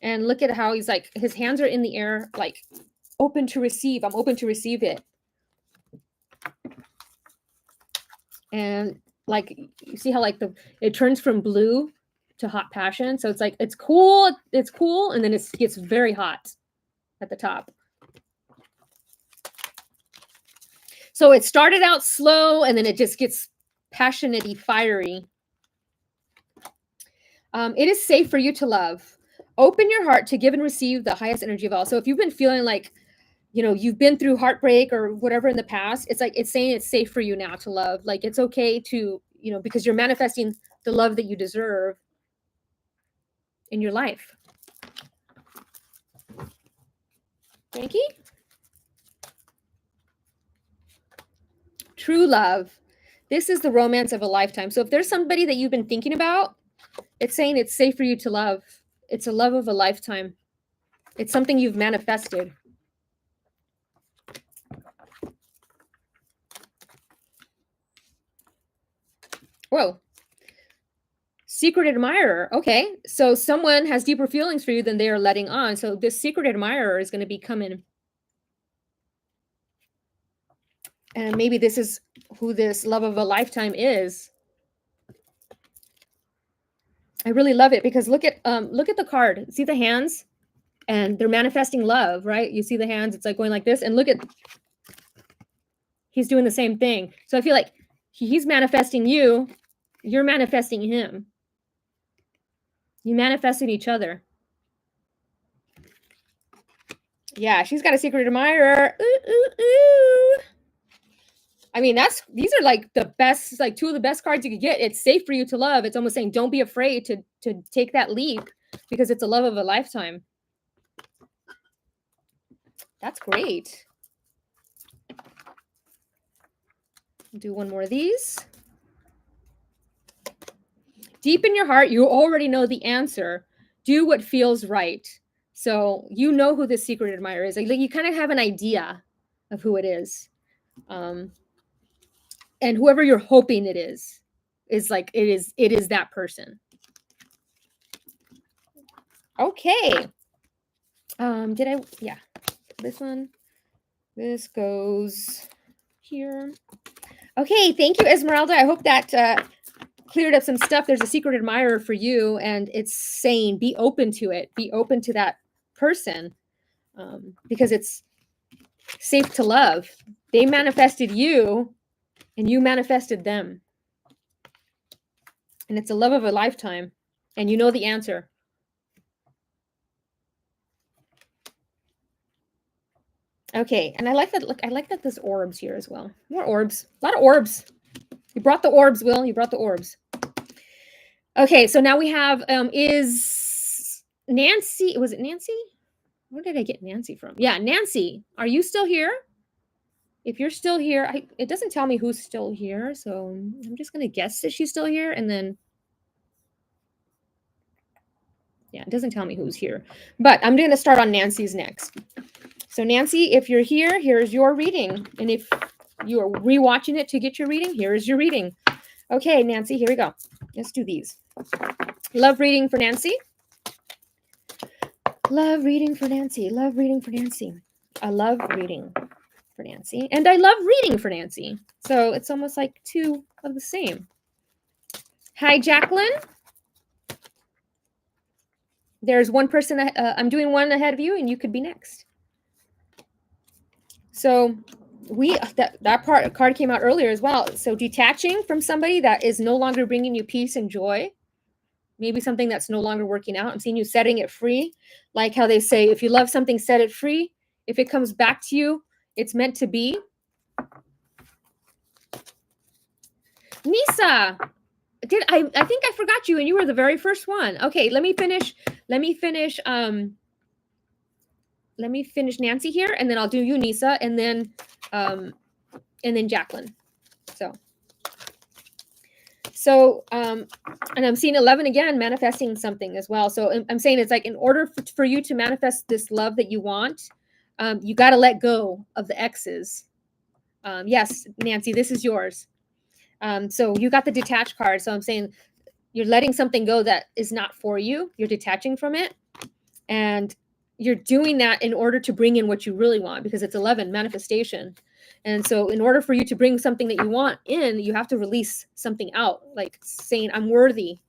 And look at how he's like, his hands are in the air, like open to receive. I'm open to receive it. And like, you see how like it turns from blue to hot passion. So it's like, it's cool. And then it gets very hot at the top. So it started out slow and then it just gets passionate-y, fiery. It is safe for you to love. Open your heart to give and receive the highest energy of all. So if you've been feeling like, you've been through heartbreak or whatever in the past, it's like, it's saying it's safe for you now to love. Like, it's okay to, because you're manifesting the love that you deserve in your life. Frankie? True love. This is the romance of a lifetime. So if there's somebody that you've been thinking about, it's saying it's safe for you to love. It's a love of a lifetime. It's something you've manifested. Whoa. Secret admirer. Okay. So someone has deeper feelings for you than they are letting on. So this secret admirer is going to be coming. And maybe this is who this love of a lifetime is. I really love it because look at the card. See the hands? And they're manifesting love, right? You see the hands, it's like going like this. And look at, he's doing the same thing. So I feel like he's manifesting you, you're manifesting him. You manifested each other. Yeah, she's got a secret admirer. Ooh, ooh, ooh. I mean, these are like the best, like two of the best cards you could get. It's safe for you to love. It's almost saying, don't be afraid to take that leap because it's a love of a lifetime. That's great. I'll do one more of these. Deep in your heart, you already know the answer. Do what feels right. So you know who this secret admirer is. Like you kind of have an idea of who it is. And whoever you're hoping it is like, it is that person. Okay. Yeah, this one, this goes here. Okay. Thank you, Esmeralda. I hope that, cleared up some stuff. There's a secret admirer for you, and it's saying be open to it. Be open to that person, because it's safe to love. They manifested you, and you manifested them. And it's a love of a lifetime, and you know the answer. Okay, and I like that. Look, I like that there's orbs here as well. More orbs. A lot of orbs. You brought the orbs, Will. You brought the orbs. Okay, so now we have, is Nancy, was it Nancy? Where did I get Nancy from? Yeah, Nancy, are you still here? If you're still here, it doesn't tell me who's still here, so I'm just going to guess that she's still here, and then, yeah, it doesn't tell me who's here. But I'm going to start on Nancy's next. So Nancy, if you're here, here's your reading. And if you are rewatching it to get your reading, here's your reading. Okay, Nancy, here we go. Let's do these. Love reading for Nancy. Love reading for Nancy. Love reading for Nancy. I love reading for Nancy. And I love reading for Nancy. So it's almost like two of the same. Hi, Jacqueline. There's one person, I'm doing one ahead of you, and you could be next. So that card came out earlier as well. So detaching from somebody that is no longer bringing you peace and joy, maybe something that's no longer working out. I'm seeing you setting it free, like how they say, if you love something, set it free. If it comes back to you, it's meant to be. Nisa, I think I forgot you, and you were the very first one. Okay, let me finish Nancy here, and then I'll do you, Nisa, and then Jacqueline. So and I'm seeing 11 again, manifesting something as well. So I'm saying it's like, in order for you to manifest this love that you want, you got to let go of the exes. Yes, Nancy, this is yours. So you got the detached card. So I'm saying you're letting something go that is not for you. You're detaching from it. And you're doing that in order to bring in what you really want, because it's 11, manifestation. And so in order for you to bring something that you want in, you have to release something out, like saying, I'm worthy.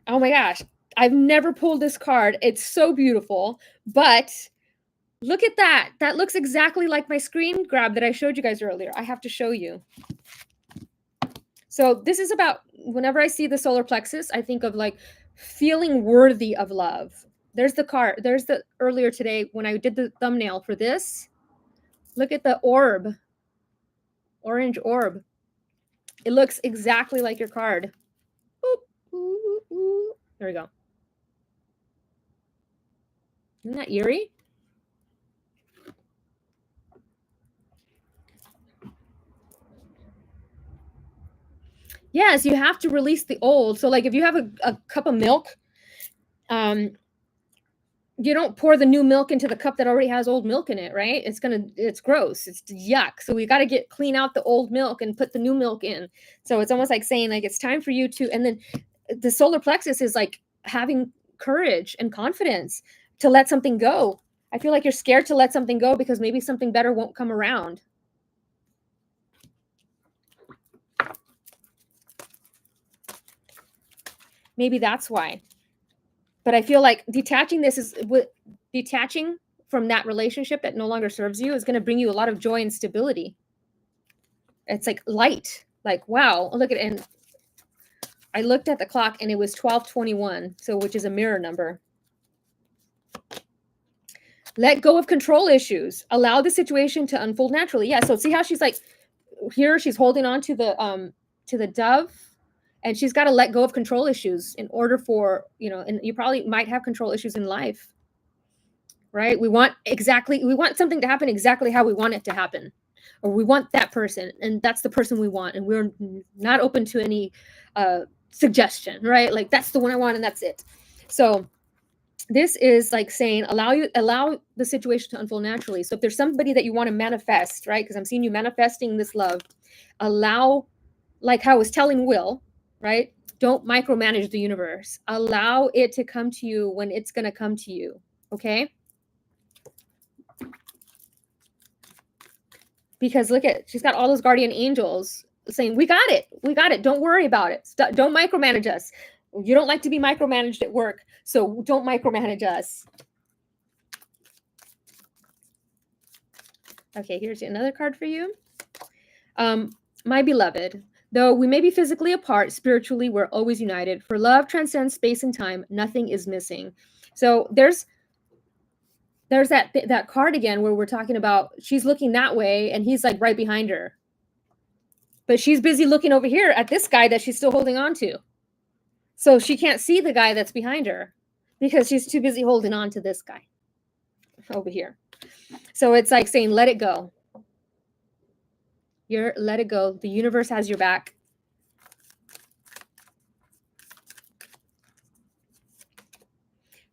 Oh my gosh, I've never pulled this card. It's so beautiful, but look at that. That looks exactly like my screen grab that I showed you guys earlier. I have to show you. So this is about, whenever I see the solar plexus, I think of like feeling worthy of love. There's the card. There's the earlier today when I did the thumbnail for this. Look at the orb, orange orb. It looks exactly like your card. There we go. Isn't that eerie? Yes, you have to release the old. So like if you have a cup of milk, you don't pour the new milk into the cup that already has old milk in it, right? It's gross. It's yuck. So we got to clean out the old milk and put the new milk in. So it's almost like saying, like, it's time for you to, and then the solar plexus is like having courage and confidence to let something go. I feel like you're scared to let something go because maybe something better won't come around. Maybe that's why. But I feel like detaching from that relationship that no longer serves you is going to bring you a lot of joy and stability. It's like light, like, wow, look at it. And I looked at the clock and it was 12:21, so which is a mirror number. Let go of control issues. Allow the situation to unfold naturally. Yeah, so see how she's like, here she's holding on to the dove, and she's got to let go of control issues in order for, and you probably might have control issues in life, right? We want something to happen exactly how we want it to happen, or we want that person, and that's the person we want, and we're not open to any suggestion, right? Like, that's the one I want, and that's it. So this is like saying, allow the situation to unfold naturally. So if there's somebody that you want to manifest, right? Because I'm seeing you manifesting this love, allow, like how I was telling Will, right? Don't micromanage the universe. Allow it to come to you when it's going to come to you. Okay? Because look at, she's got all those guardian angels saying, we got it. We got it. Don't worry about it. Don't micromanage us. You don't like to be micromanaged at work, so don't micromanage us. Okay, here's another card for you. My beloved, though we may be physically apart, spiritually we're always united. For love transcends space and time. Nothing is missing. So there's that card again where we're talking about she's looking that way and he's like right behind her. But she's busy looking over here at this guy that she's still holding on to. So she can't see the guy that's behind her because she's too busy holding on to this guy over here. So it's like saying, let it go. Let it go. The universe has your back.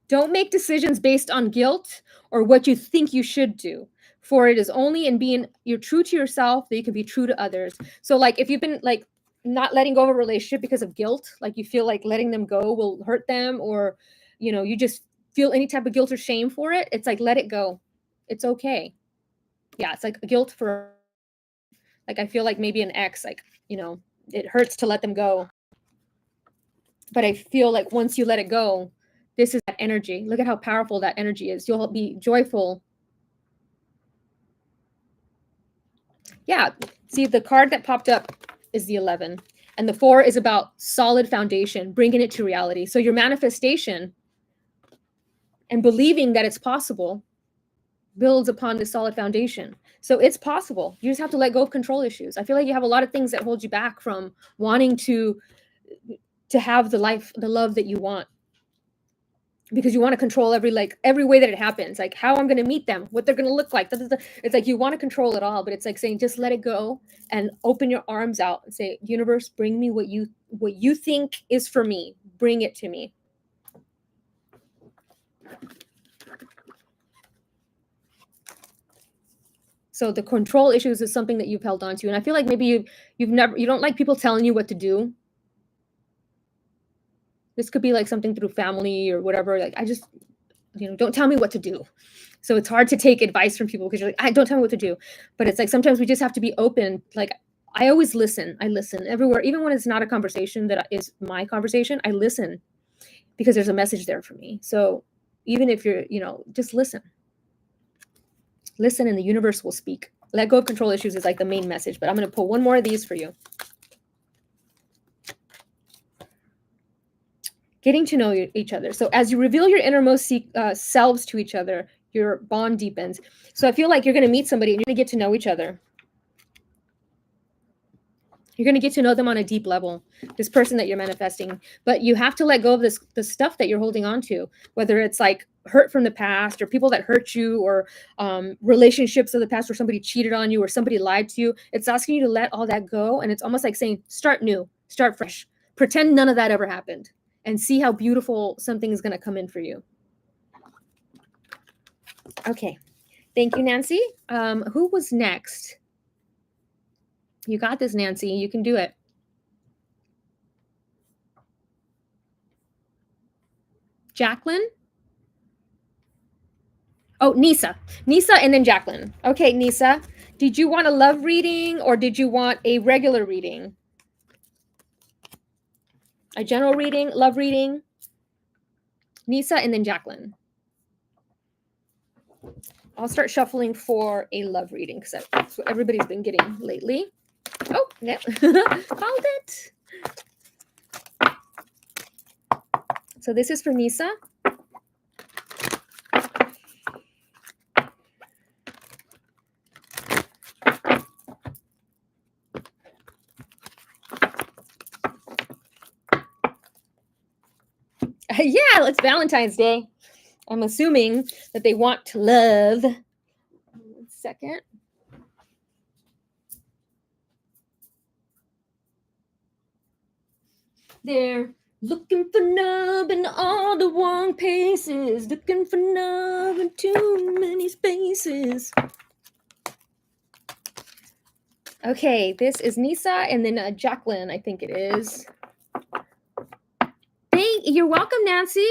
Don't make decisions based on guilt or what you think you should do. For it is only in being you're true to yourself that you can be true to others. So like if you've been like not letting go of a relationship because of guilt, like you feel like letting them go will hurt them, or you just feel any type of guilt or shame for it, it's like, let it go. It's okay. Yeah, it's like guilt for, like, I feel like maybe an ex, like, it hurts to let them go. But I feel like once you let it go, this is that energy. Look at how powerful that energy is. You'll be joyful. Yeah. See, the card that popped up is the 11. And the 4 is about solid foundation, bringing it to reality. So your manifestation and believing that it's possible builds upon this solid foundation. So it's possible. You just have to let go of control issues. I feel like you have a lot of things that hold you back from wanting to have the life, the love that you want, because you want to control every way that it happens, like how I'm going to meet them, what they're going to look like. It's like you want to control it all, but it's like saying just let it go and open your arms out and say, universe, bring me what you think is for me. Bring it to me. So the control issues is something that you've held on to, and I feel like maybe you don't like people telling you what to do. This could be like something through family or whatever. Like, I just, don't tell me what to do. So it's hard to take advice from people because you're like, don't tell me what to do. But it's like sometimes we just have to be open. Like, I always listen. I listen everywhere, even when it's not a conversation that is my conversation. I listen because there's a message there for me. So even if you're, just listen. Listen, and the universe will speak. Let go of control issues is like the main message. But I'm going to pull one more of these for you. Getting to know each other. So as you reveal your innermost selves to each other, your bond deepens. So I feel like you're going to meet somebody and you're going to get to know each other. You're going to get to know them on a deep level, this person that you're manifesting. But you have to let go of the stuff that you're holding on to, whether it's like hurt from the past or people that hurt you or relationships of the past where somebody cheated on you or somebody lied to you. It's asking you to let all that go. And it's almost like saying, start new, start fresh. Pretend none of that ever happened. And see how beautiful something is going to come in for you. Okay. Thank you, Nancy. Who was next? You got this, Nancy. You can do it. Jacqueline? Oh, Nisa. Nisa and then Jacqueline. Okay, Nisa. Did you want a love reading or did you want a regular reading? A general reading, love reading? Nisa and then Jacqueline. I'll start shuffling for a love reading because that's what everybody's been getting lately. Oh, yeah. Found it. So this is for Nisa. Yeah, it's Valentine's Day. I'm assuming that they want to love. 1 second. They're looking for love in all the wrong places. Looking for love in too many spaces. Okay, this is Nisa and then Jacqueline, I think it is. You're welcome, Nancy.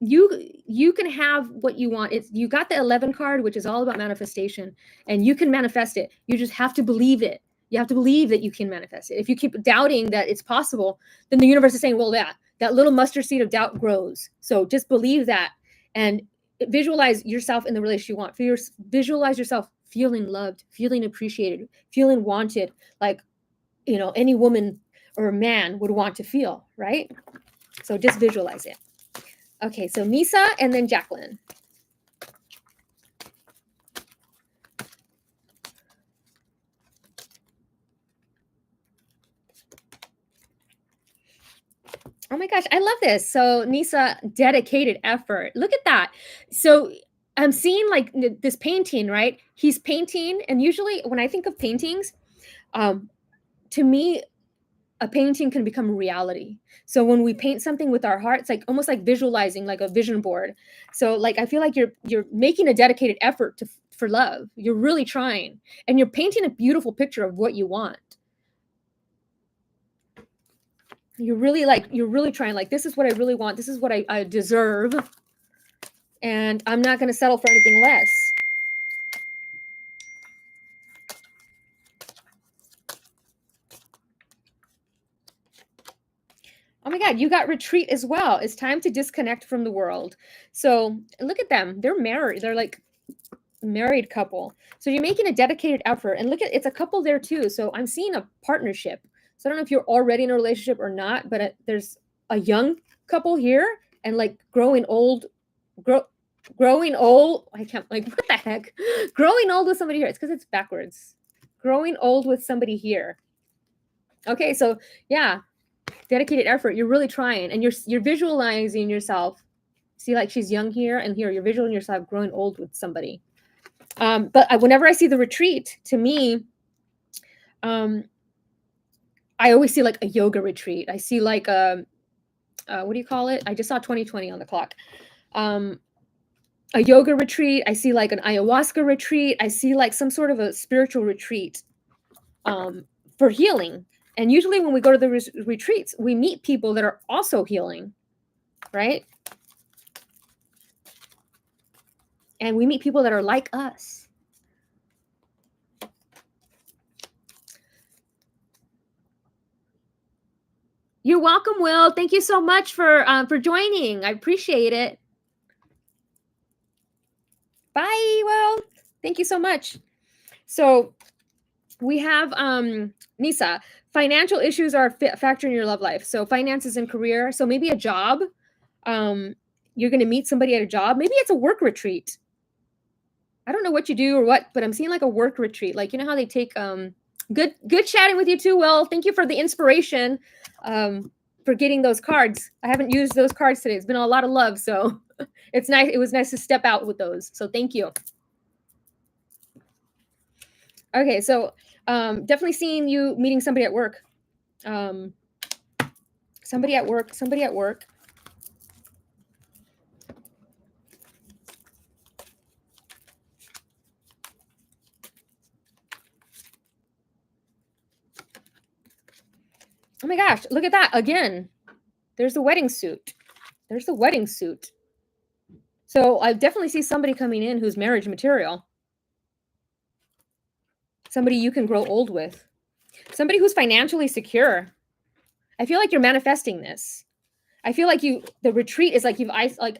You can have what you want. You got the 11 card, which is all about manifestation, and you can manifest it. You just have to believe it. You have to believe that you can manifest it. If you keep doubting that it's possible, then the universe is saying, well, yeah, that little mustard seed of doubt grows. So just believe that and visualize yourself in the relationship you want. Visualize yourself feeling loved, feeling appreciated, feeling wanted, like, any woman or man would want to feel, right? So just visualize it. Okay, so Nisa and then Jacqueline. Oh my gosh, I love this. So Nisa, dedicated effort. Look at that. So I'm seeing like this painting, right? He's painting, and usually when I think of paintings, to me, a painting can become reality. So when we paint something with our heart, it's like almost like visualizing, like a vision board. So like I feel like you're making a dedicated effort for love. You're really trying, and you're painting a beautiful picture of what you want. You're really trying, like, this is what I really want. This is what I deserve. And I'm not going to settle for anything less. Oh my God, you got retreat as well. It's time to disconnect from the world. So look at them. They're married. They're like married couple. So you're making a dedicated effort. And look at it's a couple there too. So I'm seeing a partnership. So I don't know if you're already in a relationship or not, but there's a young couple here and like growing old. I can't like what the heck? Growing old with somebody here. It's because it's backwards. Growing old with somebody here. Okay, so yeah, dedicated effort. You're really trying, and you're visualizing yourself. See, like she's young here, and here you're visualizing yourself growing old with somebody. But whenever I see the retreat, to me, I always see like a yoga retreat. I see like what do you call it? I just saw 2020 on the clock. A yoga retreat. I see like an ayahuasca retreat. I see like some sort of a spiritual retreat for healing. And usually when we go to the retreats, we meet people that are also healing, right? And we meet people that are like us. You're welcome, Will. Thank you so much for joining. I appreciate it. Bye, Will. Thank you so much. So we have Nisa. Financial issues are a factor in your love life. So finances and career. So maybe a job. You're going to meet somebody at a job. Maybe it's a work retreat. I don't know what you do or what, but I'm seeing like a work retreat. Like, you know how they take good chatting with you too, Will. Thank you for the inspiration for getting those cards. I haven't used those cards today. It's been a lot of love, so it's nice. It was nice to step out with those. So thank you. Okay, so definitely seeing you meeting somebody at work. Somebody at work. Oh my gosh, look at that again. There's the wedding suit. So I definitely see somebody coming in who's marriage material. Somebody you can grow old with. Somebody who's financially secure. I feel like you're manifesting this. I feel like the retreat is like you've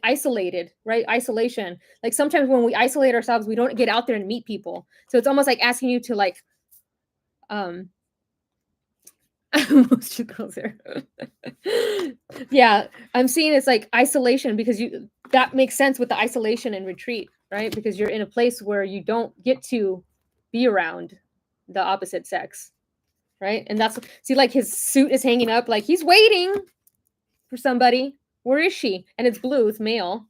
isolated, right? Isolation. Like sometimes when we isolate ourselves, we don't get out there and meet people. So it's almost like asking you to like, most you girls here. Yeah, I'm seeing it's like isolation because that makes sense with the isolation and retreat, right? Because you're in a place where you don't get to be around the opposite sex, right? And that's see, like his suit is hanging up, like he's waiting for somebody. Where is she? And it's blue, it's male.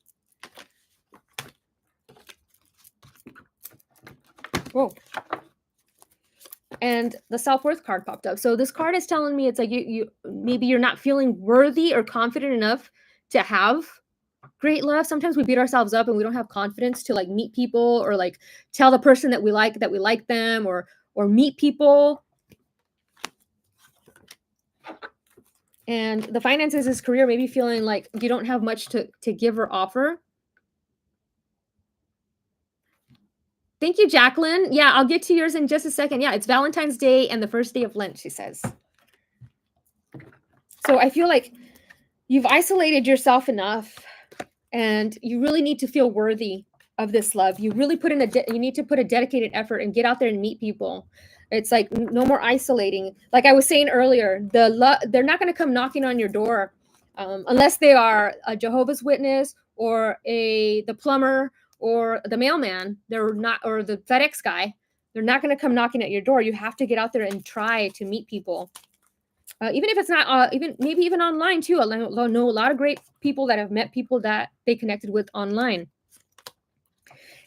Whoa. And the self-worth card popped up. So this card is telling me it's like you maybe you're not feeling worthy or confident enough to have great love. Sometimes we beat ourselves up and we don't have confidence to like meet people or like tell the person that we like them or meet people. And the finances is career, maybe feeling like you don't have much to give or offer. Thank you, Jacqueline. Yeah, I'll get to yours in just a second. Yeah, it's Valentine's Day and the first day of Lent, she says. So I feel like you've isolated yourself enough and you really need to feel worthy of this love. You really you need to put a dedicated effort and get out there and meet people. It's like no more isolating. Like I was saying earlier, they're not going to come knocking on your door unless they are a Jehovah's Witness or the plumber or the mailman. They're not, or the FedEx guy. They're not going to come knocking at your door. You have to get out there and try to meet people. Even if it's not, maybe even online too. I know a lot of great people that have met people that they connected with online.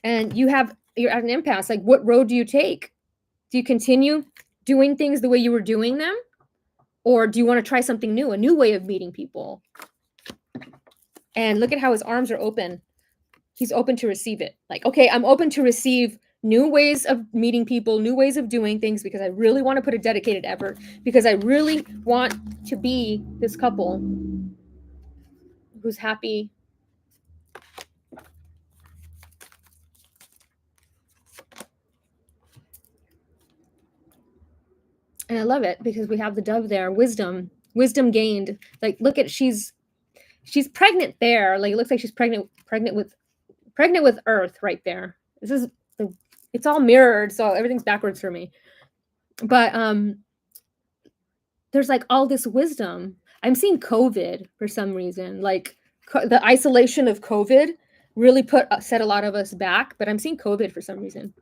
And you're at an impasse. Like, what road do you take? Do you continue doing things the way you were doing them? Or do you want to try something new, a new way of meeting people? And look at how his arms are open. He's open to receive it. Like, okay, I'm open to receive new ways of meeting people, new ways of doing things, because I really want to put a dedicated effort, because I really want to be this couple who's happy. And I love it because we have the dove there, wisdom. wisdom gained. Like, look at, she's pregnant there. Like, it looks like she's pregnant with Earth right there. This is it's all mirrored, so everything's backwards for me. But there's like all this wisdom. I'm seeing COVID for some reason. Like the isolation of COVID really set a lot of us back, but I'm seeing COVID for some reason.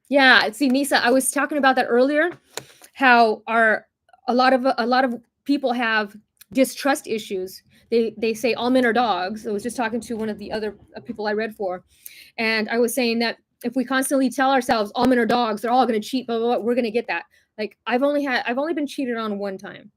Yeah, see, Nisa, I was talking about that earlier, how a lot of people have distrust issues. They say all men are dogs. I was just talking to one of the other people I read for, and I was saying that if we constantly tell ourselves all men are dogs, they're all going to cheat, blah, blah, blah, we're going to get that. Like I've only been cheated on one time,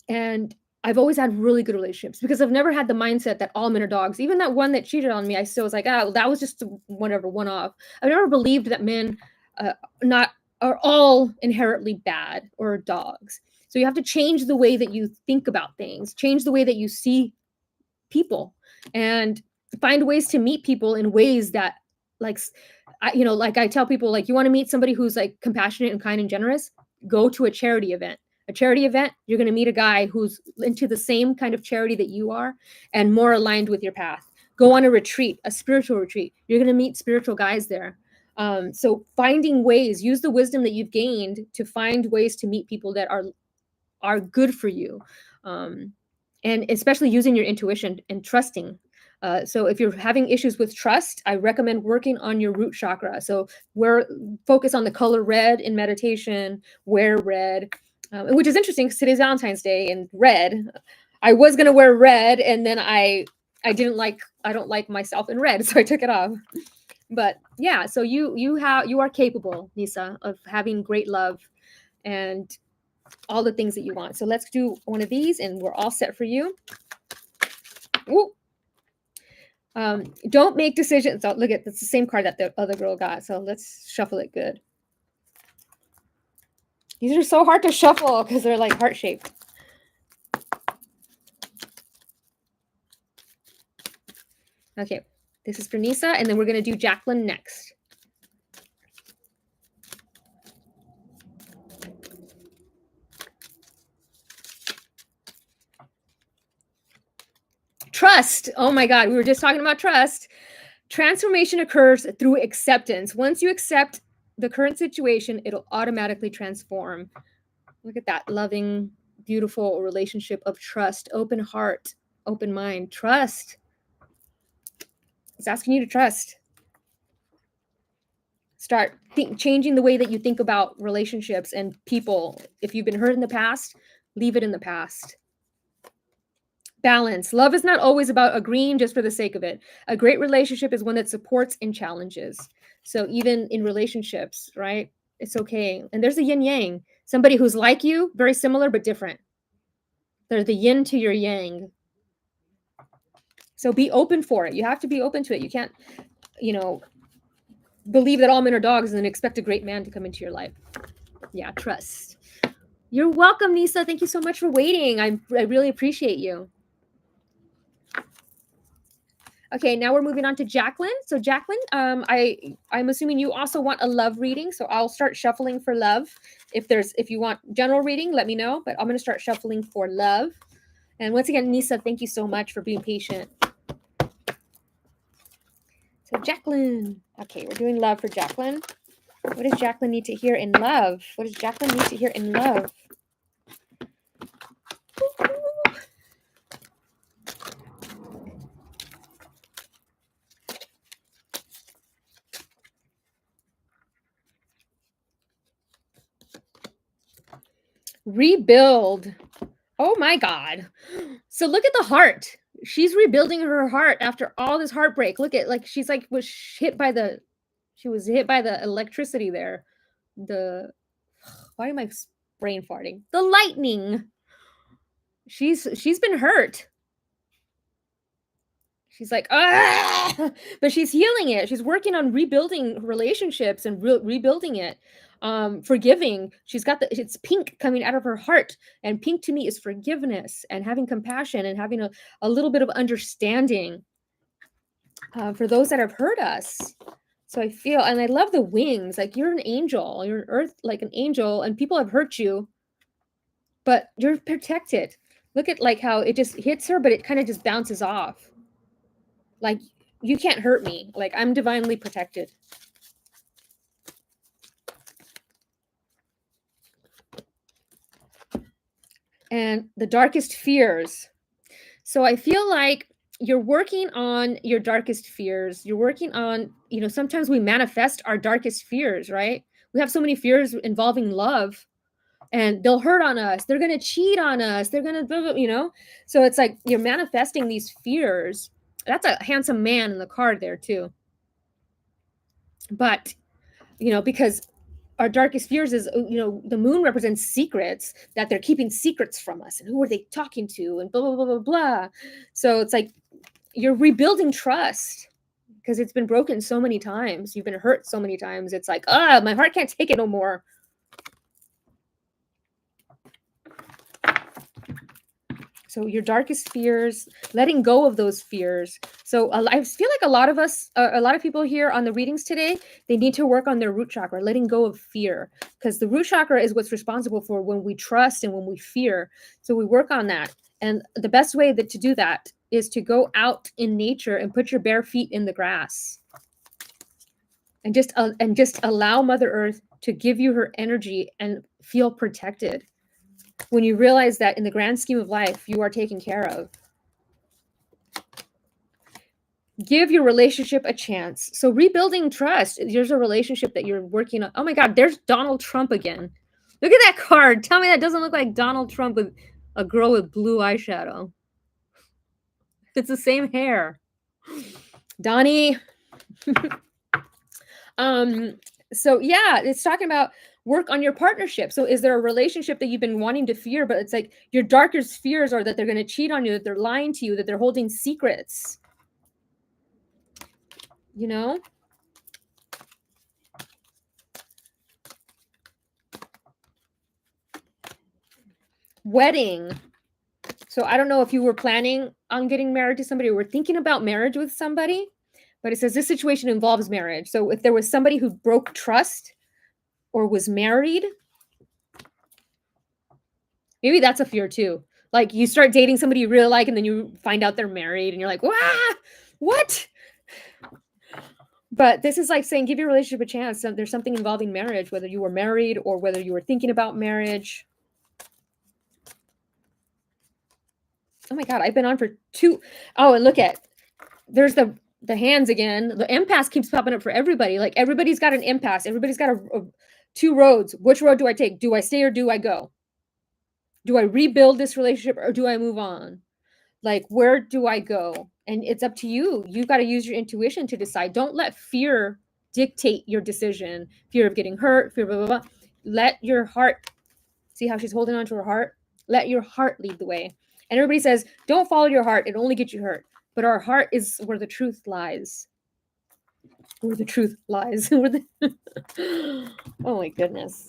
and I've always had really good relationships because I've never had the mindset that all men are dogs. Even that one that cheated on me, I still was like, ah, that was just whatever, one off. I've never believed that men not are all inherently bad or dogs. So you have to change the way that you think about things, change the way that you see people, and find ways to meet people in ways that, like, like I tell people, like, you want to meet somebody who's like compassionate and kind and generous, go to a charity event. A charity event, you're going to meet a guy who's into the same kind of charity that you are and more aligned with your path. Go on a retreat, a spiritual retreat. You're going to meet spiritual guys there. So finding ways, use the wisdom that you've gained to find ways to meet people that are good for you. And especially using your intuition and trusting. So if you're having issues with trust, I recommend working on your root chakra. So focus on the color red in meditation, wear red, which is interesting because today's Valentine's Day, and red. I was gonna wear red, and then I don't like myself in red, so I took it off. But yeah, so you are capable, Nisa, of having great love and all the things that you want. So let's do one of these, and we're all set for you. Ooh. Don't make decisions. Oh, look at, that's the same card that the other girl got. So let's shuffle it good. These are so hard to shuffle because they're like heart-shaped. Okay, this is for Nisa, and then we're going to do Jacqueline next. Trust. Oh my God, we were just talking about trust. Transformation occurs through acceptance. Once you accept the current situation, it'll automatically transform. Look at that loving, beautiful relationship of trust, open heart, open mind, trust. It's asking you to trust. Start changing the way that you think about relationships and people. If you've been hurt in the past, leave it in the past. Balance. Love is not always about agreeing just for the sake of it. A great relationship is one that supports in challenges. So even in relationships, right? It's okay. And there's a yin yang. Somebody who's like you, very similar but different. They're the yin to your yang. So be open for it. You have to be open to it. You can't, believe that all men are dogs and then expect a great man to come into your life. Yeah, trust. You're welcome, Nisa. Thank you so much for waiting. I really appreciate you. Okay, now we're moving on to Jacqueline. So Jacqueline, I'm assuming you also want a love reading. So I'll start shuffling for love. If you want general reading, let me know. But I'm going to start shuffling for love. And once again, Nisa, thank you so much for being patient. So Jacqueline. Okay, we're doing love for Jacqueline. What does Jacqueline need to hear in love? What does Jacqueline need to hear in love? Rebuild. Oh my God. So look at the heart. She's rebuilding her heart after all this heartbreak. Look at, like, she was hit by the electricity there. Why am I brain farting? The lightning. She's been hurt. She's like, ah, but she's healing it. She's working on rebuilding relationships and rebuilding it. Forgiving. She's got it's pink coming out of her heart. And pink to me is forgiveness and having compassion and having a little bit of understanding for those that have hurt us. So I feel, and I love the wings. Like, you're an angel. You're an earth, like an angel, and people have hurt you. but you're protected. Look at like how it just hits her, but it kind of just bounces off. Like, you can't hurt me. Like, I'm divinely protected. And the darkest fears. So I feel like you're working on your darkest fears. You're working on, sometimes we manifest our darkest fears, right? We have so many fears involving love, and they'll hurt on us. They're going to cheat on us. They're going to, So it's like you're manifesting these fears. That's a handsome man in the card there too. But, because our darkest fears is, the moon represents secrets, that they're keeping secrets from us, and who are they talking to, and blah, blah, blah, blah, blah. So it's like you're rebuilding trust because it's been broken so many times. You've been hurt so many times. It's like, my heart can't take it no more. So your darkest fears, letting go of those fears. So I feel like a lot of people here on the readings today, they need to work on their root chakra, letting go of fear, because the root chakra is what's responsible for when we trust and when we fear. So we work on that. And the best way to do that is to go out in nature and put your bare feet in the grass. And just allow Mother Earth to give you her energy and feel protected. When you realize that in the grand scheme of life, you are taken care of. Give your relationship a chance. So rebuilding trust. There's a relationship that you're working on. Oh my God, there's Donald Trump again. Look at that card. Tell me that doesn't look like Donald Trump with a girl with blue eyeshadow. It's the same hair. Donnie. So yeah, it's talking about work on your partnership. So is there a relationship that you've been wanting to fear, but it's like your darkest fears are that they're going to cheat on you, that they're lying to you, that they're holding secrets, Wedding. So I don't know if you were planning on getting married to somebody or were thinking about marriage with somebody, but it says this situation involves marriage. So if there was somebody who broke trust or was married, maybe that's a fear too. Like you start dating somebody you really like and then you find out they're married and you're like, wow, what? But this is like saying, give your relationship a chance. So there's something involving marriage, whether you were married or whether you were thinking about marriage. Oh my God, I've been on for 2. Oh, and look at, there's the hands again. The impasse keeps popping up for everybody. Like everybody's got an impasse. Everybody's got 2 roads. Which road do I take? Do I stay or do I go? Do I rebuild this relationship or do I move on? Like, where do I go? And it's up to you. You got to use your intuition to decide. Don't let fear dictate your decision. Fear of getting hurt, fear, blah, blah, blah. Let your heart, see how she's holding on to her heart? Let your heart lead the way. And everybody says, don't follow your heart. It only gets you hurt. But our heart is where the truth lies. Where the truth lies. Oh my goodness.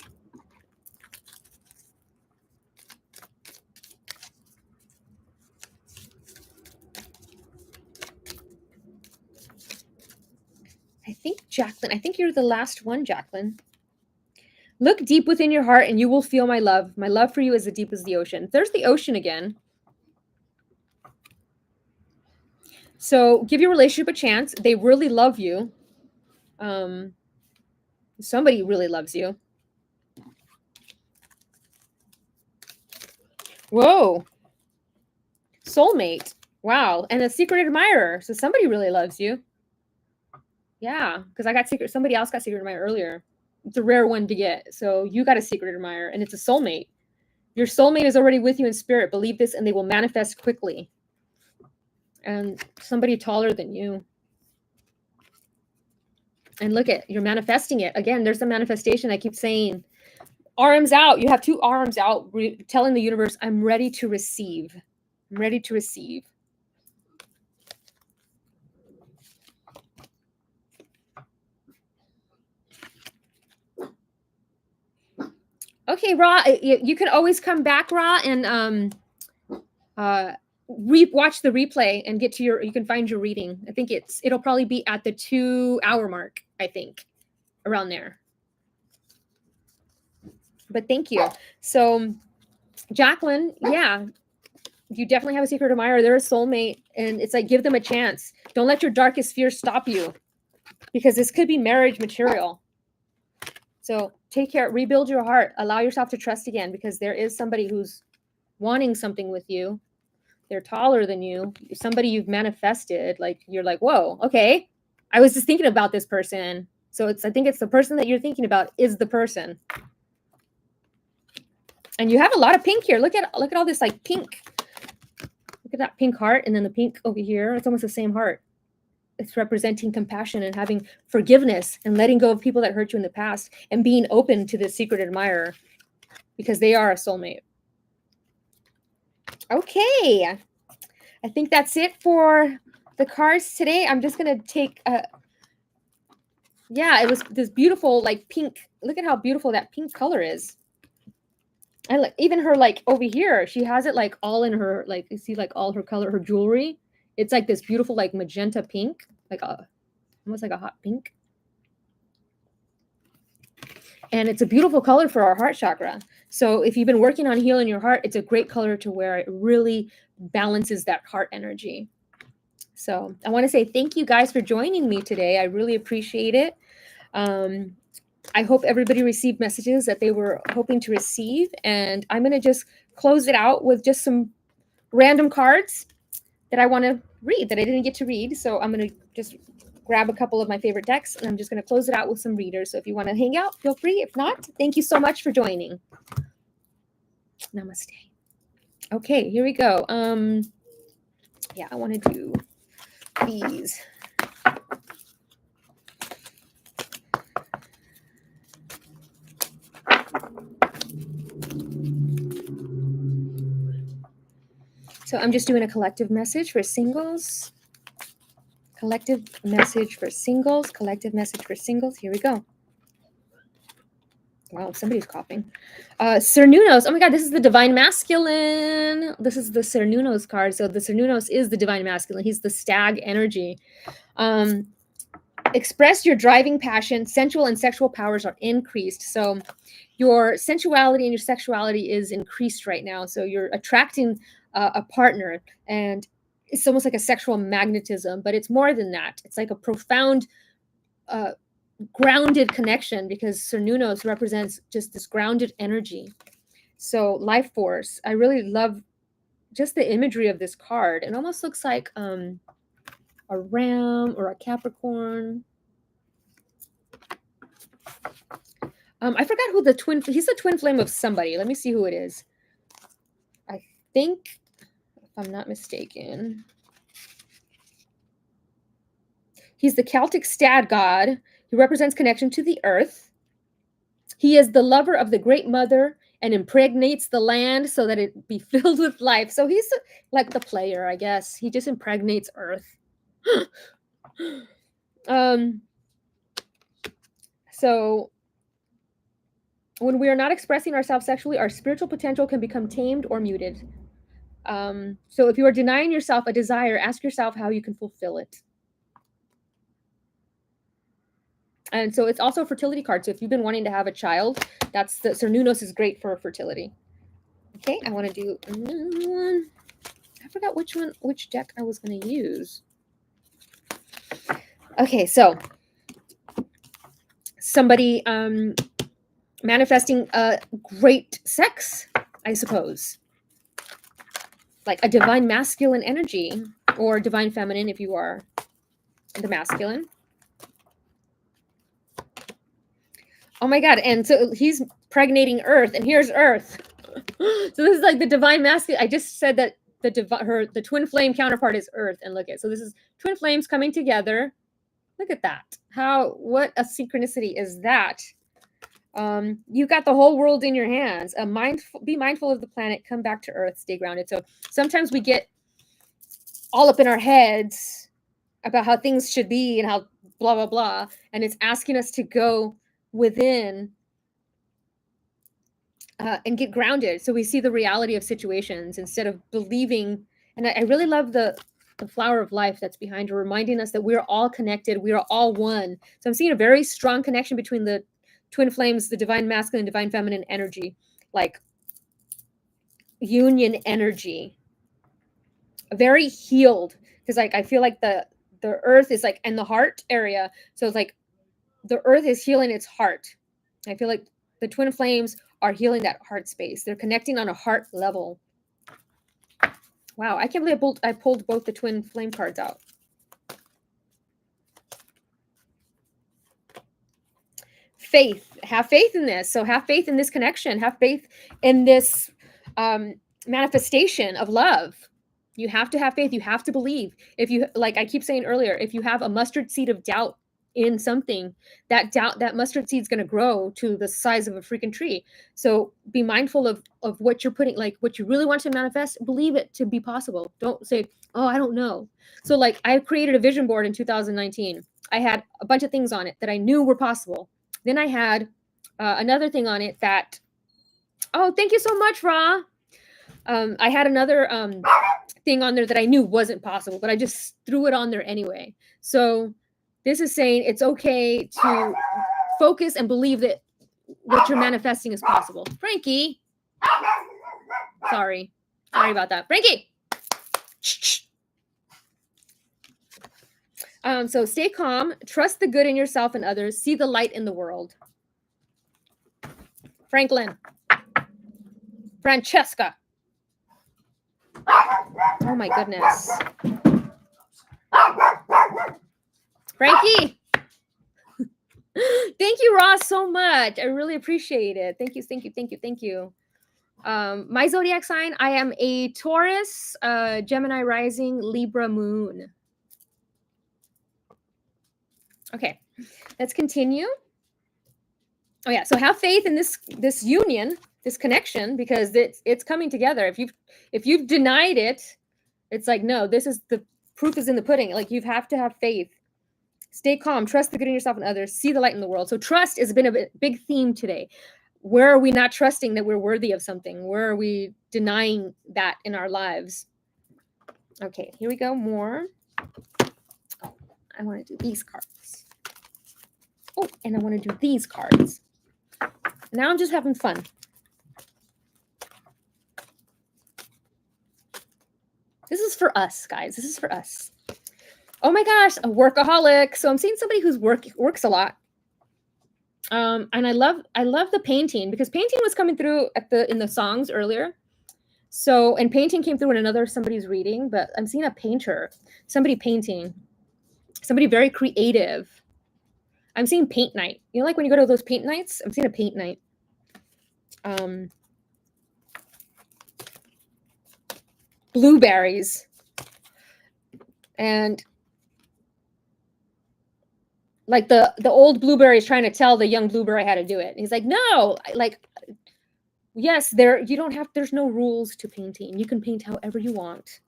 I think Jacqueline, I think you're the last one, Jacqueline. Look deep within your heart and you will feel my love. My love for you is as deep as the ocean. There's the ocean again. So give your relationship a chance. They really love you. Somebody really loves you. Whoa. Soulmate. Wow. And a secret admirer. So somebody really loves you. Yeah, because I got somebody else got secret admirer earlier. It's a rare one to get. So you got a secret admirer and it's a soulmate. Your soulmate is already with you in spirit. Believe this and they will manifest quickly. And somebody taller than you. And look at, you're manifesting it. Again, there's the manifestation I keep saying. Arms out. You have 2 arms out, telling the universe, I'm ready to receive. I'm ready to receive. Okay, Ra, you can always come back, Ra, and watch the replay and get to you can find your reading. I think it'll probably be at the 2-hour mark, I think, around there. But thank you. So Jacqueline, yeah, you definitely have a secret admirer. They're a soulmate, and it's like, give them a chance. Don't let your darkest fears stop you, because this could be marriage material. So take care, rebuild your heart, allow yourself to trust again, because there is somebody who's wanting something with you. They're taller than you, somebody you've manifested. Like, you're like, whoa, okay, I was just thinking about this person. So I think it's the person that you're thinking about is the person. And you have a lot of pink here. Look at all this like pink. Look at that pink heart, and then the pink over here. It's almost the same heart. It's representing compassion and having forgiveness and letting go of people that hurt you in the past, and being open to this secret admirer, because they are a soulmate. Okay, I think that's it for the cards today. I'm just gonna take yeah, it was this beautiful like pink. Look at how beautiful that pink color is. And like, even her, like over here, she has it like all in her, like, you see like all her color, her jewelry. It's like this beautiful like magenta pink, like almost like a hot pink. And it's a beautiful color for our heart chakra. So if you've been working on healing your heart, it's a great color to wear. It really balances that heart energy. So I want to say thank you guys for joining me today. I really appreciate it. I hope everybody received messages that they were hoping to receive. And I'm going to just close it out with just some random cards that I want to read that I didn't get to read. So I'm going to just grab a couple of my favorite decks, and I'm just going to close it out with some readers. So if you want to hang out, feel free. If not, thank you so much for joining. Namaste. Okay, here we go. Yeah, I want to do these. So I'm just doing a collective message for singles. Collective message for singles. Collective message for singles. Here we go. Wow, somebody's coughing. Cernunnos. Oh my God, this is the Divine Masculine. This is the Cernunnos card. So the Cernunnos is the Divine Masculine. He's the stag energy. Express your driving passion. Sensual and sexual powers are increased. So your sensuality and your sexuality is increased right now. So you're attracting a partner, and it's almost like a sexual magnetism, but it's more than that. It's like a profound grounded connection, because Cernunnos represents just this grounded energy. So life force. I really love just the imagery of this card. It almost looks like a ram or a Capricorn. I forgot who the twin. He's the twin flame of somebody. Let me see who it is. I think, if I'm not mistaken, he's the Celtic stag god. He represents connection to the earth. He is the lover of the great mother and impregnates the land so that it be filled with life. So he's like the player, I guess. He just impregnates earth. So when we are not expressing ourselves sexually, our spiritual potential can become tamed or muted. So if you are denying yourself a desire, ask yourself how you can fulfill it. And so it's also a fertility card. So if you've been wanting to have a child, that's the Cernunnos is great for fertility. Okay, I want to do another one. I forgot which deck I was going to use. Okay, so somebody manifesting great sex, I suppose. Like a divine masculine energy, or divine feminine if you are the masculine. Oh my God. And so he's pregnating Earth, and here's Earth. So this is like the divine masculine. I just said that the twin flame counterpart is Earth. And look at, so this is twin flames coming together. Look at that. What a synchronicity is that? You got the whole world in your hands. Be mindful of the planet, come back to Earth, stay grounded. So sometimes we get all up in our heads about how things should be and how blah, blah, blah. And it's asking us to go within and get grounded. So we see the reality of situations instead of believing. And I really love the flower of life that's behind her, reminding us that we're all connected. We are all one. So I'm seeing a very strong connection between the twin flames, the divine masculine, divine feminine energy. Like union energy, very healed, because like I feel like the earth is like in the heart area, so it's like the earth is healing its heart. I feel like the twin flames are healing that heart space. They're connecting on a heart level. Wow, I can't believe I pulled both the twin flame cards out. Faith. Have faith in this. So have faith in this connection. Have faith in this manifestation of love. You have to have faith. You have to believe. If you, like I keep saying earlier, if you have a mustard seed of doubt in something, that mustard seed is going to grow to the size of a freaking tree. So be mindful of what you're putting, like what you really want to manifest. Believe it to be possible. Don't say, oh, I don't know. So like I created a vision board in 2019. I had a bunch of things on it that I knew were possible. Then I had another thing on it that, oh, thank you so much, Ra. I had another thing on there that I knew wasn't possible, but I just threw it on there anyway. So this is saying it's okay to focus and believe that what you're manifesting is possible. Frankie. Sorry about that. Frankie. So stay calm, trust the good in yourself and others, see the light in the world. Franklin. Francesca. Oh my goodness. Frankie. Thank you, Ross, so much. I really appreciate it. Thank you. My zodiac sign, I am a Taurus, Gemini rising, Libra moon. Okay, let's continue. Oh yeah, so have faith in this union, this connection, because it's coming together. If you've denied it, it's like, no, this is the proof is in the pudding. Like you have to have faith. Stay calm, trust the good in yourself and others, see the light in the world. So trust has been a big theme today. Where are we not trusting that we're worthy of something? Where are we denying that in our lives? Okay, here we go. More. Oh, I want to do these cards. Oh, and I want to do these cards. Now I'm just having fun. This is for us, guys. This is for us. Oh my gosh, a workaholic. So I'm seeing somebody who's works a lot. And I love the painting, because painting was coming through in the songs earlier. So, and painting came through in somebody's reading, but I'm seeing a painter, somebody painting, somebody very creative. I'm seeing paint night. You know, like when you go to those paint nights, I'm seeing a paint night. Blueberries. And like the old blueberry is trying to tell the young blueberry how to do it. And he's like, no, like, yes, there's no rules to painting. You can paint however you want.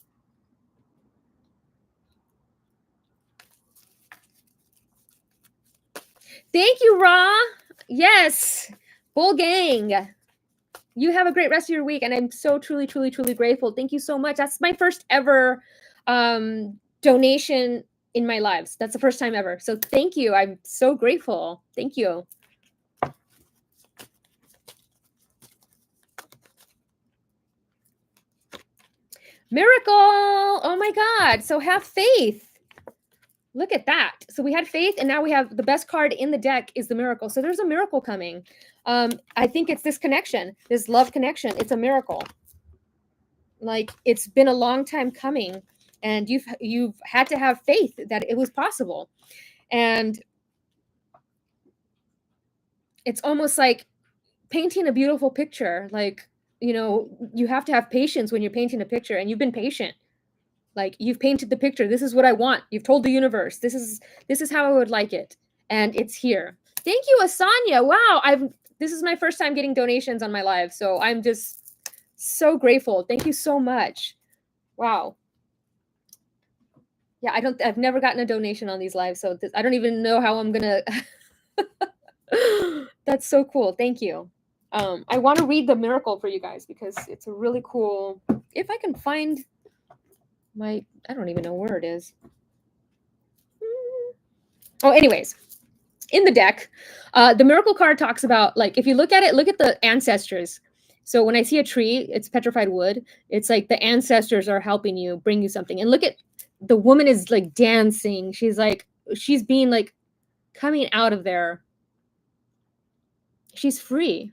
Thank you, Ra. Yes, Bull Gang. You have a great rest of your week, and I'm so truly grateful. Thank you so much. That's my first ever donation in my lives. That's the first time ever. So thank you. I'm so grateful. Thank you. Miracle. Oh my God. So have faith. Look at that. So we had faith, and now we have the best card in the deck is the miracle. So there's a miracle coming. I think it's this connection, this love connection. It's a miracle. Like it's been a long time coming, and you've had to have faith that it was possible. And it's almost like painting a beautiful picture. Like, you know, you have to have patience when you're painting a picture, and you've been patient. Like you've painted the picture. This is what I want. You've told the universe, this is how I would like it. And it's here. Thank you, Asanya. Wow. This is my first time getting donations on my live. So I'm just so grateful. Thank you so much. Wow. Yeah, I've never gotten a donation on these lives. So I don't even know how I'm going to, that's so cool. Thank you. I want to read the miracle for you guys because it's a really cool, if I can find I don't even know where it is. Oh, anyways, in the deck, the miracle card talks about, like, if you look at it, look at the ancestors. So when I see a tree, it's petrified wood. It's like the ancestors are helping you, bring you something. And look at the woman is like dancing. She's being like coming out of there. She's free.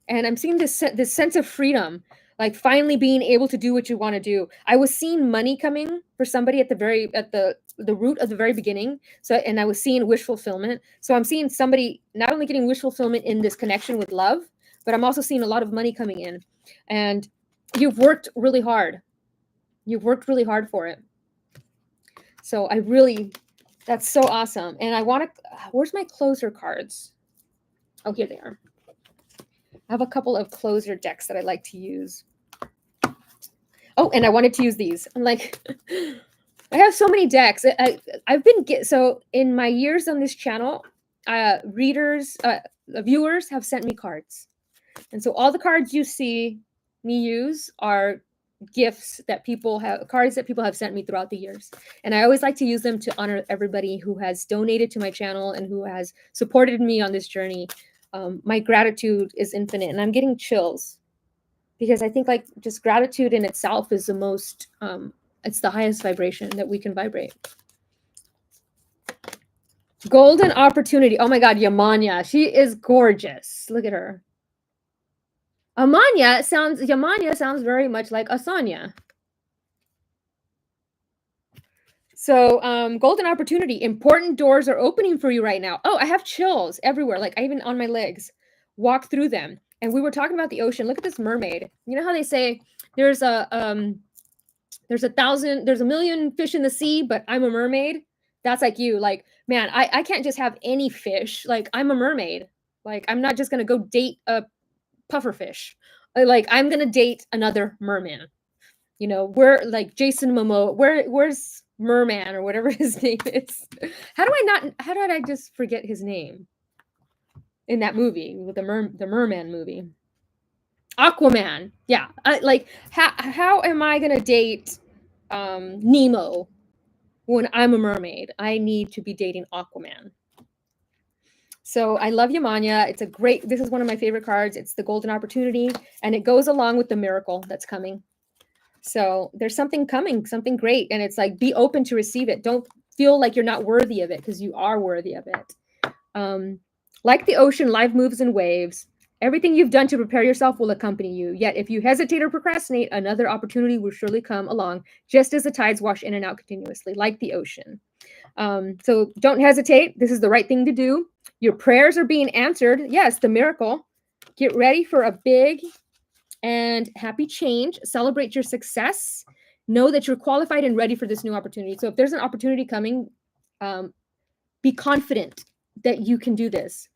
And I'm seeing this sense of freedom, like finally being able to do what you want to do. I was seeing money coming for somebody at the root of the very beginning. So, and I was seeing wish fulfillment. So I'm seeing somebody not only getting wish fulfillment in this connection with love, but I'm also seeing a lot of money coming in. And you've worked really hard. You've worked really hard for it. So that's so awesome. And I want to, where's my closer cards? Oh, here they are. I have a couple of closer decks that I like to use. Oh, and I wanted to use these. I'm like, I have so many decks. I've been so in my years on this channel, viewers have sent me cards, and so all the cards you see me use are gifts that cards that people have sent me throughout the years, and I always like to use them to honor everybody who has donated to my channel and who has supported me on this journey. My gratitude is infinite, and I'm getting chills because I think like just gratitude in itself is the most, it's the highest vibration that we can vibrate. Golden opportunity. Oh my God, Yamanya. She is gorgeous. Look at her. Yamanya sounds very much like Asanya. So, golden opportunity. Important doors are opening for you right now. Oh, I have chills everywhere, like even on my legs. Walk through them. And we were talking about the ocean. Look at this mermaid. You know how they say there's a million fish in the sea, but I'm a mermaid? That's like you. Like, man, I can't just have any fish. Like, I'm a mermaid. Like, I'm not just gonna go date a puffer fish. Like, I'm gonna date another merman. You know, where like Jason Momoa, where's Merman or whatever his name is? How did I just forget his name in that movie with the Merman movie? Aquaman. Yeah. Like how am I gonna date Nemo when I'm a mermaid? I need to be dating Aquaman. So I love Yamanya. This is one of my favorite cards. It's the golden opportunity, and it goes along with the miracle that's coming. So there's something coming, something great. And it's like, be open to receive it. Don't feel like you're not worthy of it, because you are worthy of it. Like the ocean, life moves in waves. Everything you've done to prepare yourself will accompany you. Yet if you hesitate or procrastinate, another opportunity will surely come along, just as the tides wash in and out continuously, like the ocean. So don't hesitate. This is the right thing to do. Your prayers are being answered. Yes, the miracle. Get ready for a big and happy change. Celebrate your success. Know that you're qualified and ready for this new opportunity. So if there's an opportunity coming, be confident that you can do this.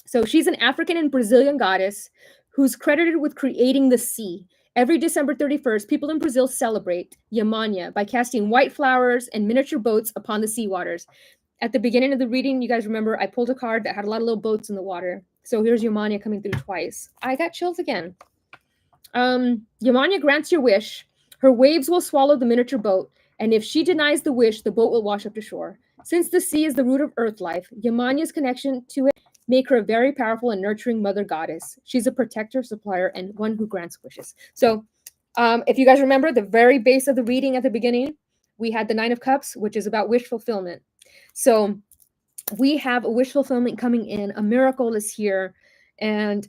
So she's an African and Brazilian goddess who's credited with creating the sea. Every December 31st, people in Brazil celebrate Yamanya by casting white flowers and miniature boats upon the sea waters. At the beginning of the reading, you guys remember I pulled a card that had a lot of little boats in the water. So here's Yamanya coming through twice. I got chills again. Yamanya grants your wish. Her waves will swallow the miniature boat, and if she denies the wish, the boat will wash up to shore. Since the sea is the root of earth life, Yamanya's connection to it make her a very powerful and nurturing mother goddess. She's a protector, supplier, and one who grants wishes. So if you guys remember the very base of the reading at the beginning, we had the Nine of Cups, which is about wish fulfillment. So we have a wish fulfillment coming in. A miracle is here, and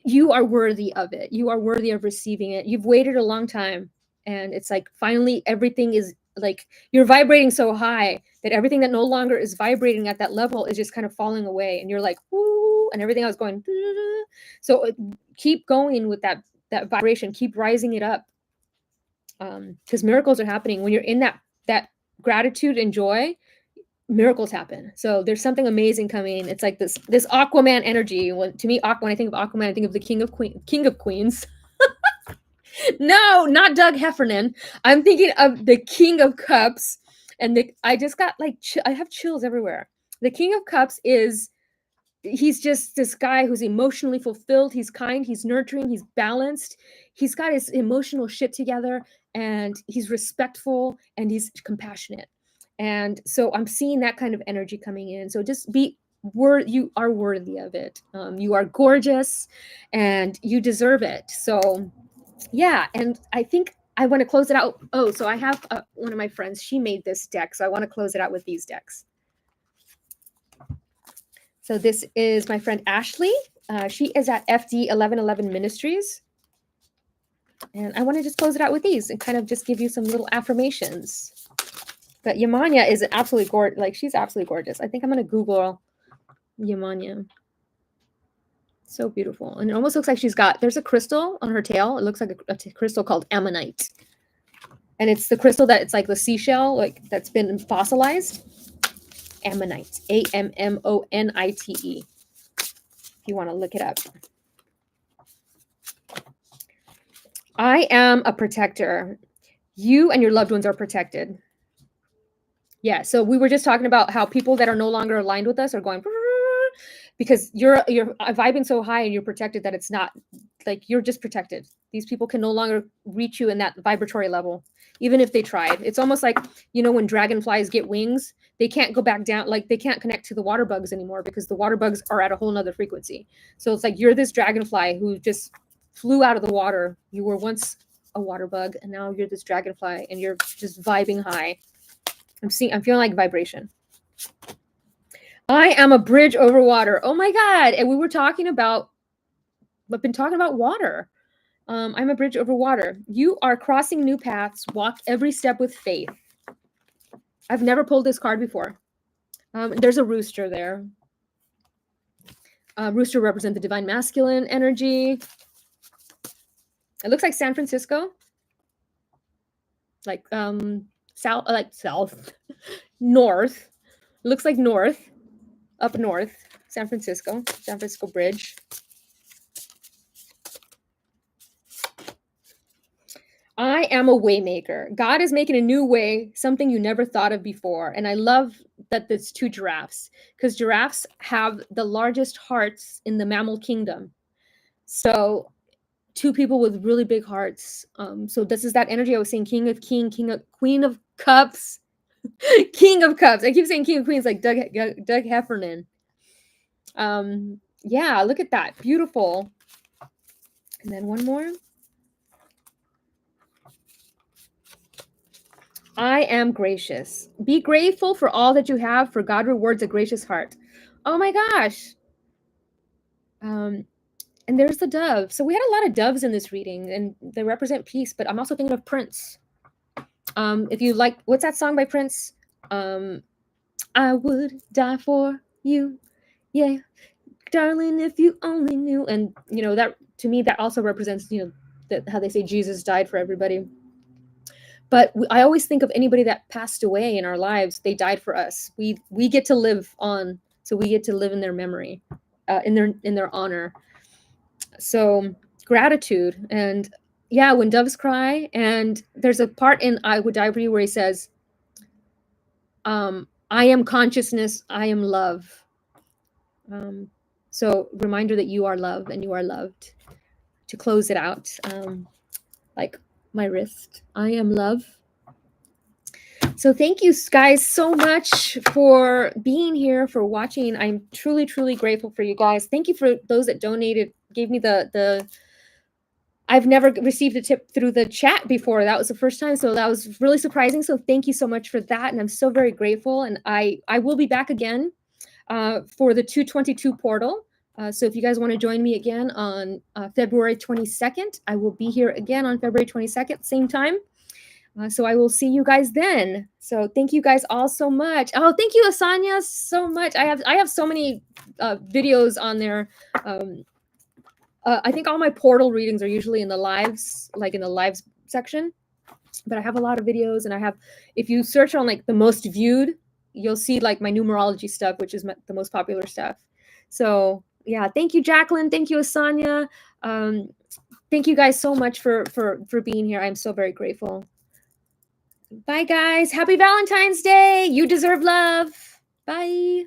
you are worthy of it. You are worthy of receiving it. You've waited a long time, and it's like finally everything is like you're vibrating so high that everything that no longer is vibrating at that level is just kind of falling away, and you're like, woo, and everything else going. So keep going with that vibration. Keep rising it up, because miracles are happening when you're in that gratitude and joy. Miracles happen. So there's something amazing coming. It's like this Aquaman energy. When I think of Aquaman, I think of the King of Queens. No, not Doug Heffernan. I'm thinking of the King of Cups, and I just got like I have chills everywhere. The King of Cups he's just this guy who's emotionally fulfilled. He's kind, he's nurturing, he's balanced. He's got his emotional shit together, and he's respectful, and he's compassionate. And so I'm seeing that kind of energy coming in. So just be you are worthy of it. You are gorgeous, and you deserve it. So yeah, and I think I want to close it out. Oh, so I have one of my friends. She made this deck, so I want to close it out with these decks. So this is my friend Ashley. She is at FD 1111 Ministries. And I want to just close it out with these and kind of just give you some little affirmations. But Yamanya is absolutely gorgeous. Like, she's absolutely gorgeous. I think I'm going to Google Yamanya. So beautiful. And it almost looks like there's a crystal on her tail. It looks like a crystal called ammonite. And it's the crystal that it's like the seashell, like that's been fossilized. Ammonite. Ammonite. If you want to look it up. I am a protector. You and your loved ones are protected. Yeah. So we were just talking about how people that are no longer aligned with us are going because you're vibing so high and you're protected that it's not like you're just protected. These people can no longer reach you in that vibratory level, even if they tried. It's almost like, when dragonflies get wings, they can't go back down. Like, they can't connect to the water bugs anymore because the water bugs are at a whole nother frequency. So it's like you're this dragonfly who just flew out of the water. You were once a water bug, and now you're this dragonfly, and you're just vibing high. I'm feeling like vibration. I am a bridge over water. Oh my God. And we've been talking about water. I'm a bridge over water. You are crossing new paths. Walk every step with faith. I've never pulled this card before. There's a rooster there. Rooster represents the divine masculine energy. It looks like San Francisco. Like south, north. It looks like north. Up north, San Francisco Bridge. I am a waymaker. God is making a new way, something you never thought of before. And I love that there's two giraffes, because giraffes have the largest hearts in the mammal kingdom. So two people with really big hearts. So this is that energy I was saying, Queen of Cups. King of Cups. I keep saying King of Queens like Doug Heffernan. Yeah, look at that. Beautiful. And then one more. I am gracious. Be grateful for all that you have, for God rewards a gracious heart. Oh my gosh. And there's the dove. So we had a lot of doves in this reading, and they represent peace, but I'm also thinking of Prince. If you like, what's that song by Prince? I would die for you. Yeah. Darling, if you only knew. And, that to me, that also represents, how they say Jesus died for everybody. But I always think of anybody that passed away in our lives. They died for us. We get to live on, so we get to live in their memory, in their honor. So gratitude. And yeah, when doves cry, and there's a part in I Would Die for You where he says, I am consciousness, I am love. So reminder that you are love and you are loved. To close it out, like my wrist, I am love. So thank you guys so much for being here, for watching. I'm truly, truly grateful for you guys. Thank you for those that donated, gave me the I've never received a tip through the chat before. That was the first time. So that was really surprising. So thank you so much for that. And I'm so very grateful. And I will be back again for the 222 portal. So if you guys want to join me again on February 22nd, I will be here again on February 22nd, same time. So I will see you guys then. So thank you guys all so much. Oh, thank you, Asanya, so much. I have so many videos on there. I think all my portal readings are usually in the lives, like in the lives section. But I have a lot of videos, and if you search on like the most viewed, you'll see like my numerology stuff, which is the most popular stuff. So yeah, thank you, Jacqueline. Thank you, Asanya. Thank you guys so much for being here. I'm so very grateful. Bye, guys. Happy Valentine's Day. You deserve love. Bye.